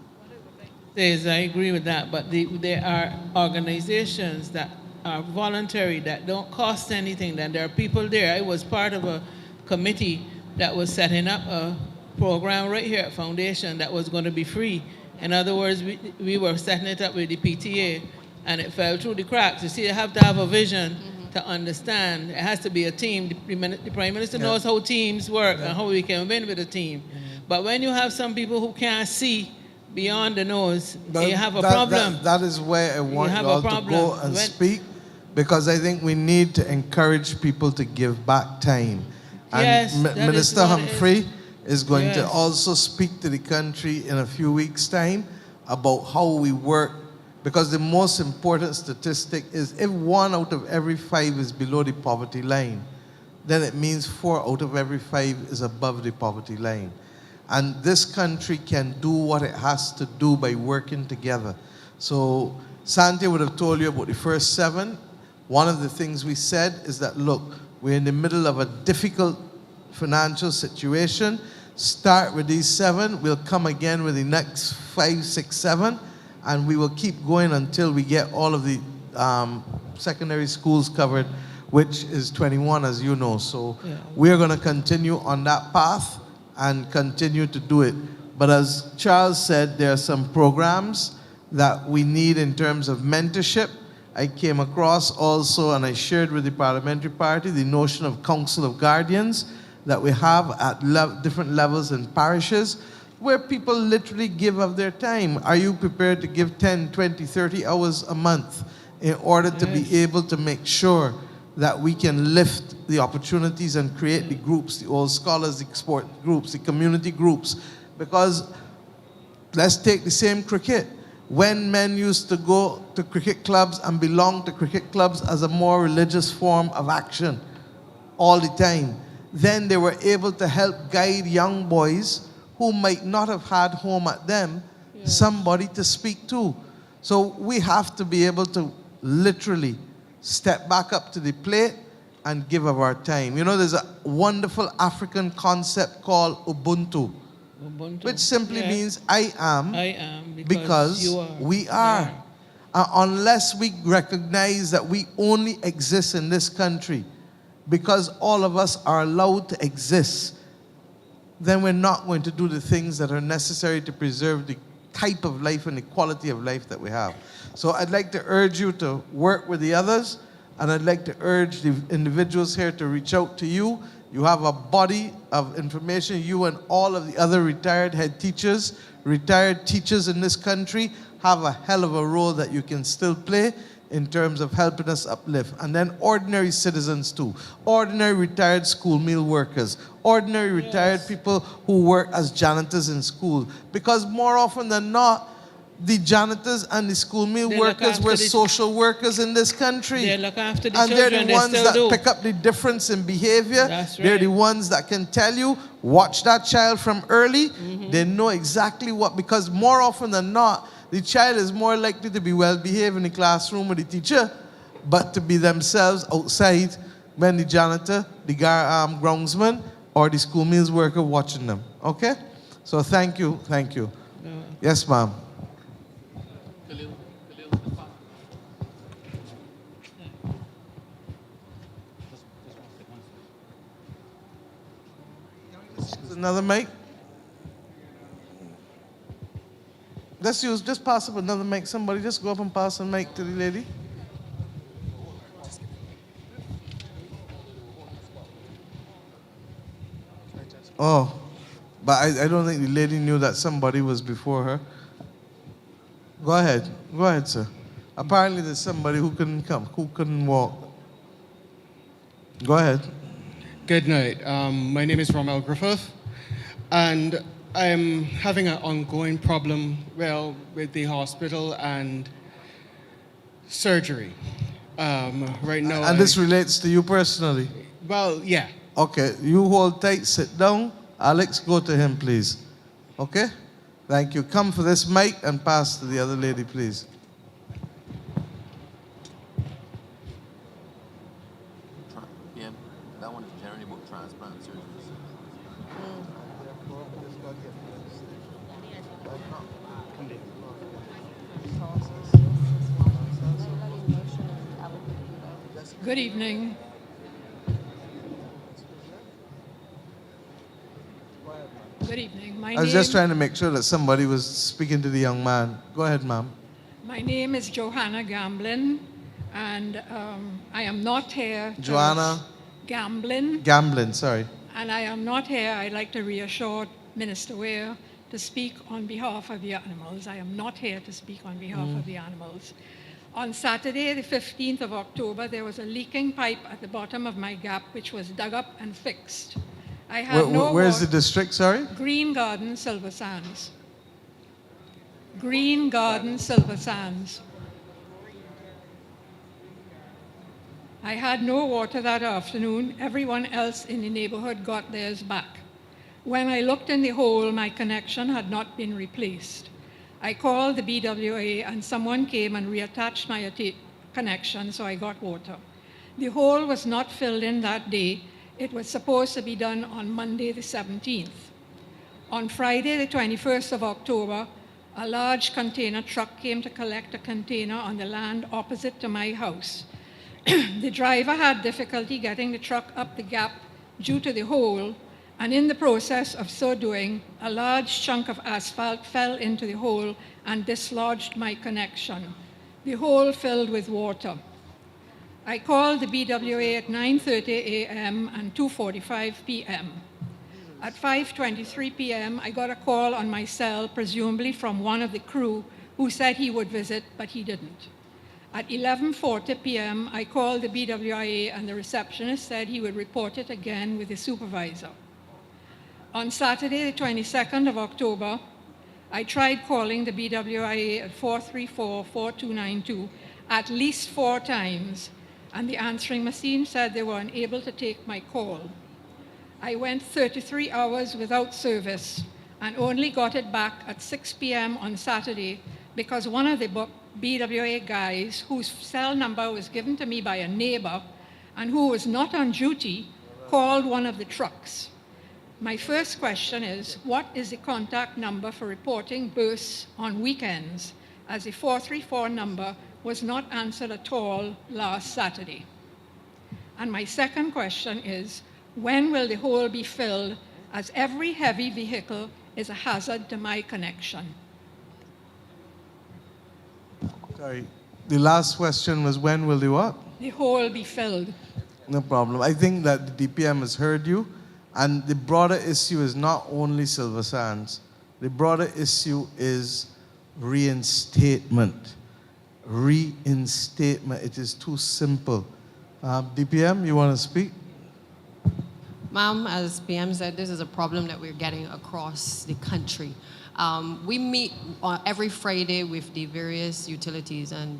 Yes, I agree with that, but there are organizations that are voluntary, that don't cost anything, that there are people there. I was part of a committee that was setting up a program right here at Foundation that was going to be free. In other words, we were setting it up with the PTA, and it fell through the cracks. You see, you have to have a vision to understand. It has to be a team. The Prime Minister knows how teams work and how we can win with a team. But when you have some people who can't see beyond the nose, you have a problem. That is where I want you all to go and speak, because I think we need to encourage people to give back time. And Yes, Minister Humphrey is going to also speak to the country in a few weeks' time about how we work, because the most important statistic is if 1 out of every 5 is below the poverty line, then it means 4 out of every 5 is above the poverty line. And this country can do what it has to do by working together. So Santi would have told you about the first 7. One of the things we said is that, look, we're in the middle of a difficult financial situation. Start with these 7. We'll come again with the next 5, 6, 7. And we will keep going until we get all of the secondary schools covered, which is 21, as you know. So we're going to continue on that path and continue to do it. But as Charles said, there are some programs that we need in terms of mentorship. I came across also, and I shared with the parliamentary party, the notion of Council of Guardians that we have at different levels in parishes, where people literally give of their time. Are you prepared to give 10, 20, 30 hours a month in order to be able to make sure that we can lift the opportunities and create the groups, the old scholars, the sport groups, the community groups? Because let's take the same cricket. When men used to go to cricket clubs and belong to cricket clubs as a more religious form of action all the time, then they were able to help guide young boys who might not have had home at them, somebody to speak to. So we have to be able to literally step back up to the plate and give of our time. You know, there's a wonderful African concept called Ubuntu, which simply means I am because you are. We are. Unless we recognize that we only exist in this country because all of us are allowed to exist, then we're not going to do the things that are necessary to preserve the type of life and the quality of life that we have. So I'd like to urge you to work with the others, and I'd like to urge the individuals here to reach out to you. You have a body of information. You and all of the other retired head teachers, retired teachers in this country have a hell of a role that you can still play in terms of helping us uplift. And then ordinary citizens too. Ordinary retired school meal workers. Ordinary retired people who work as janitors in schools. Because more often than not, the janitors and the school meal They look workers after were the- social workers in this country. They look after the And they're children, the they ones still that do. pick up the difference in behavior. That's They're right. the ones that can tell you, watch that child from early. Mm-hmm. They know exactly what, because more often than not, the child is more likely to be well behaved in the classroom with the teacher, but to be themselves outside when the janitor, the groundsman, or the school meals worker watching them. Okay? So thank you, thank you. Yes, ma'am. Another mic? Just pass up another mic. Somebody just go up and pass a mic to the lady. Oh, but I don't think the lady knew that somebody was before her. Go ahead, sir. Apparently there's somebody who couldn't come, who couldn't walk. Go ahead. Good night. My name is Rommel Griffith, and I'm having an ongoing problem, with the hospital and surgery. Right now. And this relates to you personally? Well, yeah. Okay, you hold tight, sit down. Alex, go to him, please. Okay? Thank you. Come for this mic and pass to the other lady, please. Yeah, that one is generally about transplant surgeries. Good evening. Good evening. I was just trying to make sure that somebody was speaking to the young man. Go ahead, ma'am. My name is Johanna Gamblin, and I am not here. Joanna? Gamblin. Gamblin, sorry. And I am not here. I'd like to reassure Minister Ware to speak on behalf of the animals. I am not here to speak on behalf of the animals. On Saturday, the 15th of October, there was a leaking pipe at the bottom of my gap, which was dug up and fixed. I had Where's the district, sorry? Green Garden, Silver Sands. Green Garden, Silver Sands. I had no water that afternoon. Everyone else in the neighborhood got theirs back. When I looked in the hole, my connection had not been replaced. I called the BWA and someone came and reattached my connection, so I got water. The hole was not filled in that day. It was supposed to be done on Monday the 17th. On Friday the 21st of October, a large container truck came to collect a container on the land opposite to my house. The driver had difficulty getting the truck up the gap due to the hole, and in the process of so doing, a large chunk of asphalt fell into the hole and dislodged my connection. The hole filled with water. I called the BWA at 9:30 a.m. and 2:45 p.m. At 5:23 p.m., I got a call on my cell, presumably from one of the crew, who said he would visit, but he didn't. At 11:40 p.m., I called the BWIA, and the receptionist said he would report it again with the supervisor. On Saturday, the 22nd of October, I tried calling the BWIA at 434-4292 at least 4 times, and the answering machine said they were unable to take my call. I went 33 hours without service and only got it back at 6 p.m. on Saturday because one of the BWA guys, whose cell number was given to me by a neighbor and who was not on duty, called one of the trucks. My first question is, what is the contact number for reporting bursts on weekends, as the 434 number was not answered at all last Saturday? And my second question is, when will the hole be filled, as every heavy vehicle is a hazard to my connection? Sorry. The last question was, when will the what? The hole be filled. No problem. I think that the DPM has heard you, and the broader issue is not only Silver Sands. The broader issue is reinstatement. Reinstatement. It is too simple. DPM, you want to speak? Ma'am, as PM said, this is a problem that we're getting across the country. We meet every Friday with the various utilities, and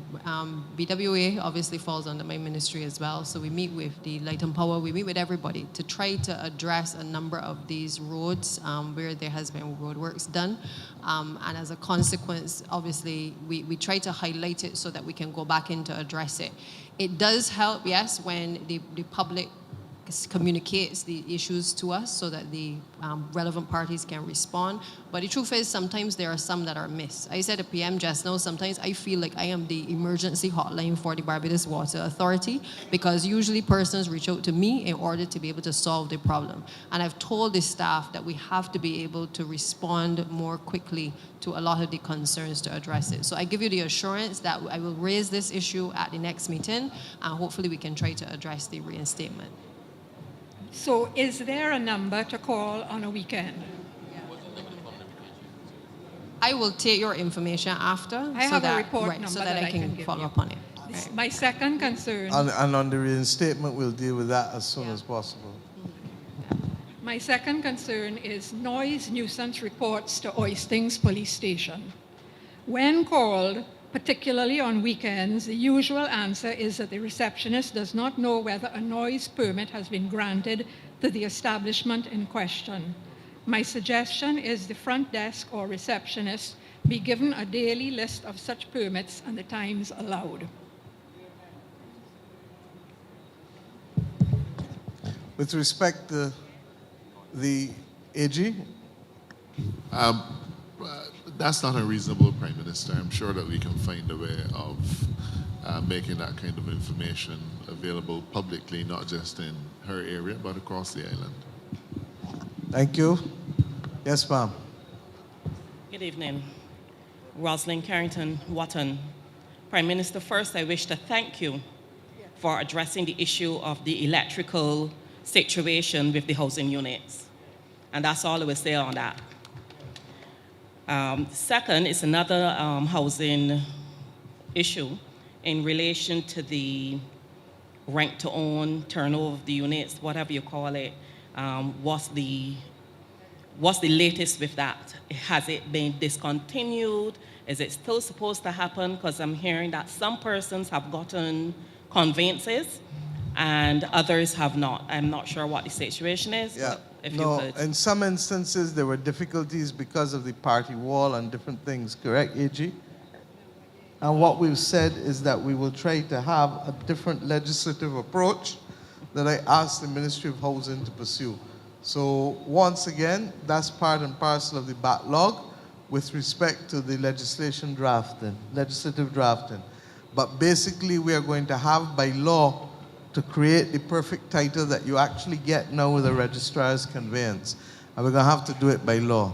BWA obviously falls under my ministry as well. So we meet with the Light and Power, we meet with everybody to try to address a number of these roads where there has been roadworks done. And as a consequence, obviously, we try to highlight it so that we can go back in to address it. It does help, yes, when the public communicates the issues to us so that the relevant parties can respond. But the truth is, sometimes there are some that are missed. I said to PM just now, sometimes I feel like I am the emergency hotline for the Barbados Water Authority, because usually persons reach out to me in order to be able to solve the problem. And I've told the staff that we have to be able to respond more quickly to a lot of the concerns to address it. So I give you the assurance that I will raise this issue at the next meeting, and hopefully we can try to address the reinstatement. So is there a number to call on a weekend? I will take your information after. I have a report number so that I can give follow you. up on it. My second concern. And on the reinstatement, we'll deal with that as soon as possible. My second concern is noise nuisance reports to Oistings Police Station. When called, particularly on weekends, the usual answer is that the receptionist does not know whether a noise permit has been granted to the establishment in question. My suggestion is the front desk or receptionist be given a daily list of such permits and the times allowed. With respect to the AG? That's not unreasonable, Prime Minister. I'm sure that we can find a way of making that kind of information available publicly, not just in her area, but across the island. Thank you. Yes, ma'am. Good evening. Rosalind Carrington Watton. Prime Minister, first I wish to thank you for addressing the issue of the electrical situation with the housing units. And that's all I will say on that. Second is another housing issue in relation to the rent to own, turnover of the units, whatever you call it. What's the latest with that? Has it been discontinued? Is it still supposed to happen? Because I'm hearing that some persons have gotten conveyances and others have not. I'm not sure what the situation is. Yeah. If No, you could. in some instances, there were difficulties because of the party wall and different things, correct, AG? And what we've said is that we will try to have a different legislative approach that I asked the Ministry of Housing to pursue. So once again, that's part and parcel of the backlog with respect to the legislative drafting. But basically, we are going to have by law to create the perfect title that you actually get now with a registrar's conveyance. And we're going to have to do it by law.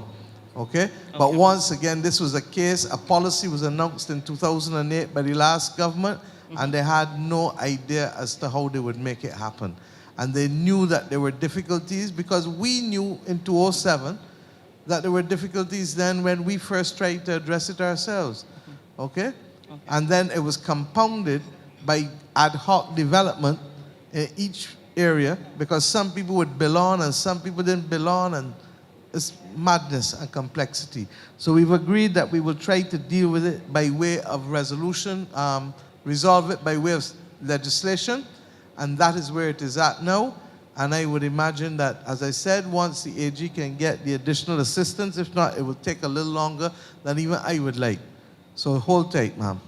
Okay? But once again, this was a case, a policy was announced in 2008 by the last government, and they had no idea as to how they would make it happen. And they knew that there were difficulties because we knew in 2007 that there were difficulties then when we first tried to address it ourselves. Okay? And then it was compounded by ad hoc development in each area because some people would belong and some people didn't belong, and it's madness and complexity. So we've agreed that we will try to deal with it by way of resolution, resolve it by way of legislation, and that is where it is at now. And I would imagine that, as I said, once the AG can get the additional assistance, if not, it will take a little longer than even I would like. So hold tight, ma'am.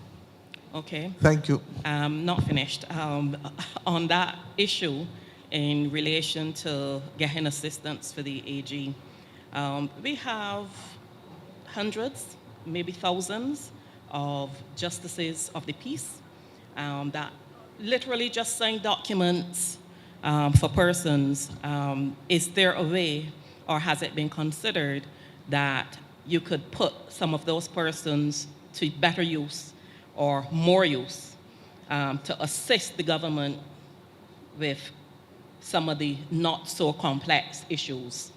Okay. Thank you. Not finished. On that issue, in relation to getting assistance for the AG, we have hundreds, maybe thousands of justices of the peace that literally just sign documents for persons. Is there a way, or has it been considered, that you could put some of those persons to better use or more use to assist the government with some of the not so complex issues?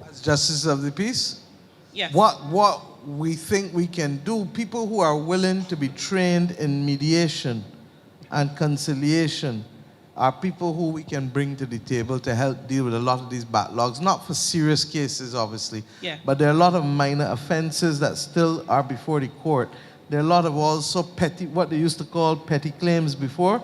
As Justice of the Peace? Yes. What we think we can do, people who are willing to be trained in mediation and conciliation are people who we can bring to the table to help deal with a lot of these backlogs, not for serious cases, obviously, Yeah. but there are a lot of minor offenses that still are before the court. There are a lot of also petty, what they used to call petty claims before,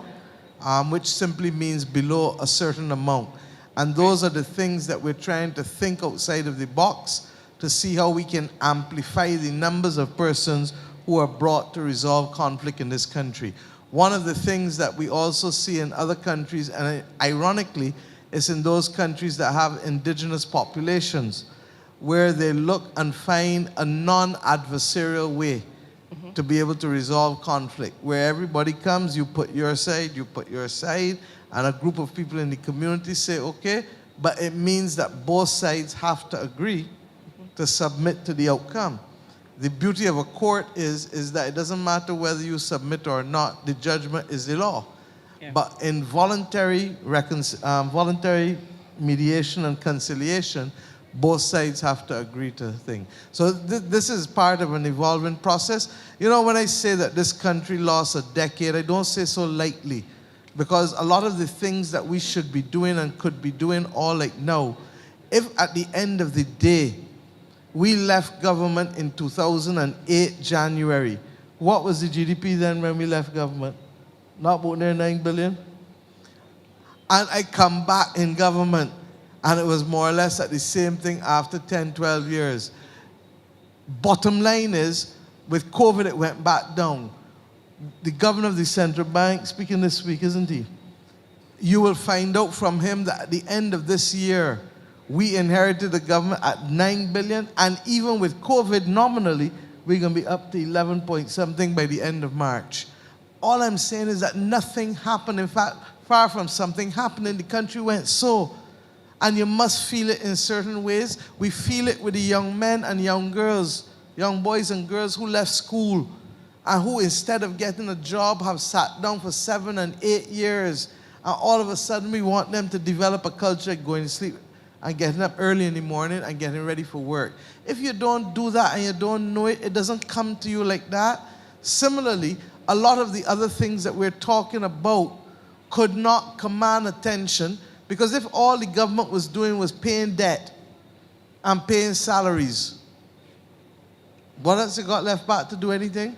which simply means below a certain amount. And those are the things that we're trying to think outside of the box to see how we can amplify the numbers of persons who are brought to resolve conflict in this country. One of the things that we also see in other countries, and ironically, is in those countries that have indigenous populations, where they look and find a non-adversarial way to be able to resolve conflict, where everybody comes, you put your side, and a group of people in the community say, okay, but it means that both sides have to agree to submit to the outcome. The beauty of a court is that it doesn't matter whether you submit or not, the judgment is the law. Yeah. But in voluntary mediation and conciliation, both sides have to agree to the thing. So this is part of an evolving process. You know, when I say that this country lost a decade, I don't say so lightly, because a lot of the things that we should be doing and could be doing all like now, if at the end of the day, we left government in 2008, January. What was the GDP then when we left government? Not about near 9 billion? And I come back in government, and it was more or less at the same thing after 10, 12 years. Bottom line is, with COVID, it went back down. The governor of the central bank, speaking this week, isn't he? You will find out from him that at the end of this year, we inherited the government at 9 billion, and even with COVID, nominally, we're going to be up to 11 point something by the end of March. All I'm saying is that nothing happened. In fact, far from something happening, the country went so. And you must feel it in certain ways. We feel it with the young men and young girls, young boys and girls who left school and who, instead of getting a job, have sat down for 7 and 8 years. And all of a sudden, we want them to develop a culture of going to sleep and getting up early in the morning and getting ready for work. If you don't do that and you don't know it, it doesn't come to you like that. Similarly, a lot of the other things that we're talking about could not command attention, because if all the government was doing was paying debt and paying salaries, what else it got left back to do anything?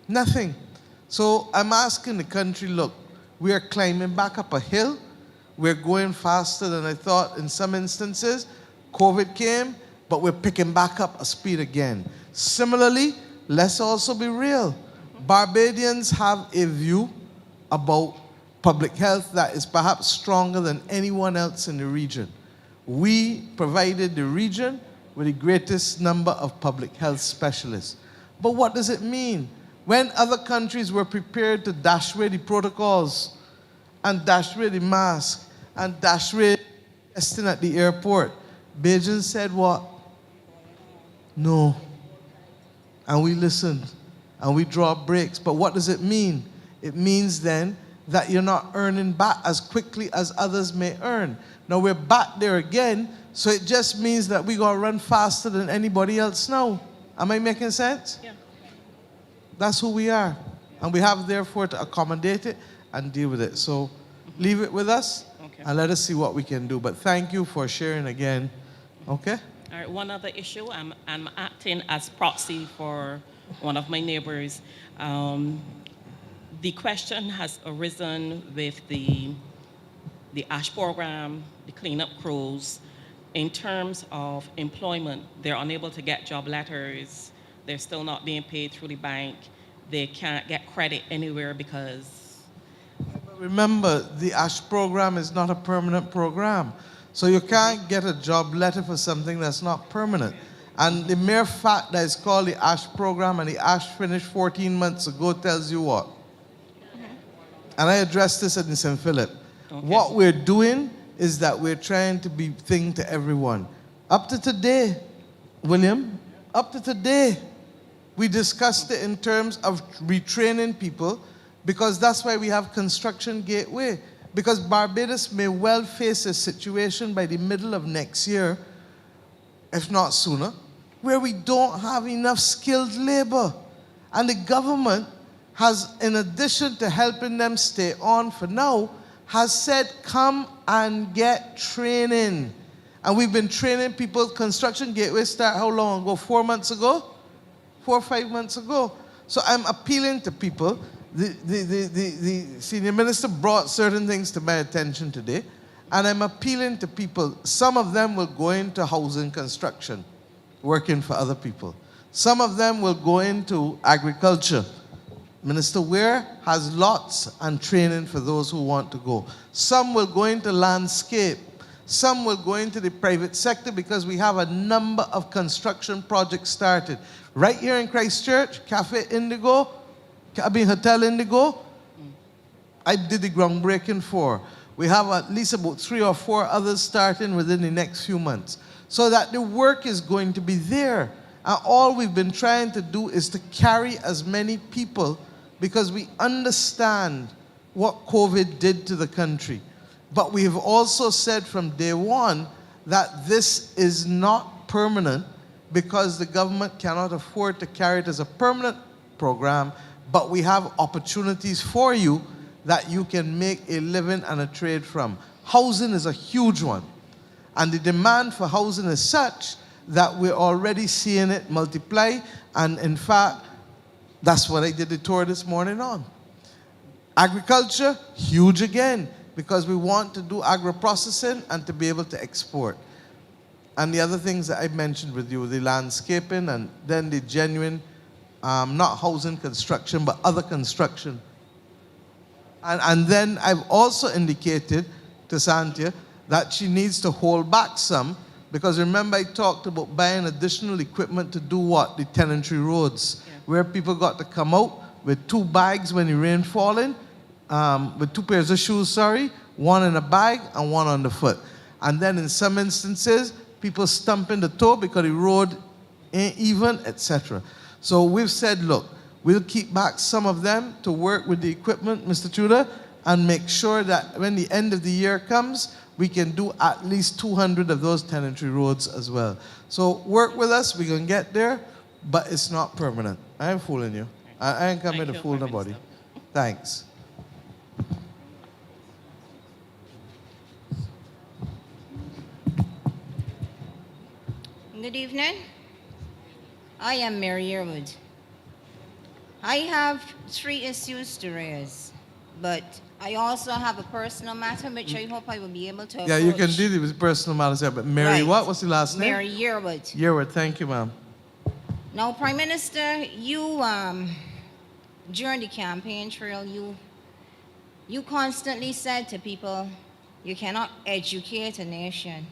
Nothing. So I'm asking the country, look, we are climbing back up a hill. We're going faster than I thought in some instances. COVID came, but we're picking back up a speed again. Similarly, let's also be real. Barbadians have a view about public health that is perhaps stronger than anyone else in the region. We provided the region with the greatest number of public health specialists. But what does it mean? When other countries were prepared to dash away the protocols and dash away the mask and dash away testing at the airport, Beijing said what? No. And we listened and we draw breaks. But what does it mean? It means then that you're not earning back as quickly as others may earn. Now we're back there again, so it just means that we're going to run faster than anybody else now. Am I making sense? Yeah. That's who we are. And we have, therefore, to accommodate it and deal with it. So leave it with us, and let us see what we can do. But thank you for sharing again. Okay? All right, one other issue. I'm acting as proxy for one of my neighbors. The question has arisen with the ASH program, the cleanup crews, in terms of employment. They're unable to get job letters. They're still not being paid through the bank. They can't get credit anywhere because... Remember, the ASH program is not a permanent program. So you can't get a job letter for something that's not permanent. And the mere fact that it's called the ASH program and the ASH finished 14 months ago tells you what? And I addressed this at St. Philip. Okay. What we're doing is that we're trying to be thing to everyone. Up to today, William, up to today, we discussed it in terms of retraining people, because that's why we have Construction Gateway. Because Barbados may well face a situation by the middle of next year, if not sooner, where we don't have enough skilled labor. And the government has, in addition to helping them stay on for now, has said, come and get training. And we've been training people. Construction Gateway started how long ago? 4 months ago? 4 or 5 months ago. So I'm appealing to people. The senior minister brought certain things to my attention today. And I'm appealing to people. Some of them will go into housing construction, working for other people. Some of them will go into agriculture. Minister Ware has lots and training for those who want to go. Some will go into landscape. Some will go into the private sector because we have a number of construction projects started. Right here in Christchurch, Cafe Indigo, Hotel Indigo, I did the groundbreaking for. We have at least about 3 or 4 others starting within the next few months. So that the work is going to be there. And all we've been trying to do is to carry as many people because we understand what COVID did to the country. But we have also said from day one that this is not permanent because the government cannot afford to carry it as a permanent program, but we have opportunities for you that you can make a living and a trade from. Housing is a huge one. And the demand for housing is such that we're already seeing it multiply. And in fact, that's what I did the tour this morning on. Agriculture, huge again, because we want to do agro-processing and to be able to export. And the other things that I mentioned with you, the landscaping and then the genuine, not housing construction, but other construction. And then I've also indicated to Santia that she needs to hold back some, because remember I talked about buying additional equipment to do what? The tenantry roads, where people got to come out with 2 bags when the rain falling, with 2 pairs of shoes, sorry, 1 in a bag and 1 on the foot. And then in some instances, people stumping the toe because the road ain't even, etc. So we've said, look, we'll keep back some of them to work with the equipment, Mr. Tudor, and make sure that when the end of the year comes, we can do at least 200 of those tenantry roads as well. So work with us, we can get there, but it's not permanent. I ain't fooling you. I ain't coming to fool nobody. Thanks. Good evening. I am Mary Yearwood. I have 3 issues to raise, but I also have a personal matter which I hope I will be able to approach. Yeah, you can deal with personal matters here, but Mary, Right. what was the last name? Mary Yearwood. Yearwood, thank you, ma'am. Now, Prime Minister, you, during the campaign trail, you constantly said to people, you cannot educate a nation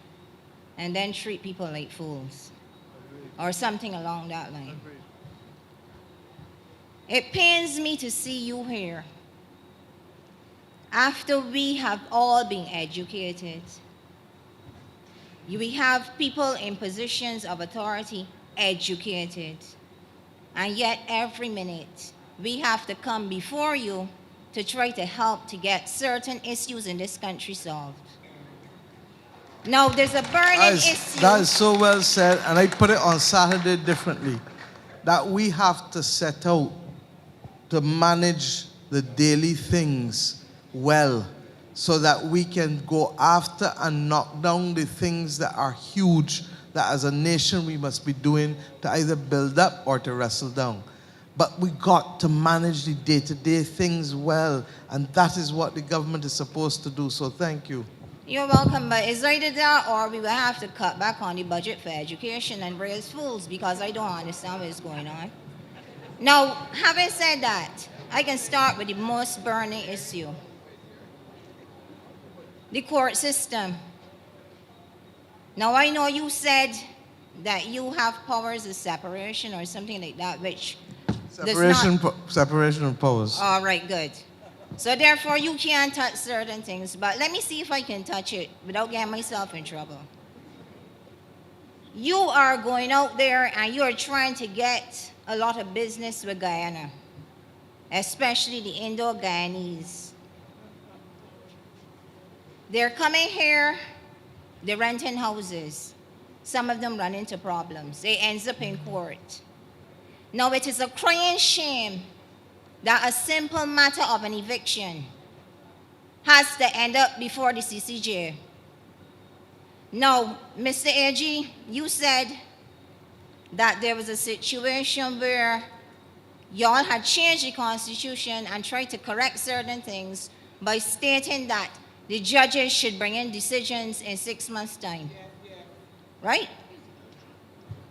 and then treat people like fools, or something along that line. It pains me to see you here after we have all been educated. We have people in positions of authority educated, and yet every minute we have to come before you to try to help to get certain issues in this country solved. Now, there's a burning issue. That is so well said, and I put it on Saturday differently, that we have to set out to manage the daily things well so that we can go after and knock down the things that are huge that as a nation we must be doing to either build up or to wrestle down. But we got to manage the day-to-day things well, and that is what the government is supposed to do. So thank you. You're welcome, but it's either that or we will have to cut back on the budget for education and raise fools, because I don't understand what is going on. Now, having said that, I can start with the most burning issue. The court system. Now, I know you said that you have powers of separation or something like that, which Separation of powers. all right, good. So therefore, you can't touch certain things, but let me see if I can touch it without getting myself in trouble. You are going out there and you are trying to get a lot of business with Guyana, especially the Indo-Guyanese. They're coming here, they're renting houses. Some of them run into problems. They end up in court. Now, it is a crying shame that a simple matter of an eviction has to end up before the CCJ. Now, Mr. AG, you said that there was a situation where y'all had changed the Constitution and tried to correct certain things by stating that the judges should bring in decisions in 6 months' time. Right?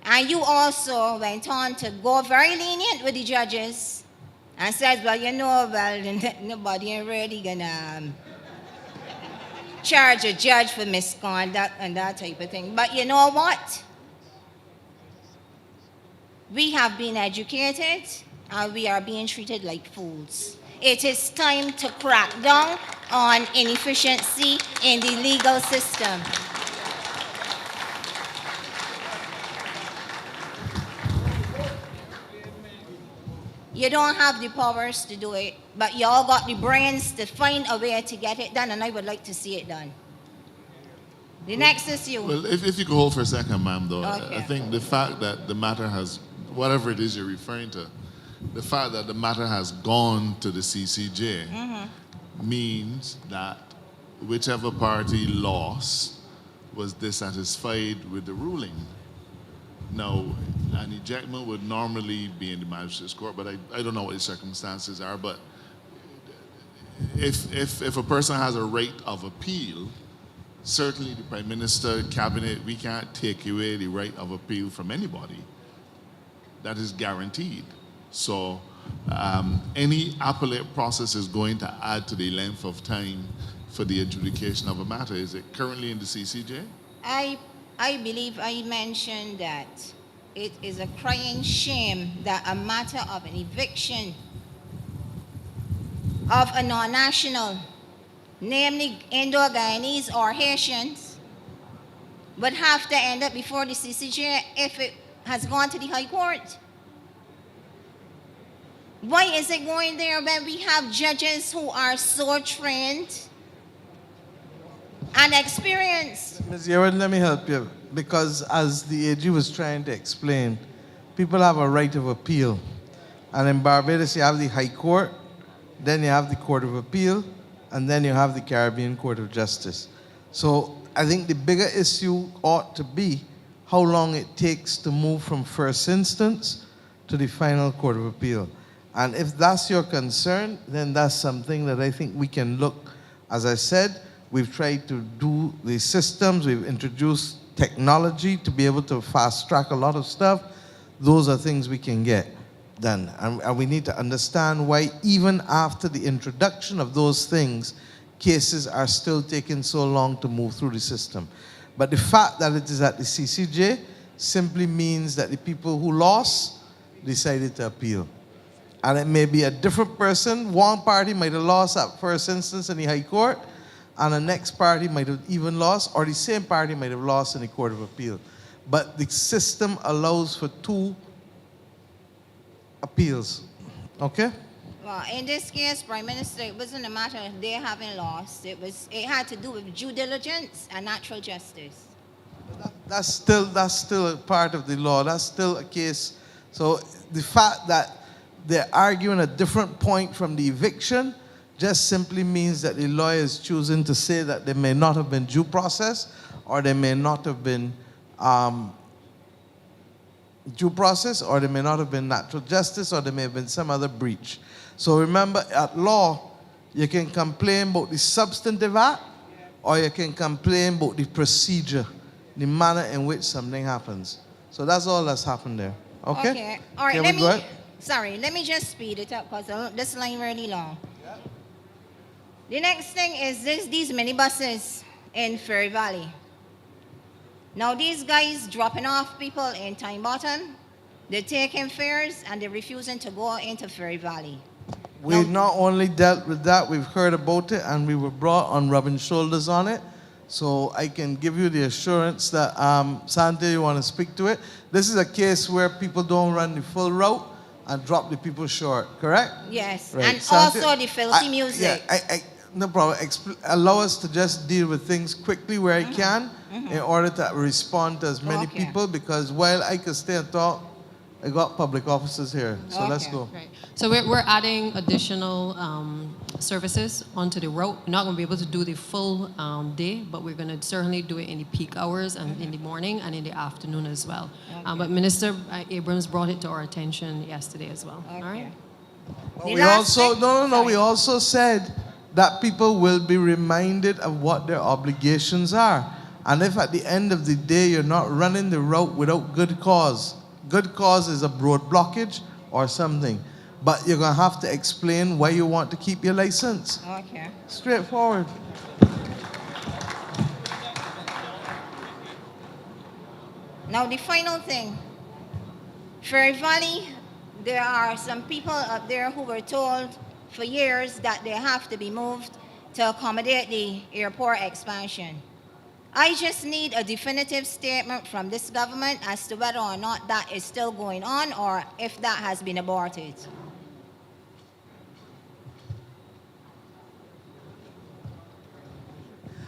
And you also went on to go very lenient with the judges and said, well, you know, well, nobody ain't really gonna charge a judge for misconduct and that type of thing. But you know what? We have been educated and we are being treated like fools. It is time to crack down on inefficiency in the legal system. You don't have the powers to do it, but you all got the brains to find a way to get it done, and I would like to see it done. The next is you. Well, if you could hold for a second, ma'am, though, Okay. I think the fact that the matter has, whatever it is you're referring to, the fact that the matter has gone to the CCJ means that whichever party lost was dissatisfied with the ruling. Now, an ejectment would normally be in the magistrate's court, but I don't know what the circumstances are. But if a person has a right of appeal, certainly the Prime Minister, Cabinet, we can't take away the right of appeal from anybody. That is guaranteed. So any appellate process is going to add to the length of time for the adjudication of a matter. Is it currently in the CCJ? I believe I mentioned that it is a crying shame that a matter of an eviction of a non-national, namely Indo-Guyanese or Haitians, would have to end up before the CCJ if it has gone to the High Court. Why is it going there when we have judges who are so trained and experienced? Ms. Yerin, let me help you. Because as the AG was trying to explain, people have a right of appeal. And in Barbados, you have the High Court, then you have the Court of Appeal, and then you have the Caribbean Court of Justice. So I think the bigger issue ought to be how long it takes to move from first instance to the final Court of Appeal. And if that's your concern, then that's something that I think we can look. As I said, we've tried to do the systems, we've introduced technology to be able to fast track a lot of stuff. Those are things we can get done. And we need to understand why even after the introduction of those things, cases are still taking so long to move through the system. But the fact that it is at the CCJ simply means that the people who lost decided to appeal. And it may be a different person. One party might have lost at first instance in the High Court, and the next party might have even lost, or the same party might have lost in the Court of Appeal. But the system allows for 2 appeals. Okay? Well, in this case, Prime Minister, it wasn't a matter of they having lost. It had to do with due diligence and natural justice. That's still a part of the law. That's still a case. So the fact that they're arguing a different point from the eviction just simply means that the lawyer is choosing to say that there may not have been due process, or there may not have been due process, or there may not have been natural justice, or there may have been some other breach. So remember, at law, you can complain about the substantive act, or you can complain about the procedure, the manner in which something happens. So that's all that's happened there. Okay? All right, Can we go ahead? let me just speed it up because this line really long. The next thing is these minibuses in Ferry Valley. Now these guys dropping off people in Time Bottom, they're taking fares and they're refusing to go into Ferry Valley. We've not only dealt with that, we've heard about it, and we were brought on rubbing shoulders on it. So I can give you the assurance that, Santi, you want to speak to it? This is a case where people don't run the full route and drop the people short, correct? Yes, Right. and Santi, also the filthy music. Yeah, no problem. Allow us to just deal with things quickly where I can in order to respond to as many people, because while I can stay and talk, I got public officers here. So let's go. Right. So we're adding additional services onto the route. We're not going to be able to do the full day, but we're going to certainly do it in the peak hours and in the morning and in the afternoon as well. But Minister Abrams brought it to our attention yesterday as well. All right? We also, we also said that people will be reminded of what their obligations are. And if at the end of the day you're not running the route without good cause is a road blockage or something, but you're going to have to explain why you want to keep your license. Okay. Straightforward. Now the final thing. Ferry Valley, there are some people up there who were told for years that they have to be moved to accommodate the airport expansion. I just need a definitive statement from this government as to whether or not that is still going on or if that has been aborted.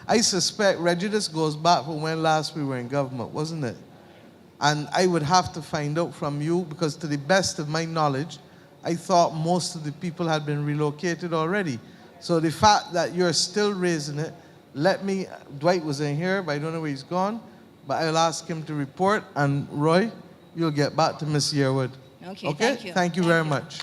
I suspect, Reggie, this goes back from when last we were in government, wasn't it? And I would have to find out from you, because to the best of my knowledge, I thought most of the people had been relocated already. So the fact that you're still raising it, Dwight was in here, but I don't know where he's gone, but I'll ask him to report, and Roy, you'll get back to Ms. Yearwood. Okay, thank you. Thank you very much.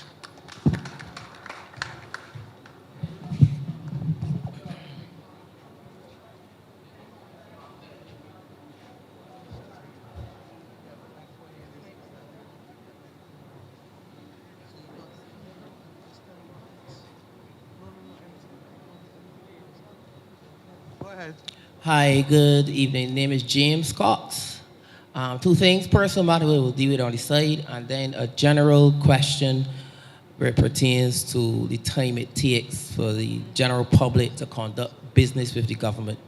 Hi, good evening. Name is James Cox. Two things, personal matter we'll deal with on the side, and then a general question where it pertains to the time it takes for the general public to conduct business with the government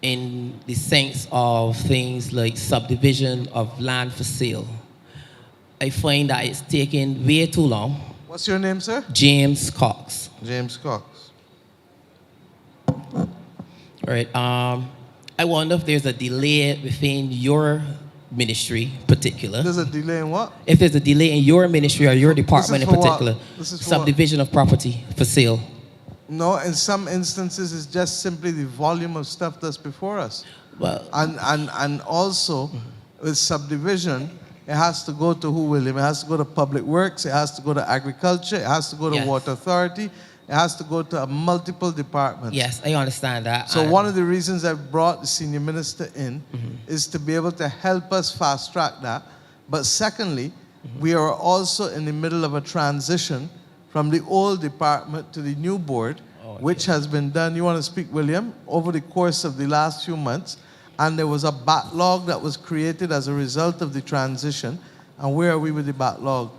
in the sense of things like subdivision of land for sale. I find that it's taking way too long. What's your name, sir? James Cox. James Cox. All right. I wonder if there's a delay within your ministry in particular. There's a delay in what? If there's a delay in your ministry or your department in particular. This is for subdivision of property for sale. No, in some instances, it's just simply the volume of stuff that's before us. Well, and also with subdivision, it has to go to who, William? It has to go to Public Works, it has to go to Agriculture, it has to go to Yes. Water Authority, it has to go to multiple departments. Yes, I understand that. So one of the reasons I brought the senior minister in is to be able to help us fast track that. But secondly, we are also in the middle of a transition from the old department to the new board, which has been done, you want to speak, William, over the course of the last few months. And there was a backlog that was created as a result of the transition. And where are we with the backlog?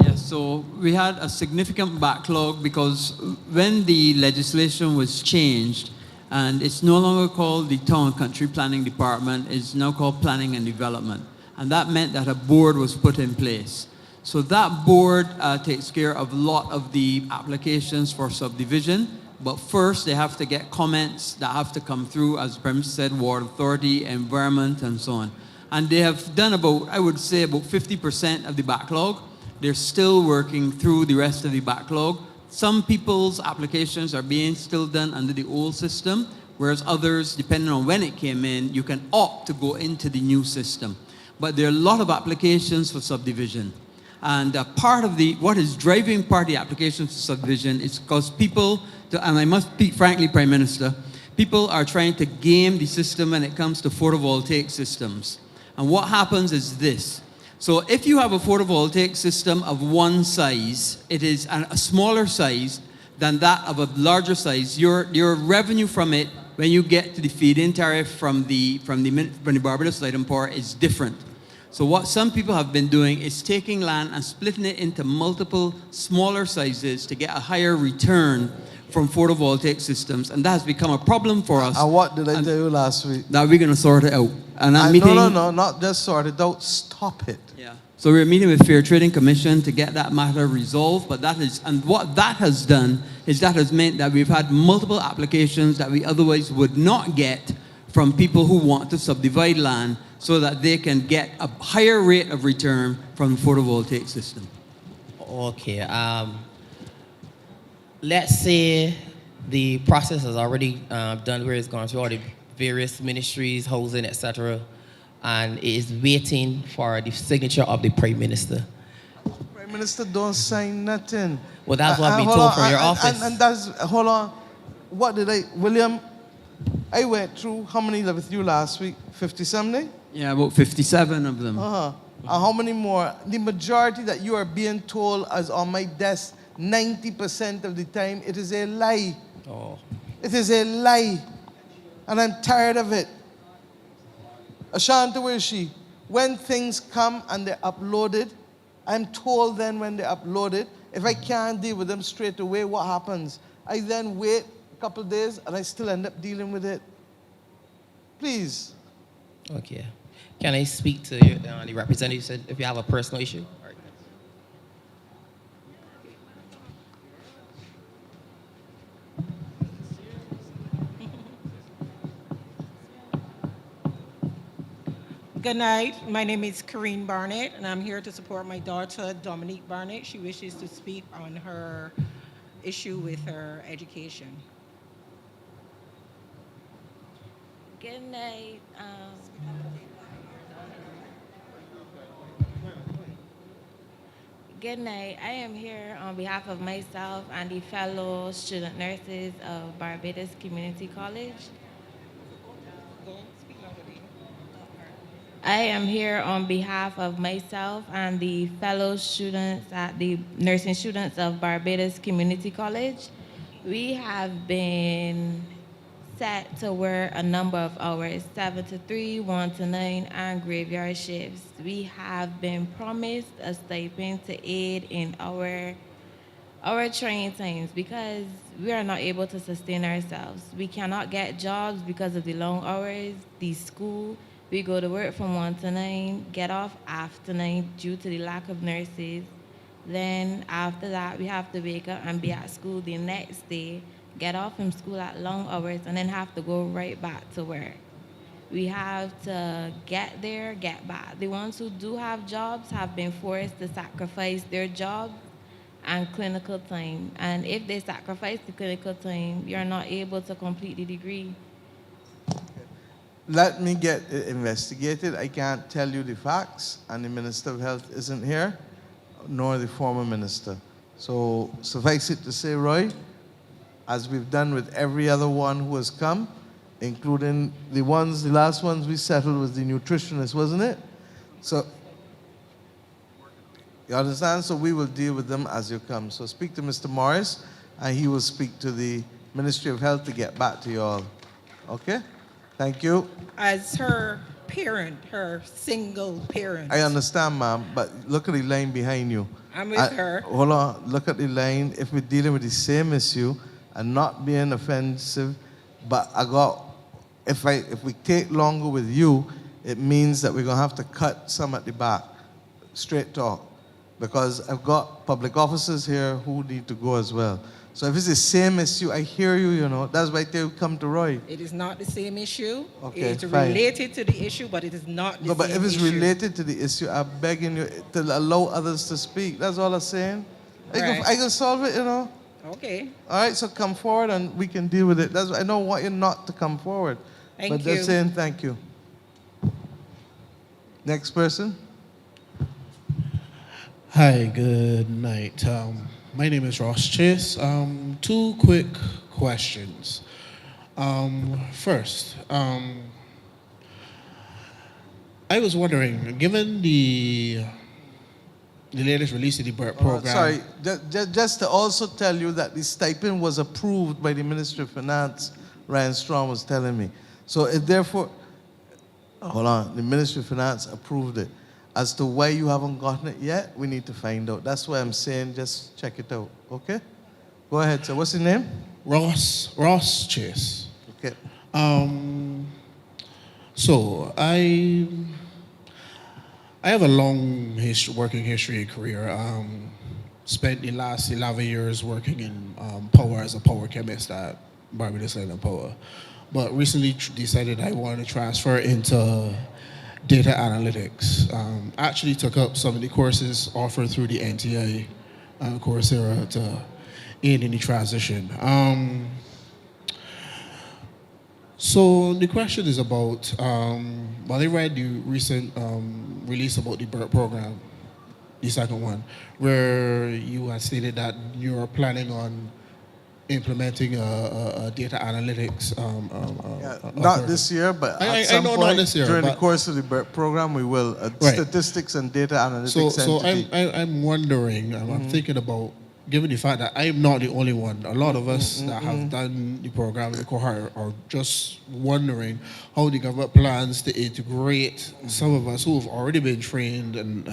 Yes, so we had a significant backlog because when the legislation was changed, and it's no longer called the Town and Country Planning Department, it's now called Planning and Development. And that meant that a board was put in place. So that board takes care of a lot of the applications for subdivision, but first they have to get comments that have to come through, as Prem said, Water Authority, Environment, and so on. And they have done about, I would say, about 50% of the backlog. They're still working through the rest of the backlog. Some people's applications are being still done under the old system, whereas others, depending on when it came in, you can opt to go into the new system. But there are a lot of applications for subdivision. And part of what is driving part of the applications for subdivision is because people, and I must speak frankly, Prime Minister, people are trying to game the system when it comes to photovoltaic systems. And what happens is this. So if you have a photovoltaic system of one size, it is a smaller size than that of a larger size. Your revenue from it, when you get to the feed-in tariff from the Barbados Light and Power, is different. So what some people have been doing is taking land and splitting it into multiple smaller sizes to get a higher return from photovoltaic systems, and that has become a problem for us. And what did I tell you last week? That we're going to sort it out. And I'm No, not just sort it out, stop it. Yeah. So we're meeting with Fair Trading Commission to get that matter resolved, but what that has done is that has meant that we've had multiple applications that we otherwise would not get from people who want to subdivide land so that they can get a higher rate of return from the photovoltaic system. Okay. let's say the process is already done where it's gone through all the various ministries, housing, etc., and it is waiting for the signature of the Prime Minister. Prime Minister don't sign nothing. Well, that's what we told from your office. And that's, hold on. What did William, I went through, how many with you last week? 50-something? Yeah, about 57 of them. Uh-huh. And how many more? The majority that you are being told is on my desk, 90% of the time, it is a lie. Oh. It is a lie. And I'm tired of it. Ashanta, where is she? When things come and they're uploaded, I'm told then when they're uploaded, if I can't deal with them straight away, what happens? I then wait a couple of days and I still end up dealing with it. Please. Okay. Can I speak to you, the representative? Said if you have a personal issue? All right. Good night. My name is Corrine Barnett, and I'm here to support my daughter, Dominique Barnett. She wishes to speak on her issue with her education. Good night. Good night. I am here on behalf of myself and the fellow student nurses of Barbados Community College. I am here on behalf of myself and the fellow students at the nursing students of Barbados Community College. We have been set to work a number of hours, 7 to 3, 1 to 9, and graveyard shifts. We have been promised a stipend to aid in our training times because we are not able to sustain ourselves. We cannot get jobs because of the long hours, the school. We go to work from 1 to 9, get off after 9 due to the lack of nurses. Then after that, we have to wake up and be at school the next day, get off from school at long hours, and then have to go right back to work. We have to get there, get back. The ones who do have jobs have been forced to sacrifice their job and clinical time. And if they sacrifice the clinical time, you're not able to complete the degree. Let me get it investigated. I can't tell you the facts, and the Minister of Health isn't here, nor the former minister. So suffice it to say, Roy, as we've done with every other one who has come, including the last ones we settled was the nutritionist, wasn't it? So, you understand? So we will deal with them as you come. So speak to Mr. Morris, and he will speak to the Ministry of Health to get back to you all. Okay? Thank you. As her parent, her single parent. I understand, ma'am, but look at the line behind you. I'm with her. Hold on, look at the line. If we're dealing with the same issue and not being offensive, but if we take longer with you, it means that we're gonna have to cut some at the back. Straight talk. Because I've got public officers here who need to go as well. So if it's the same issue, I hear you, you know. That's why they come to Roy. It is not the same issue. Okay, It's fine. related to the issue, but it is not the No, but same if it's issue. related to the issue, I'm begging you to allow others to speak. That's all I'm saying. Right. I can solve it, you know. Okay. All right, so come forward and we can deal with it. That's I don't want you not to come forward. Thank but you. just saying thank you. Next person. Hi, good night. My name is Ross Chase. Two quick questions. First, I was wondering, given the latest release of the BERT program. Sorry, just to also tell you that the stipend was approved by the Ministry of Finance, Ryan Strong was telling me. So it therefore, hold on, the Ministry of Finance approved it. As to why you haven't gotten it yet, we need to find out. That's why I'm saying just check it out, okay? Go ahead, sir. What's your name? Ross Chase. Okay. So I have a long working history and career. Spent the last 11 years working in power as a power chemist at Barbados Land and Power. But recently decided I wanted to transfer into data analytics. Actually took up some of the courses offered through the NTI Coursera to aid in the transition. So the question is about, well, I read the recent release about the BERT program, the second one, where you had stated that you're planning on implementing a data analytics. Not this year, but at some know point not this year, during the but- course of the BERT program, we will. Right. Statistics and data analytics So entity. I'm wondering, I'm thinking about, given the fact that I'm not the only one, a lot of us that have done the program in the cohort are just wondering how the government plans to integrate some of us who have already been trained and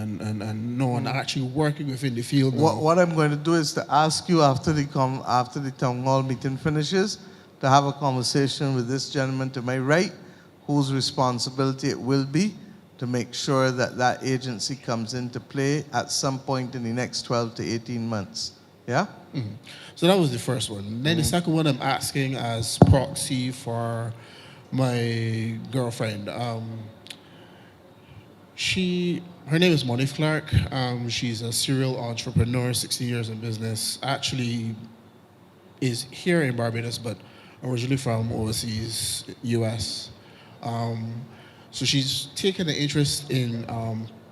know and actually working within the field now. What I'm going to do is to ask you after the town hall meeting finishes to have a conversation with this gentleman to my right, whose responsibility it will be to make sure that that agency comes into play at some point in the next 12 to 18 months. Yeah? Mhm. So that was the first one. Then the second one I'm asking as proxy for my girlfriend. Her name is Monique Clark. She's a serial entrepreneur, 60 years in business. Actually is here in Barbados, but originally from overseas, US. So she's taken an interest in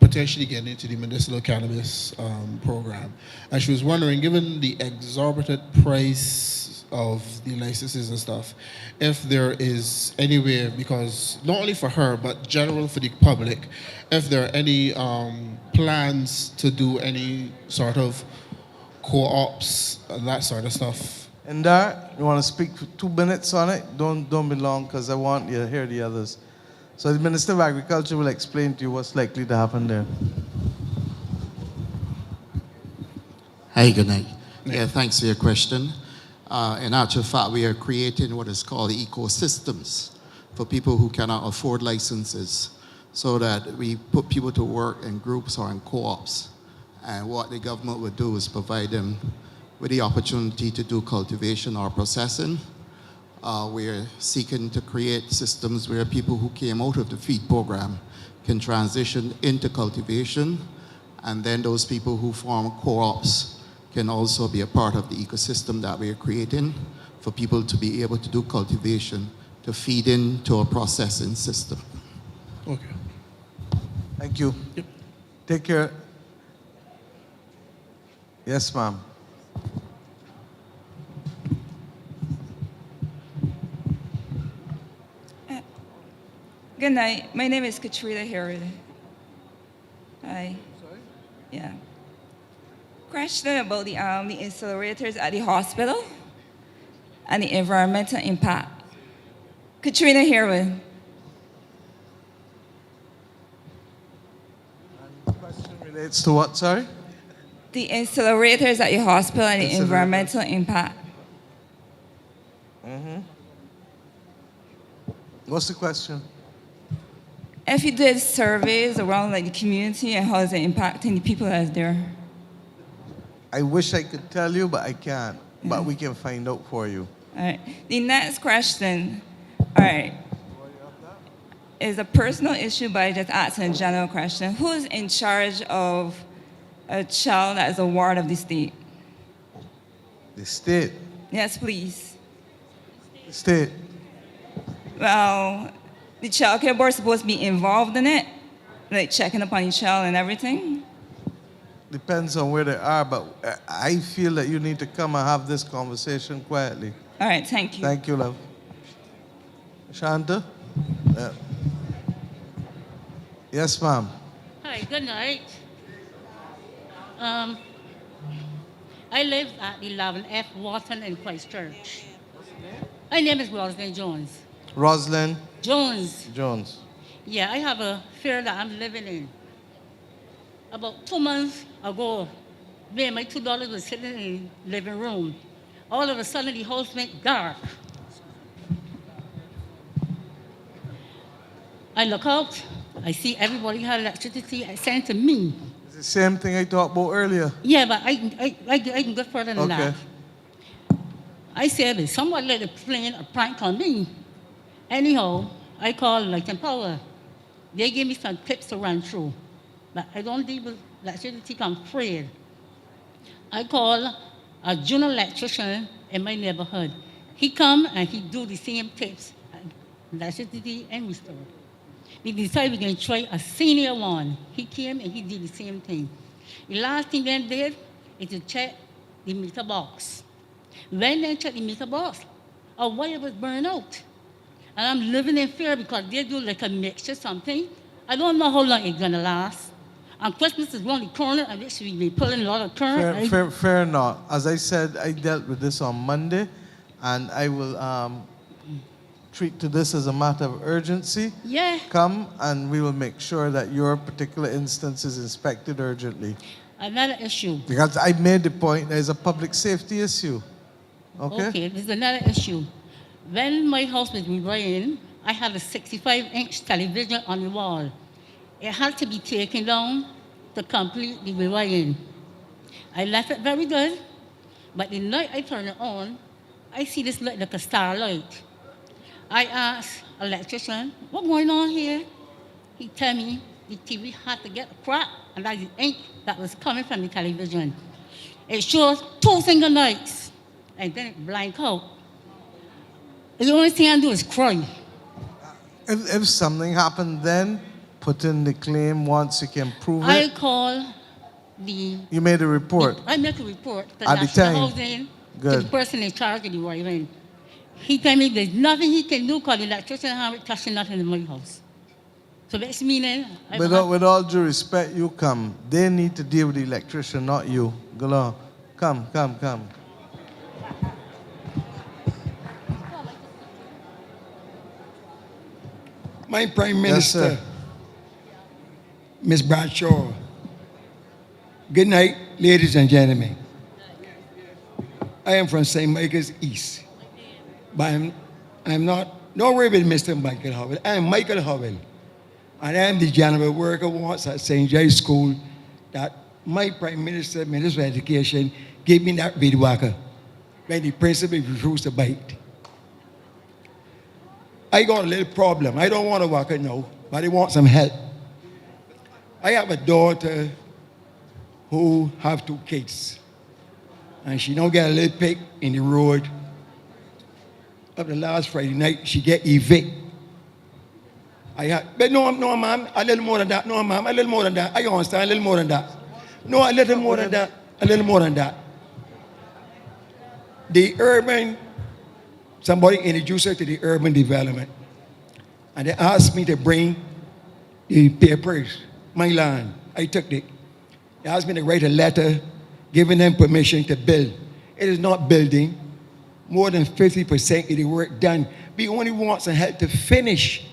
potentially getting into the medicinal cannabis program. And she was wondering, given the exorbitant price of the licenses and stuff, if there is any way, because not only for her, but general for the public, if there are any plans to do any sort of co-ops and that sort of stuff. And Dar, you want to speak for 2 minutes on it? Don't be long, because I want you to hear the others. So the Minister of Agriculture will explain to you what's likely to happen there. Hi, good night. Yeah, thanks for your question. In actual fact, we are creating what is called ecosystems for people who cannot afford licenses, so that we put people to work in groups or in co-ops. And what the government would do is provide them with the opportunity to do cultivation or processing. We're seeking to create systems where people who came out of the FEED program can transition into cultivation, and then those people who form co-ops can also be a part of the ecosystem that we're creating for people to be able to do cultivation to feed into a processing system. Okay. Thank you. Yep. Take care. Yes, ma'am. Good night. My name is Katrina Herod. Hi. Sorry? Yeah. Question about the incinerators at the hospital and the environmental impact. Katrina Herod. The question relates to what, sorry? The incinerators at your hospital and the Incinerators. environmental impact. What's the question? If you did surveys around like the community and how is it impacting the people that's there? I wish I could tell you, but I can't. But we can find out for you. All right. The next question, all right, is a personal issue, but I just asking a general question. Who's in charge of a child that is a ward of the state? The state. Yes, please. The state. Well, the child care board is supposed to be involved in it, like checking upon your child and everything. Depends on where they are, but I feel that you need to come and have this conversation quietly. All right, thank you. Thank you, love. Shanta? Yes, ma'am. Hi, good night. I live at 11F Wharton in Christchurch. My name is Rosalind Jones. Rosalind? Jones. Jones. Yeah, I have a fear that I'm living in. About 2 months ago, me and my two daughters were sitting in the living room. All of a sudden, the house went dark. I look out, I see everybody had electricity sent to me. It's the same thing I talked about earlier. Yeah, but I can go further than that. I said, someone let a plane a prank on me. Anyhow, I called Light and Power. They gave me some tips to run through. But I don't deal with electricity, I'm afraid. I called a junior electrician in my neighborhood. He come and he do the same tips, electricity and restore. We decided we're going to try a senior one. He came and he did the same thing. The last thing they did is to check the meter box. When they checked the meter box, a wire was burned out. And I'm living in fear because they do like a mixture something. I don't know how long it's going to last. And Christmas is around the corner, and this should be pulling a lot of current. Fair enough. As I said, I dealt with this on Monday, and I will treat to this as a matter of urgency. Yeah. Come, and we will make sure that your particular instance is inspected urgently. Another issue. Because I made the point, there's a public safety issue. Okay? Okay, there's another issue. When my house was rewiring, I had a 65-inch television on the wall. It had to be taken down to complete the rewiring. I left it very good, but the night I turn it on, I see this light like a starlight. I asked electrician, what's going on here? He tell me the TV had to get a crack, and that's the ink that was coming from the television. It shows 2 single lights, and then it blank out. The only thing I do is cry. If something happened then, put in the claim once you can prove I it. call the... You made a report. I make a report to At the National time? Housing, to Good. the person in charge of the wiring. He tell me there's nothing he can do because the electrician haven't touched nothing in my house. So that's meaning... With all due respect, you come. They need to deal with the electrician, not you. Go on. Come. My Prime Minister, Ms. Bradshaw, good night, ladies and gentlemen. I am from St. Michael's East, but I'm not, don't worry about Mr. Michael Howell. I am Michael Howell, and I am the general worker once at St. John's School that my Prime Minister, Minister of Education, gave me that weed whacker when the principal refused to bite. I got a little problem. I don't want to walk it now, but I want some help. I have a daughter who have 2 kids, and she don't get a little pig in the road. Up the last Friday night, she get evicted. But no, ma'am, a little more than that. No, ma'am, a little more than that. I understand, a little more than that. No, a little more than that. A little more than that. The urban, somebody introduced her to the urban development, and they asked me to bring the papers, my land. I took it. They asked me to write a letter giving them permission to build. It is not building. More than 50% of the work done. We only want some help to finish.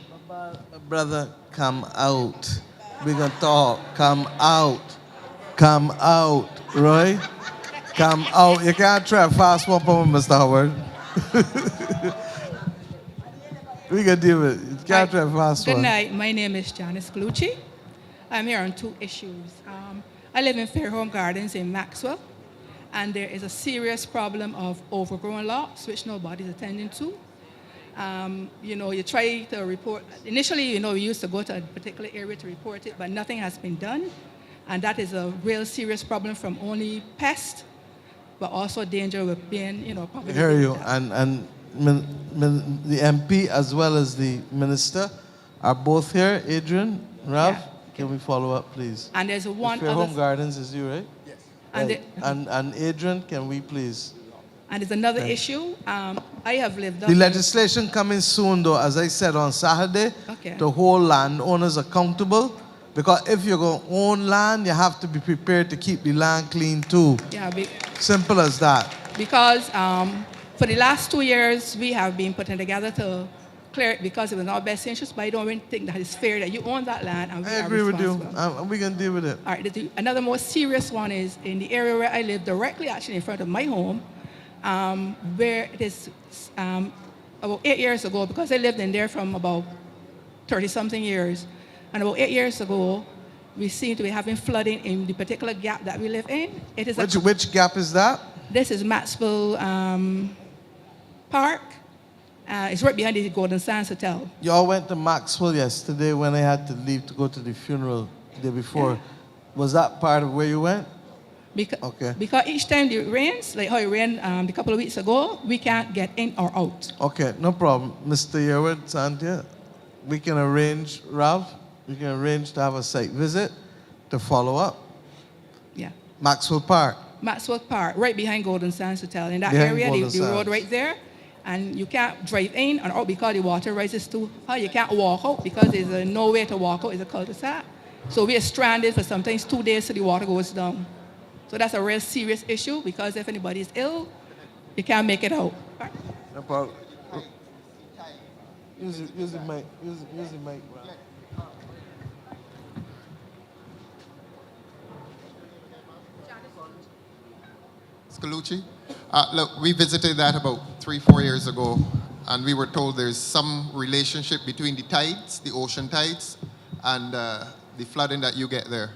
Brother, come out. We're going to talk. Come out. Come out. Roy? Come out. You can't try fast one for Mr. Howard. We can deal with it. You can't try fast one. Good night. My name is Janice Glucci. I'm here on 2 issues. I live in Fairholme Gardens in Maxwell, and there is a serious problem of overgrown lots, which nobody's attending to. You try to report. Initially, we used to go to a particular area to report it, but nothing has been done. And that is a real serious problem from only pests, but also danger with being, probably. I hear you. And the MP as well as the minister are both here. Adrian, Ralph, can we follow up, please? And there's one Fairholme other. Gardens is you, right? Yes. And Adrian, can we please? And there's another issue. I have lived up. The legislation coming soon, though, as I said on Saturday, to hold landowners accountable. Because if you're going to own land, you have to be prepared to keep the land clean too. Yeah, Simple as that. Because for the last 2 years, we have been putting together to clear it because it was in our best interest, but I don't really think that it's fair that you own that land and we I are agree with you. responsible. We can deal with it. All right, another more serious one is in the area where I live, directly actually in front of my home, where it is about 8 years ago, because I lived in there from about 30-something years, and about 8 years ago, we seem to be having flooding in the particular gap that we live in. It is Which gap is that? This is Maxwell Park. It's right behind the Golden Sands Hotel. Y'all went to Maxwell yesterday when I had to leave to go to the funeral the day before. Was that part of where you went? Because each time it rains, like how it rained a couple of weeks ago, we can't get in or out. Okay, no problem. Mr. Yerwood, Santia, we can arrange, Ralph, we can arrange to have a site visit to follow up. Yeah. Maxwell Park. Maxwell Park, right behind Golden Sands Hotel. In that Behind area, Golden the road Sands. right there, and you can't drive in or out because the water rises too high. You can't walk out because there's no way to walk out. It's a cul-de-sac. So we are stranded for sometimes 2 days till the water goes down. So that's a real serious issue because if anybody is ill, you can't make it out. No problem. Use the mic. Use the mic. Scallucci. Look, we visited that about 3-4 years ago, and we were told there's some relationship between the tides, the ocean tides, and the flooding that you get there.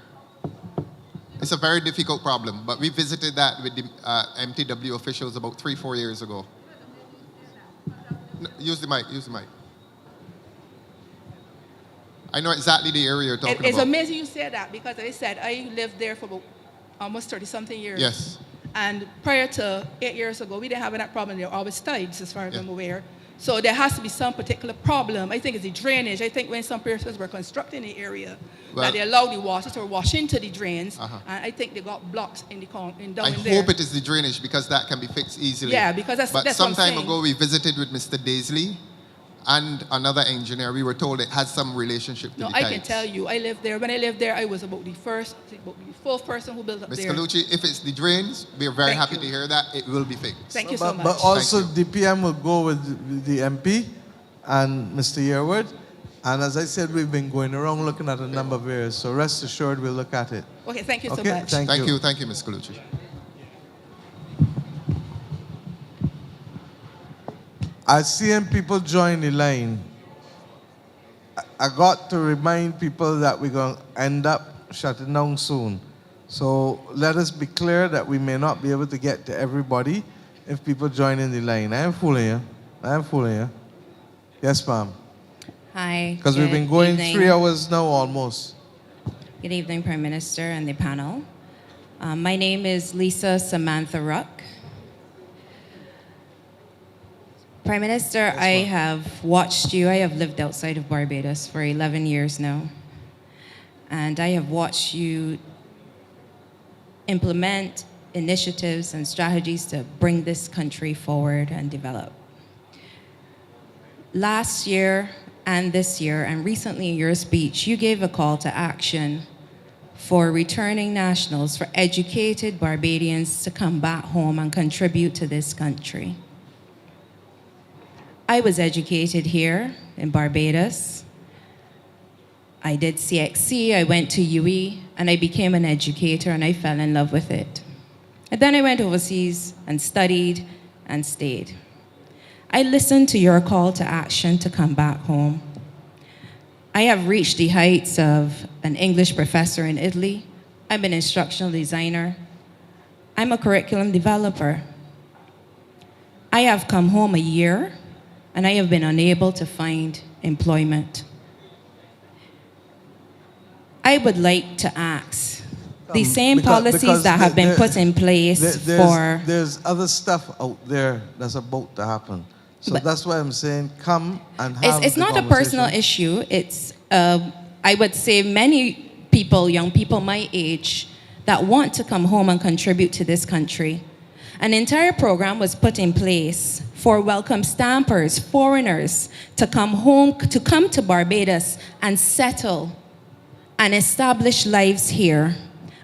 It's a very difficult problem, but we visited that with the MTW officials about 3-4 years ago. No, use the mic, use the mic. I know exactly the area you're talking It's about. amazing you say that because as I said, I lived there for about almost 30-something years. Yes. And prior to 8 years ago, we didn't have that problem. There were always tides, as far as I'm aware. So there has to be some particular problem. I think it's the drainage. I think when some persons were constructing the area, that they allowed the water to wash into the drains, and I think they got blocks in the down in there. I hope it is the drainage because that can be fixed easily. Yeah, because that's But what some I'm time saying. ago, we visited with Mr. Daisley and another engineer. We were told it had some relationship to No, the I tides. can tell you, I lived there. When I lived there, I was about the fourth person who built up Ms. there. Scallucci, if it's the drains, we are very happy to hear that. It will be fixed. Thank you so much. But also DPM will go with the MP and Mr. Yerwood. And as I said, we've been going around looking at a number of areas. So rest assured, we'll look at it. Okay, thank you so Okay, much. Thank you. Thank you, Ms. Scallucci. I seeing people join the line. I got to remind people that we're going to end up shutting down soon. So let us be clear that we may not be able to get to everybody if people join in the line. I am fooling you. I am fooling you. Yes, ma'am. Hi. Because we've been good going evening. 3 hours now almost. Good evening, Prime Minister and the panel. My name is Lisa Samantha Ruck. Prime Minister, I have watched you. I have lived outside of Barbados for 11 years now. And I have watched you implement initiatives and strategies to bring this country forward and develop. Last year and this year, and recently in your speech, you gave a call to action for returning nationals, for educated Barbadians to come back home and contribute to this country. I was educated here in Barbados. I did CXC, I went to UE, and I became an educator, and I fell in love with it. And then I went overseas and studied and stayed. I listened to your call to action to come back home. I have reached the heights of an English professor in Italy. I'm an instructional designer. I'm a curriculum developer. I have come home a year, and I have been unable to find employment. I would like to ask the same policies that have been put in place for... There's other stuff out there that's about to happen. So that's why I'm saying come and have It's the not a personal conversation. issue. It's, I would say, many people, young people my age, that want to come home and contribute to this country. An entire program was put in place for welcome stampers, foreigners, to come home, to come to Barbados and settle and establish lives here.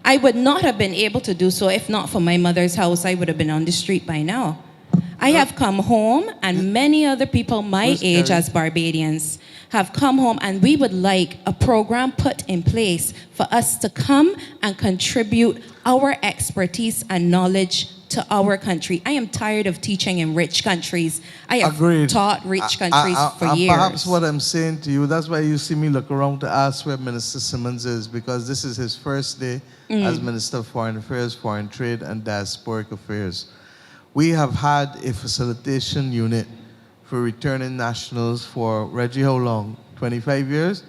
I would not have been able to do so if not for my mother's house. I would have been on the street by now. I have come home, and many other people my age as Barbadians have come home, and we would like a program put in place for us to come and contribute our expertise and knowledge to our country. I am tired of teaching in rich countries. I have taught rich countries for years. Perhaps what I'm saying to you, that's why you see me look around to ask where Minister Simmons is, because this is his first day as Minister of Foreign Affairs, Foreign Trade, and Diasporic Affairs. We have had a facilitation unit for returning nationals for, Reggie, how long? 25 years?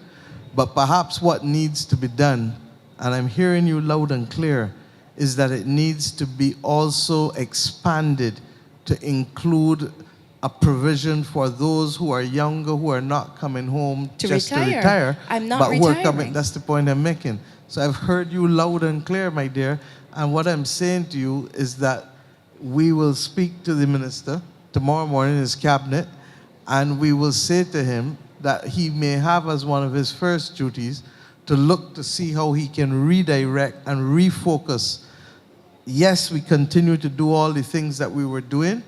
But perhaps what needs to be done, and I'm hearing you loud and clear, is that it needs to be also expanded to include a provision for those who are younger, who are not coming home To just retire. to retire, I'm not but who are coming. retiring. That's the point I'm making. So I've heard you loud and clear, my dear. And what I'm saying to you is that we will speak to the minister tomorrow morning in his cabinet, and we will say to him that he may have as one of his first duties to look to see how he can redirect and refocus. Yes, we continue to do all the things that we were doing,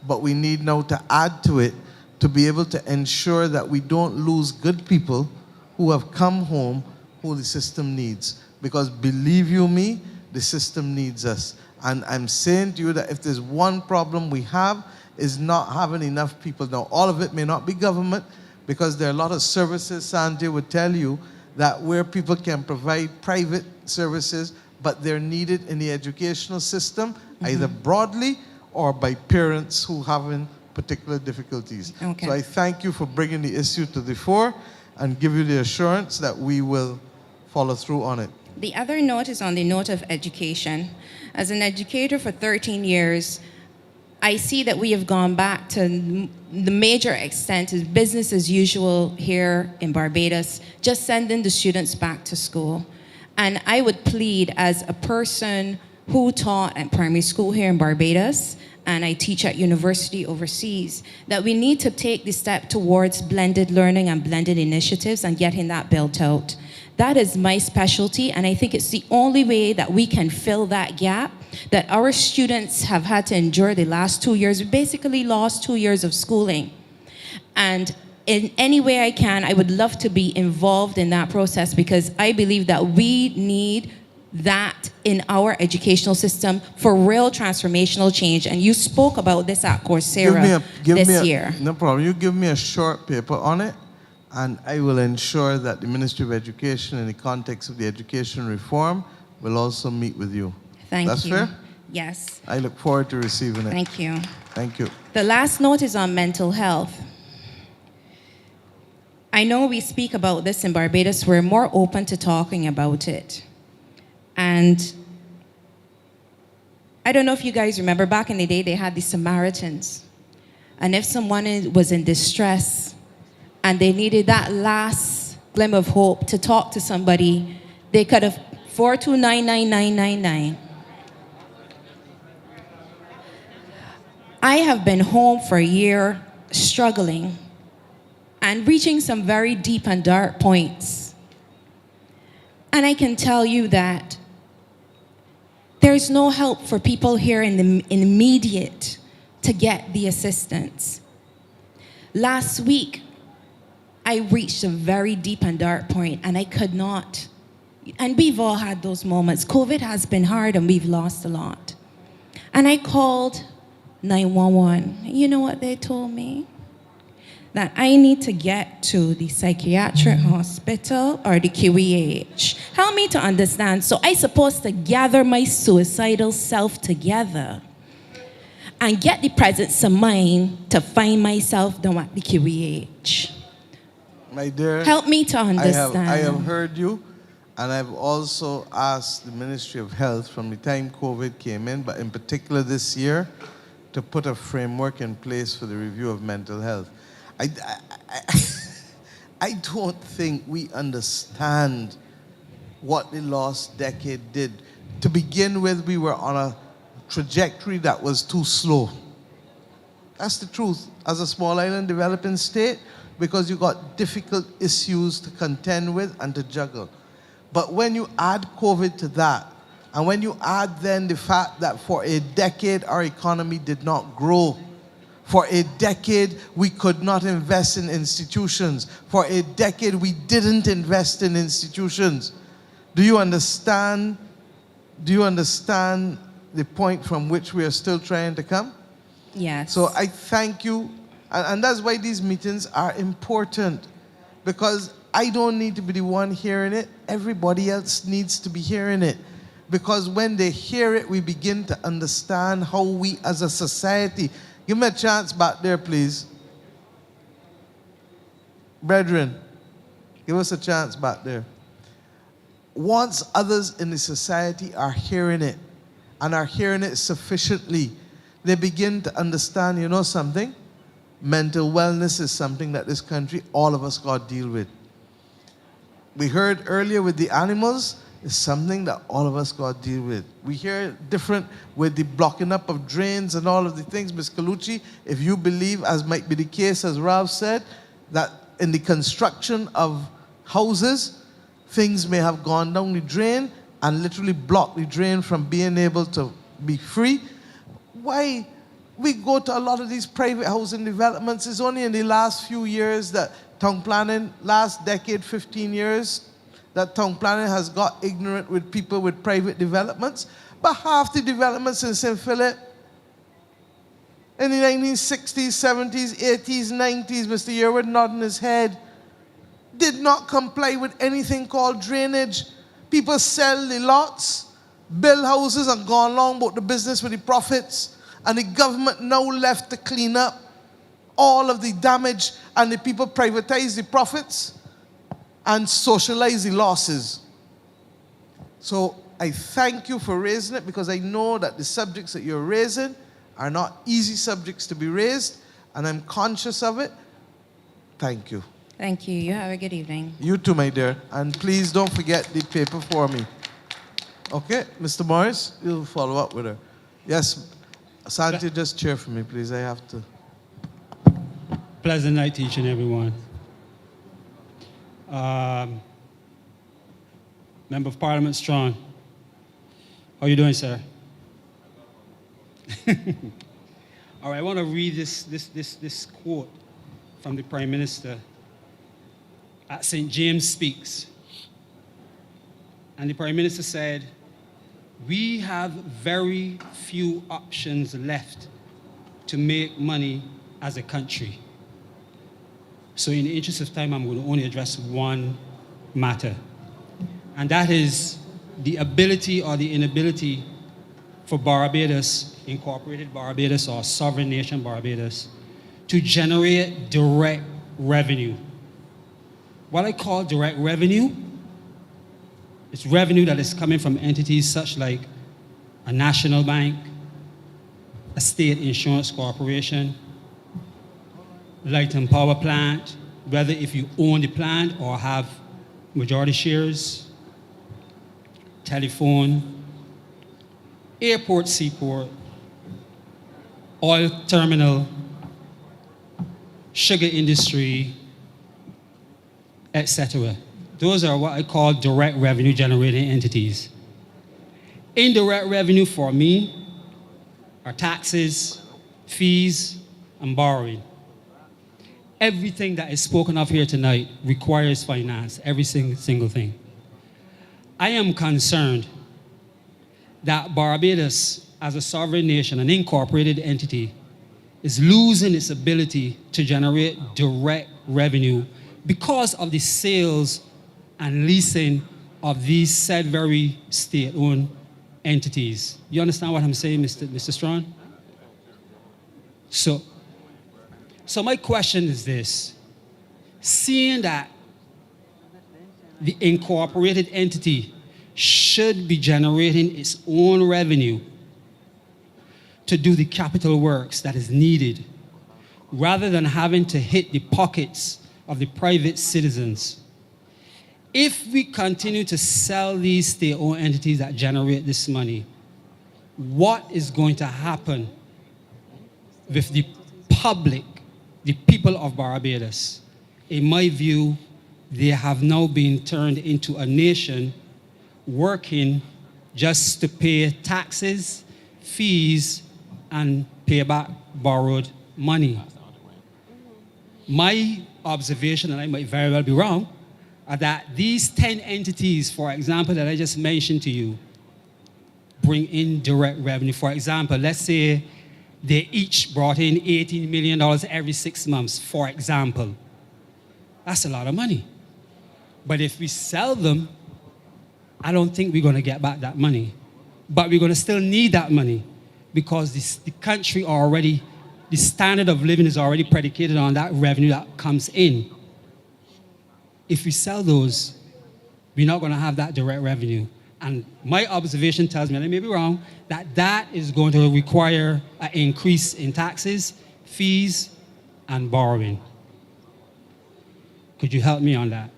but we need now to add to it to be able to ensure that we don't lose good people who have come home who the system needs. Because believe you me, the system needs us. And I'm saying to you that if there's one problem we have, is not having enough people. Now, all of it may not be government, because there are a lot of services, Sanjay would tell you, that where people can provide private services, but they're needed in the educational system, either broadly or by parents who having particular difficulties. Okay. So I thank you for bringing the issue to the fore and give you the assurance that we will follow through on it. The other note is on the note of education. As an educator for 13 years, I see that we have gone back to the major extent is business as usual here in Barbados, just sending the students back to school. And I would plead as a person who taught at primary school here in Barbados, and I teach at university overseas, that we need to take the step towards blended learning and blended initiatives and getting that built out. That is my specialty, and I think it's the only way that we can fill that gap that our students have had to endure the last 2 years. We basically lost 2 years of schooling. And in any way I can, I would love to be involved in that process, because I believe that we need that in our educational system for real transformational change. And you spoke about this at Coursera this year. No problem. You give me a short paper on it, and I will ensure that the Ministry of Education, in the context of the education reform, will also meet with you. Thank you. That's fair? Yes. I look forward to receiving it. Thank you. Thank you. The last note is on mental health. I know we speak about this in Barbados. We're more open to talking about it. And I don't know if you guys remember, back in the day, they had the Samaritans. And if someone was in distress and they needed that last glimmer of hope to talk to somebody, they could have 4299999. I have been home for a year struggling and reaching some very deep and dark points. And I can tell you that there's no help for people here in the immediate to get the assistance. Last week, I reached a very deep and dark point, and I could not. And we've all had those moments. COVID has been hard, and we've lost a lot. And I called 911. You know what they told me? That I need to get to the psychiatric hospital or the QEH. Help me to understand. So I'm supposed to gather my suicidal self together and get the presence of mind to find myself down at the QEH. My dear, help me to understand. I have heard you, and I've also asked the Ministry of Health from the time COVID came in, but in particular this year, to put a framework in place for the review of mental health. I don't think we understand what the last decade did. To begin with, we were on a trajectory that was too slow. That's the truth. As a small island developing state, because you got difficult issues to contend with and to juggle. But when you add COVID to that, and when you add then the fact that for a decade our economy did not grow, for a decade, we could not invest in institutions. For a decade, we didn't invest in institutions. Do you understand the point from which we are still trying to come? Yes. So I thank you. And that's why these meetings are important. Because I don't need to be the one hearing it. Everybody else needs to be hearing it. Because when they hear it, we begin to understand how we as a society. Give me a chance back there, please. Brethren, give us a chance back there. Once others in the society are hearing it, and are hearing it sufficiently, they begin to understand, you know something? Mental wellness is something that this country, all of us got to deal with. We heard earlier with the animals, it's something that all of us got to deal with. We hear different with the blocking up of drains and all of the things. Ms. Colucci, if you believe, as might be the case, as Ralph said, that in the construction of houses, things may have gone down the drain and literally blocked the drain from being able to be free. Why? We go to a lot of these private housing developments. It's only in the last few years that town planning, last decade, 15 years, that town planning has got ignorant with people with private developments. But half the developments in St. Philip in the 1960s, 70s, 80s, 90s, Mr. Yearwood nodding his head, did not comply with anything called drainage. People sell the lots, build houses, and go along about the business with the profits. And the government now left to clean up all of the damage, and the people privatize the profits and socialize the losses. So I thank you for raising it, because I know that the subjects that you're raising are not easy subjects to be raised, and I'm conscious of it. Thank you. Thank you. You have a good evening. You too, my dear. And please don't forget the paper for me. Okay, Mr. Morris, you'll follow up with her. Yes, Santi, just cheer for me, please. I have to. Pleasant night to each and everyone. Member of Parliament Strong. How are you doing, sir? All right, I want to read this quote from the Prime Minister at St. James Speaks. And the Prime Minister said, "We have very few options left to make money as a country." So in the interest of time, I'm going to only address one matter. And that is the ability or the inability for Barbados, Incorporated Barbados, or Sovereign Nation Barbados, to generate direct revenue. What I call direct revenue, it's revenue that is coming from entities such like a national bank, a state insurance corporation, light and power plant, whether if you own the plant or have majority shares, telephone, airport, seaport, oil terminal, sugar industry, etc. Those are what I call direct revenue generating entities. Indirect revenue for me are taxes, fees, and borrowing. Everything that is spoken of here tonight requires finance, every single thing. I am concerned that Barbados, as a sovereign nation, an incorporated entity, is losing its ability to generate direct revenue because of the sales and leasing of these said very state-owned entities. You understand what I'm saying, Mr. Strong? So my question is this: seeing that the incorporated entity should be generating its own revenue to do the capital works that is needed, rather than having to hit the pockets of the private citizens, if we continue to sell these state-owned entities that generate this money, what is going to happen with the public, the people of Barbados? In my view, they have now been turned into a nation working just to pay taxes, fees, and pay back borrowed money. My observation, and I might very well be wrong, are that these 10 entities, for example, that I just mentioned to you, bring in direct revenue. For example, let's say they each brought in $18 million every 6 months, for example. That's a lot of money. But if we sell them, I don't think we're going to get back that money. But we're going to still need that money because the country already, the standard of living is already predicated on that revenue that comes in. If we sell those, we're not going to have that direct revenue. And my observation tells me, and I may be wrong, that that is going to require an increase in taxes, fees, and borrowing. Could you help me on that?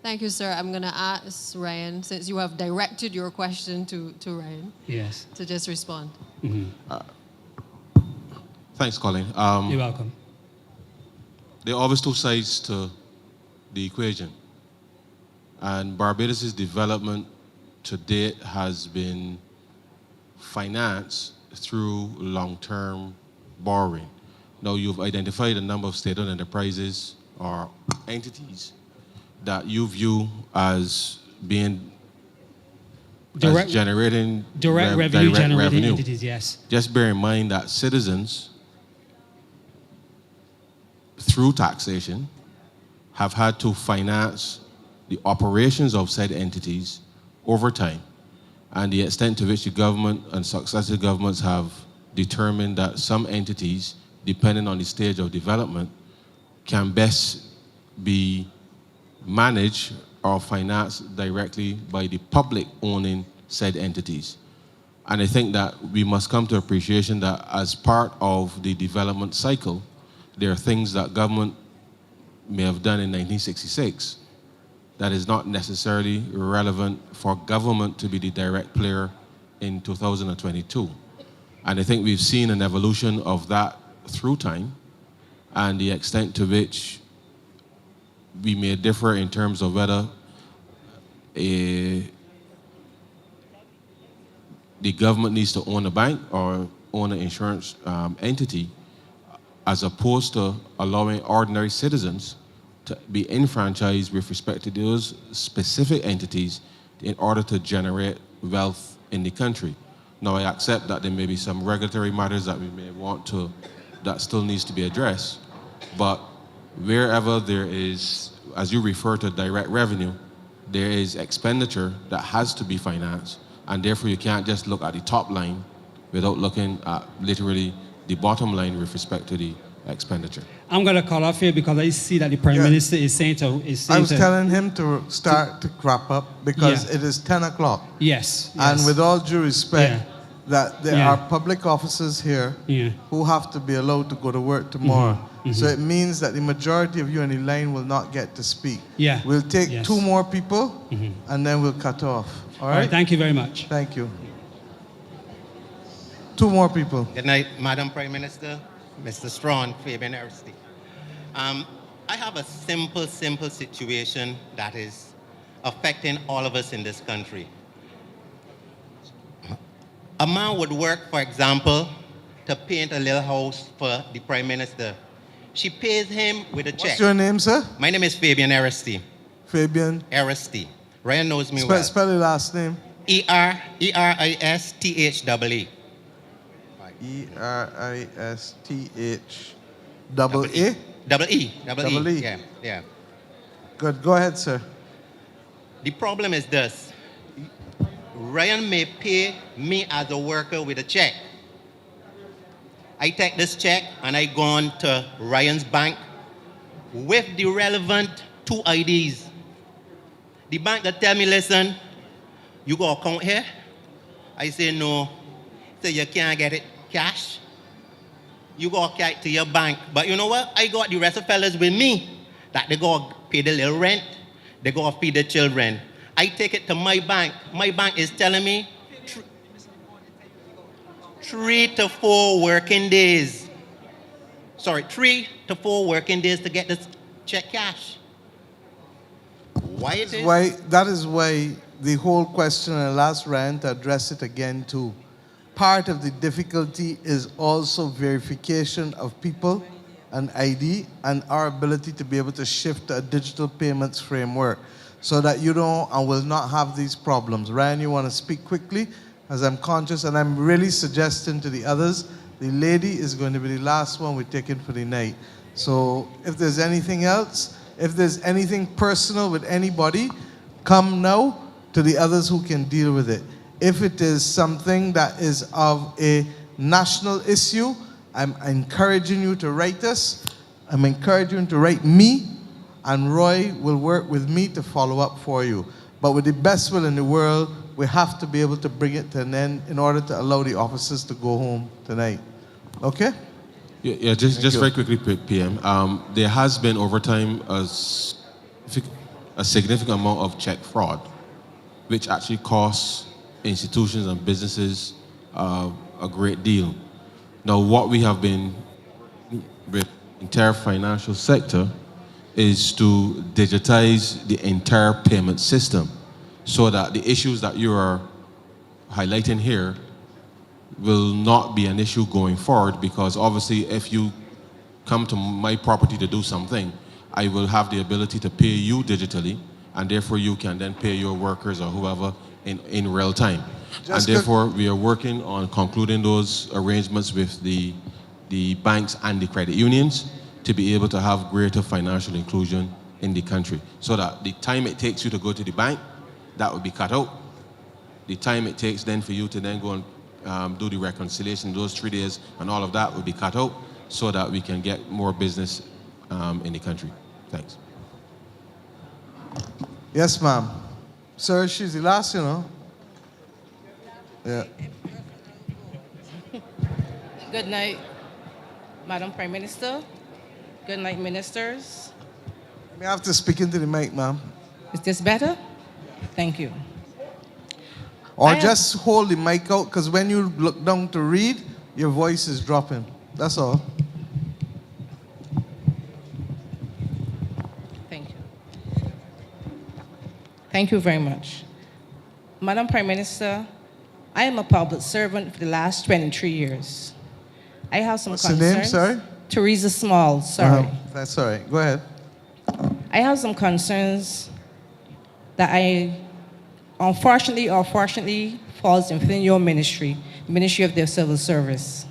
Thank you, sir. I'm going to ask Ryan, since you have directed your question to Ryan, Yes. to just respond. Thanks, Colin. You're welcome. There are always two sides to the equation. And Barbados' development to date has been financed through long-term borrowing. Now, you've identified a number of state-owned enterprises or entities that you view as being generating direct revenue generating entities, yes. Just bear in mind that citizens, through taxation, have had to finance the operations of said entities over time, and the extent to which the government and successive governments have determined that some entities, depending on the stage of development, can best be managed or financed directly by the public owning said entities. And I think that we must come to appreciation that as part of the development cycle, there are things that government may have done in 1966 that is not necessarily relevant for government to be the direct player in 2022. And I think we've seen an evolution of that through time, and the extent to which we may differ in terms of whether the government needs to own a bank or own an insurance entity, as opposed to allowing ordinary citizens to be enfranchised with respect to those specific entities in order to generate wealth in the country. Now, I accept that there may be some regulatory matters that we may want to, that still needs to be addressed, but wherever there is, as you refer to direct revenue, there is expenditure that has to be financed, and therefore you can't just look at the top line without looking at literally the bottom line with respect to the expenditure. I'm going to call off here because I see that the Prime Minister is saying to... I was telling him to start to wrap up because it is 10 o'clock. Yes. And with all due respect, that there Yeah. are public officers here who have to be allowed to go to work tomorrow. So it means that the majority of you on the line will not get to speak. Yeah. We'll take two more people and then we'll cut off. All right? Thank you very much. Thank you. Two more people. Good night, Madam Prime Minister, Mr. Strawn, Fabian Aristide. I have a simple situation that is affecting all of us in this country. A man would work, for example, to paint a little house for the Prime Minister. She pays him with a check. What's your name, sir? My name is Fabian Aristide. Fabian? Aristide. Ryan knows me well. Spell your last name. Eristhee. Eristhee. Double E. Yeah. Good. Go ahead, sir. The problem is this. Ryan may pay me as a worker with a check. I take this check and I go on to Ryan's bank with the relevant two IDs. The bank that tell me, listen, you got account here? I say no. So you can't get it cash. You go carry it to your bank. But you know what? I got the rest of fellas with me that they go pay the little rent, they go feed the children. I take it to my bank. My bank is telling me 3 to 4 working days. Sorry, 3 to 4 working days to get this check cash. Why it is? That is why the whole question, and the last rant, to address it again too. Part of the difficulty is also verification of people and ID and our ability to be able to shift to a digital payments framework so that you don't and will not have these problems. Ryan, you want to speak quickly? As I'm conscious, and I'm really suggesting to the others, the lady is going to be the last one we're taking for the night. So if there's anything else, if there's anything personal with anybody, come now to the others who can deal with it. If it is something that is of a national issue, I'm encouraging you to write us. I'm encouraging you to write me, and Roy will work with me to follow up for you. But with the best will in the world, we have to be able to bring it to an end in order to allow the officers to go home tonight. Okay? Just you. very quickly, PM. There has been over time a significant amount of check fraud, which actually costs institutions and businesses a great deal. Now, what we have been with the entire financial sector is to digitize the entire payment system so that the issues that you are highlighting here will not be an issue going forward, because obviously if you come to my property to do something, I will have the ability to pay you digitally, and therefore you can then pay your workers or whoever in real time. And therefore we are working on concluding those arrangements with the banks and the credit unions to be able to have greater financial inclusion in the country, so that the time it takes you to go to the bank, that would be cut out. The time it takes then for you to then go and do the reconciliation, those 3 days and all of that would be cut out, so that we can get more business in the country. Thanks. Yes, ma'am. Sir, she's the last, you know. Yeah. Good night, Madam Prime Minister. Good night, ministers. You have to speak into the mic, ma'am. Is this better? Thank you. Or just hold the mic out, because when you look down to read, your voice is dropping. That's all. Thank you. Thank you very much. Madam Prime Minister, I am a public servant for the last 23 years. I have some What's concerns. the name, sorry? Teresa Small, sorry. That's all right. Go ahead. I have some concerns that I, unfortunately or fortunately, falls within your ministry, the Ministry of the Civil Service.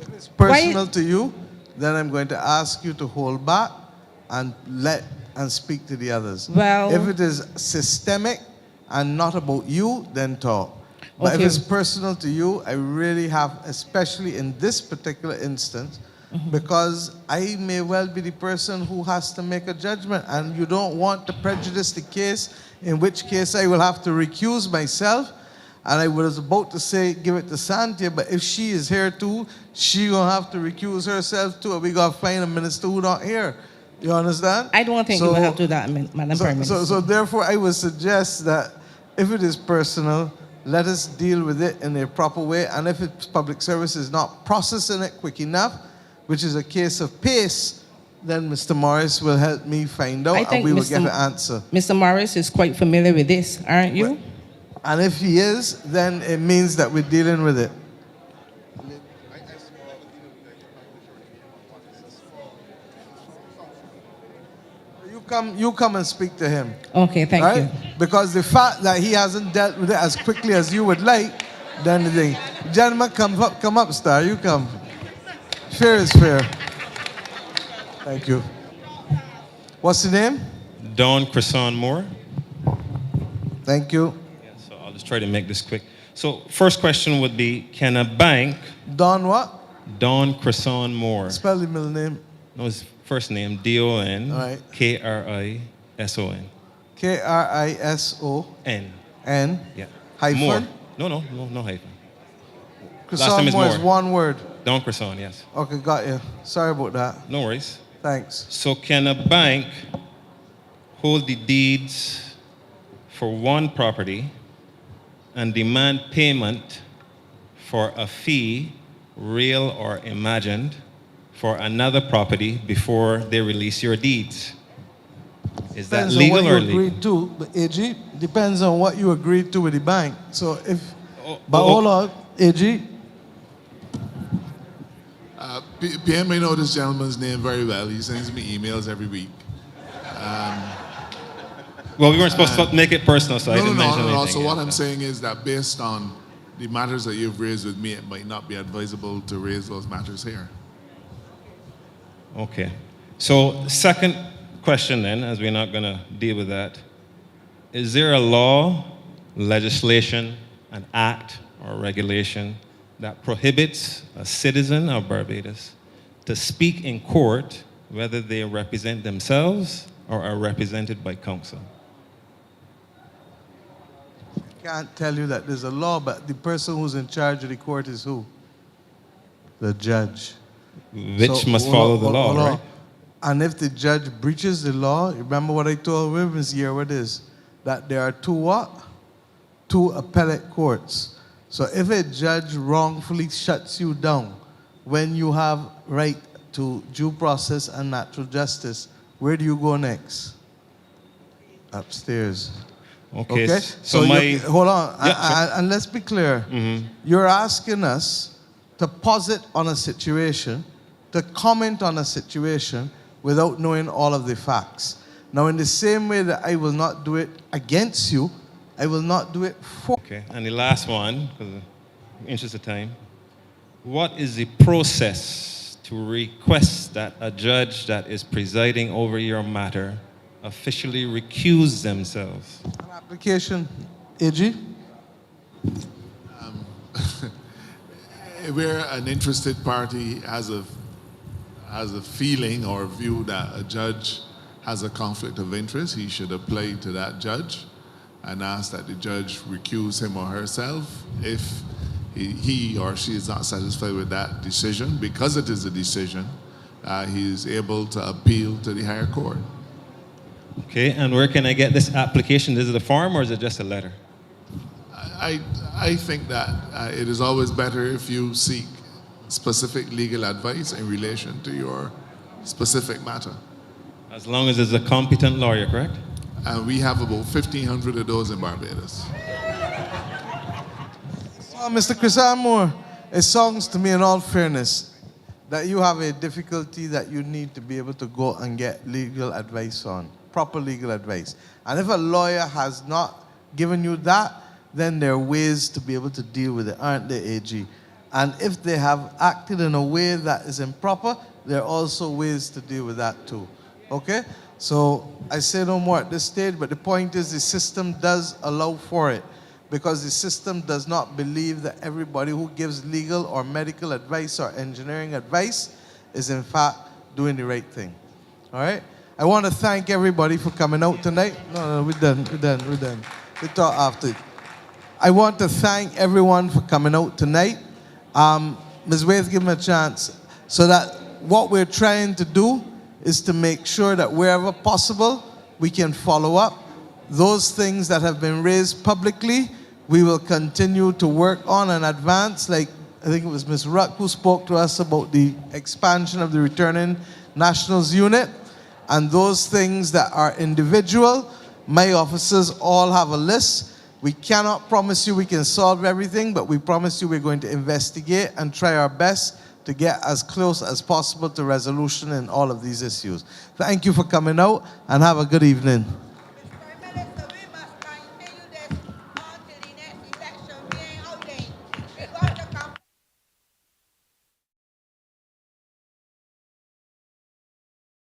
If it's personal to you, then I'm going to ask you to hold back and speak to the others. Well, if it is systemic and not about you, then talk. But Okay. if it's personal to you, I really have, especially in this particular instance, because I may well be the person who has to make a judgment, and you don't want to prejudice the case, in which case I will have to recuse myself. And I was about to say, give it to Santia, but if she is here too, she gonna have to recuse herself too, and we gotta find a minister who not here. You understand? I don't think you will have to do that, Madam Prime Minister. So therefore, I would suggest that if it is personal, let us deal with it in a proper way. And if it's public service is not processing it quick enough, which is a case of pace, then Mr. Morris will help me find out, and we will get an answer. Mr. Morris is quite familiar with this, aren't you? And if he is, then it means that we're dealing with it. You come and speak to him. Okay, thank you. Because the fact that he hasn't dealt with it as quickly as you would like, then the thing. Gentlemen, come up, Star. You come. Fair is fair. Thank you. What's the name? Don Cresson Moore. Thank you. Yeah, so I'll just try to make this quick. So first question would be, can a bank... Don what? Don Cresson Moore. Spell the middle name. No, his first name, D-O-N, right. K-R-I-S-O-N. K-R-I-S-O-N. N? Yeah. Hyphen? Moore. No hyphen. Cresson Last name is Moore Moore. is one word. Don Cresson, yes. Okay, got you. Sorry about that. No worries. Thanks. So can a bank hold the deeds for one property and demand payment for a fee, real or imagined, for another property before they release your deeds? Is that Depends legal on or what you illegal? agreed to, but AG, depends on what you agreed to with the bank. So if, but oh. hold on, AG. PM may know this gentleman's name very well. He sends me emails every week. Well, we weren't supposed to make it personal, so I didn't mention No. anything. So yet, what I'm so. saying is that based on the matters that you've raised with me, it might not be advisable to raise those matters here. Okay. So second question then, as we're not going to deal with that. Is there a law, legislation, an act, or regulation that prohibits a citizen of Barbados to speak in court whether they represent themselves or are represented by counsel? Can't tell you that there's a law, but the person who's in charge of the court is who? The judge. Which must follow the law, right? And if the judge breaches the law, remember what I told women's here, what is? That there are two what? Two appellate courts. So if a judge wrongfully shuts you down when you have right to due process and natural justice, where do you go next? Upstairs. Okay. So hold on, and let's be clear. Mm-hmm. You're asking us to posit on a situation, to comment on a situation without knowing all of the facts. Now, in the same way that I will not do it against you, I will not do it for you. Okay, and the last one, because in the interest of time. What is the process to request that a judge that is presiding over your matter officially recuse themselves? An application, AG? Where an interested party has a feeling or view that a judge has a conflict of interest, he should apply to that judge and ask that the judge recuse him or herself if he or she is not satisfied with that decision. Because it is a decision, he is able to appeal to the higher court. Okay, and where can I get this application? Is it a form or is it just a letter? I think that it is always better if you seek specific legal advice in relation to your specific matter. As long as it's a competent lawyer, correct? And we have about 1,500 of those in Barbados. So, Mr. Chris Moore, it sounds to me, in all fairness, that you have a difficulty that you need to be able to go and get legal advice on, proper legal advice. And if a lawyer has not given you that, then there are ways to be able to deal with it, aren't there, AG? And if they have acted in a way that is improper, there are also ways to deal with that too. Okay? So I say no more at this stage, but the point is the system does allow for it, because the system does not believe that everybody who gives legal or medical advice or engineering advice is in fact doing the right thing. All right? I want to thank everybody for coming out tonight. No, we're done. We'll talk after. I want to thank everyone for coming out tonight. Ms. Waith, give me a chance. So that what we're trying to do is to make sure that wherever possible, we can follow up. Those things that have been raised publicly, we will continue to work on and advance. Like, I think it was Ms. Ruck who spoke to us about the expansion of the Returning Nationals Unit. And those things that are individual, my officers all have a list. We cannot promise you we can solve everything, but we promise you we're going to investigate and try our best to get as close as possible to resolution in all of these issues. Thank you for coming out, and have a good evening.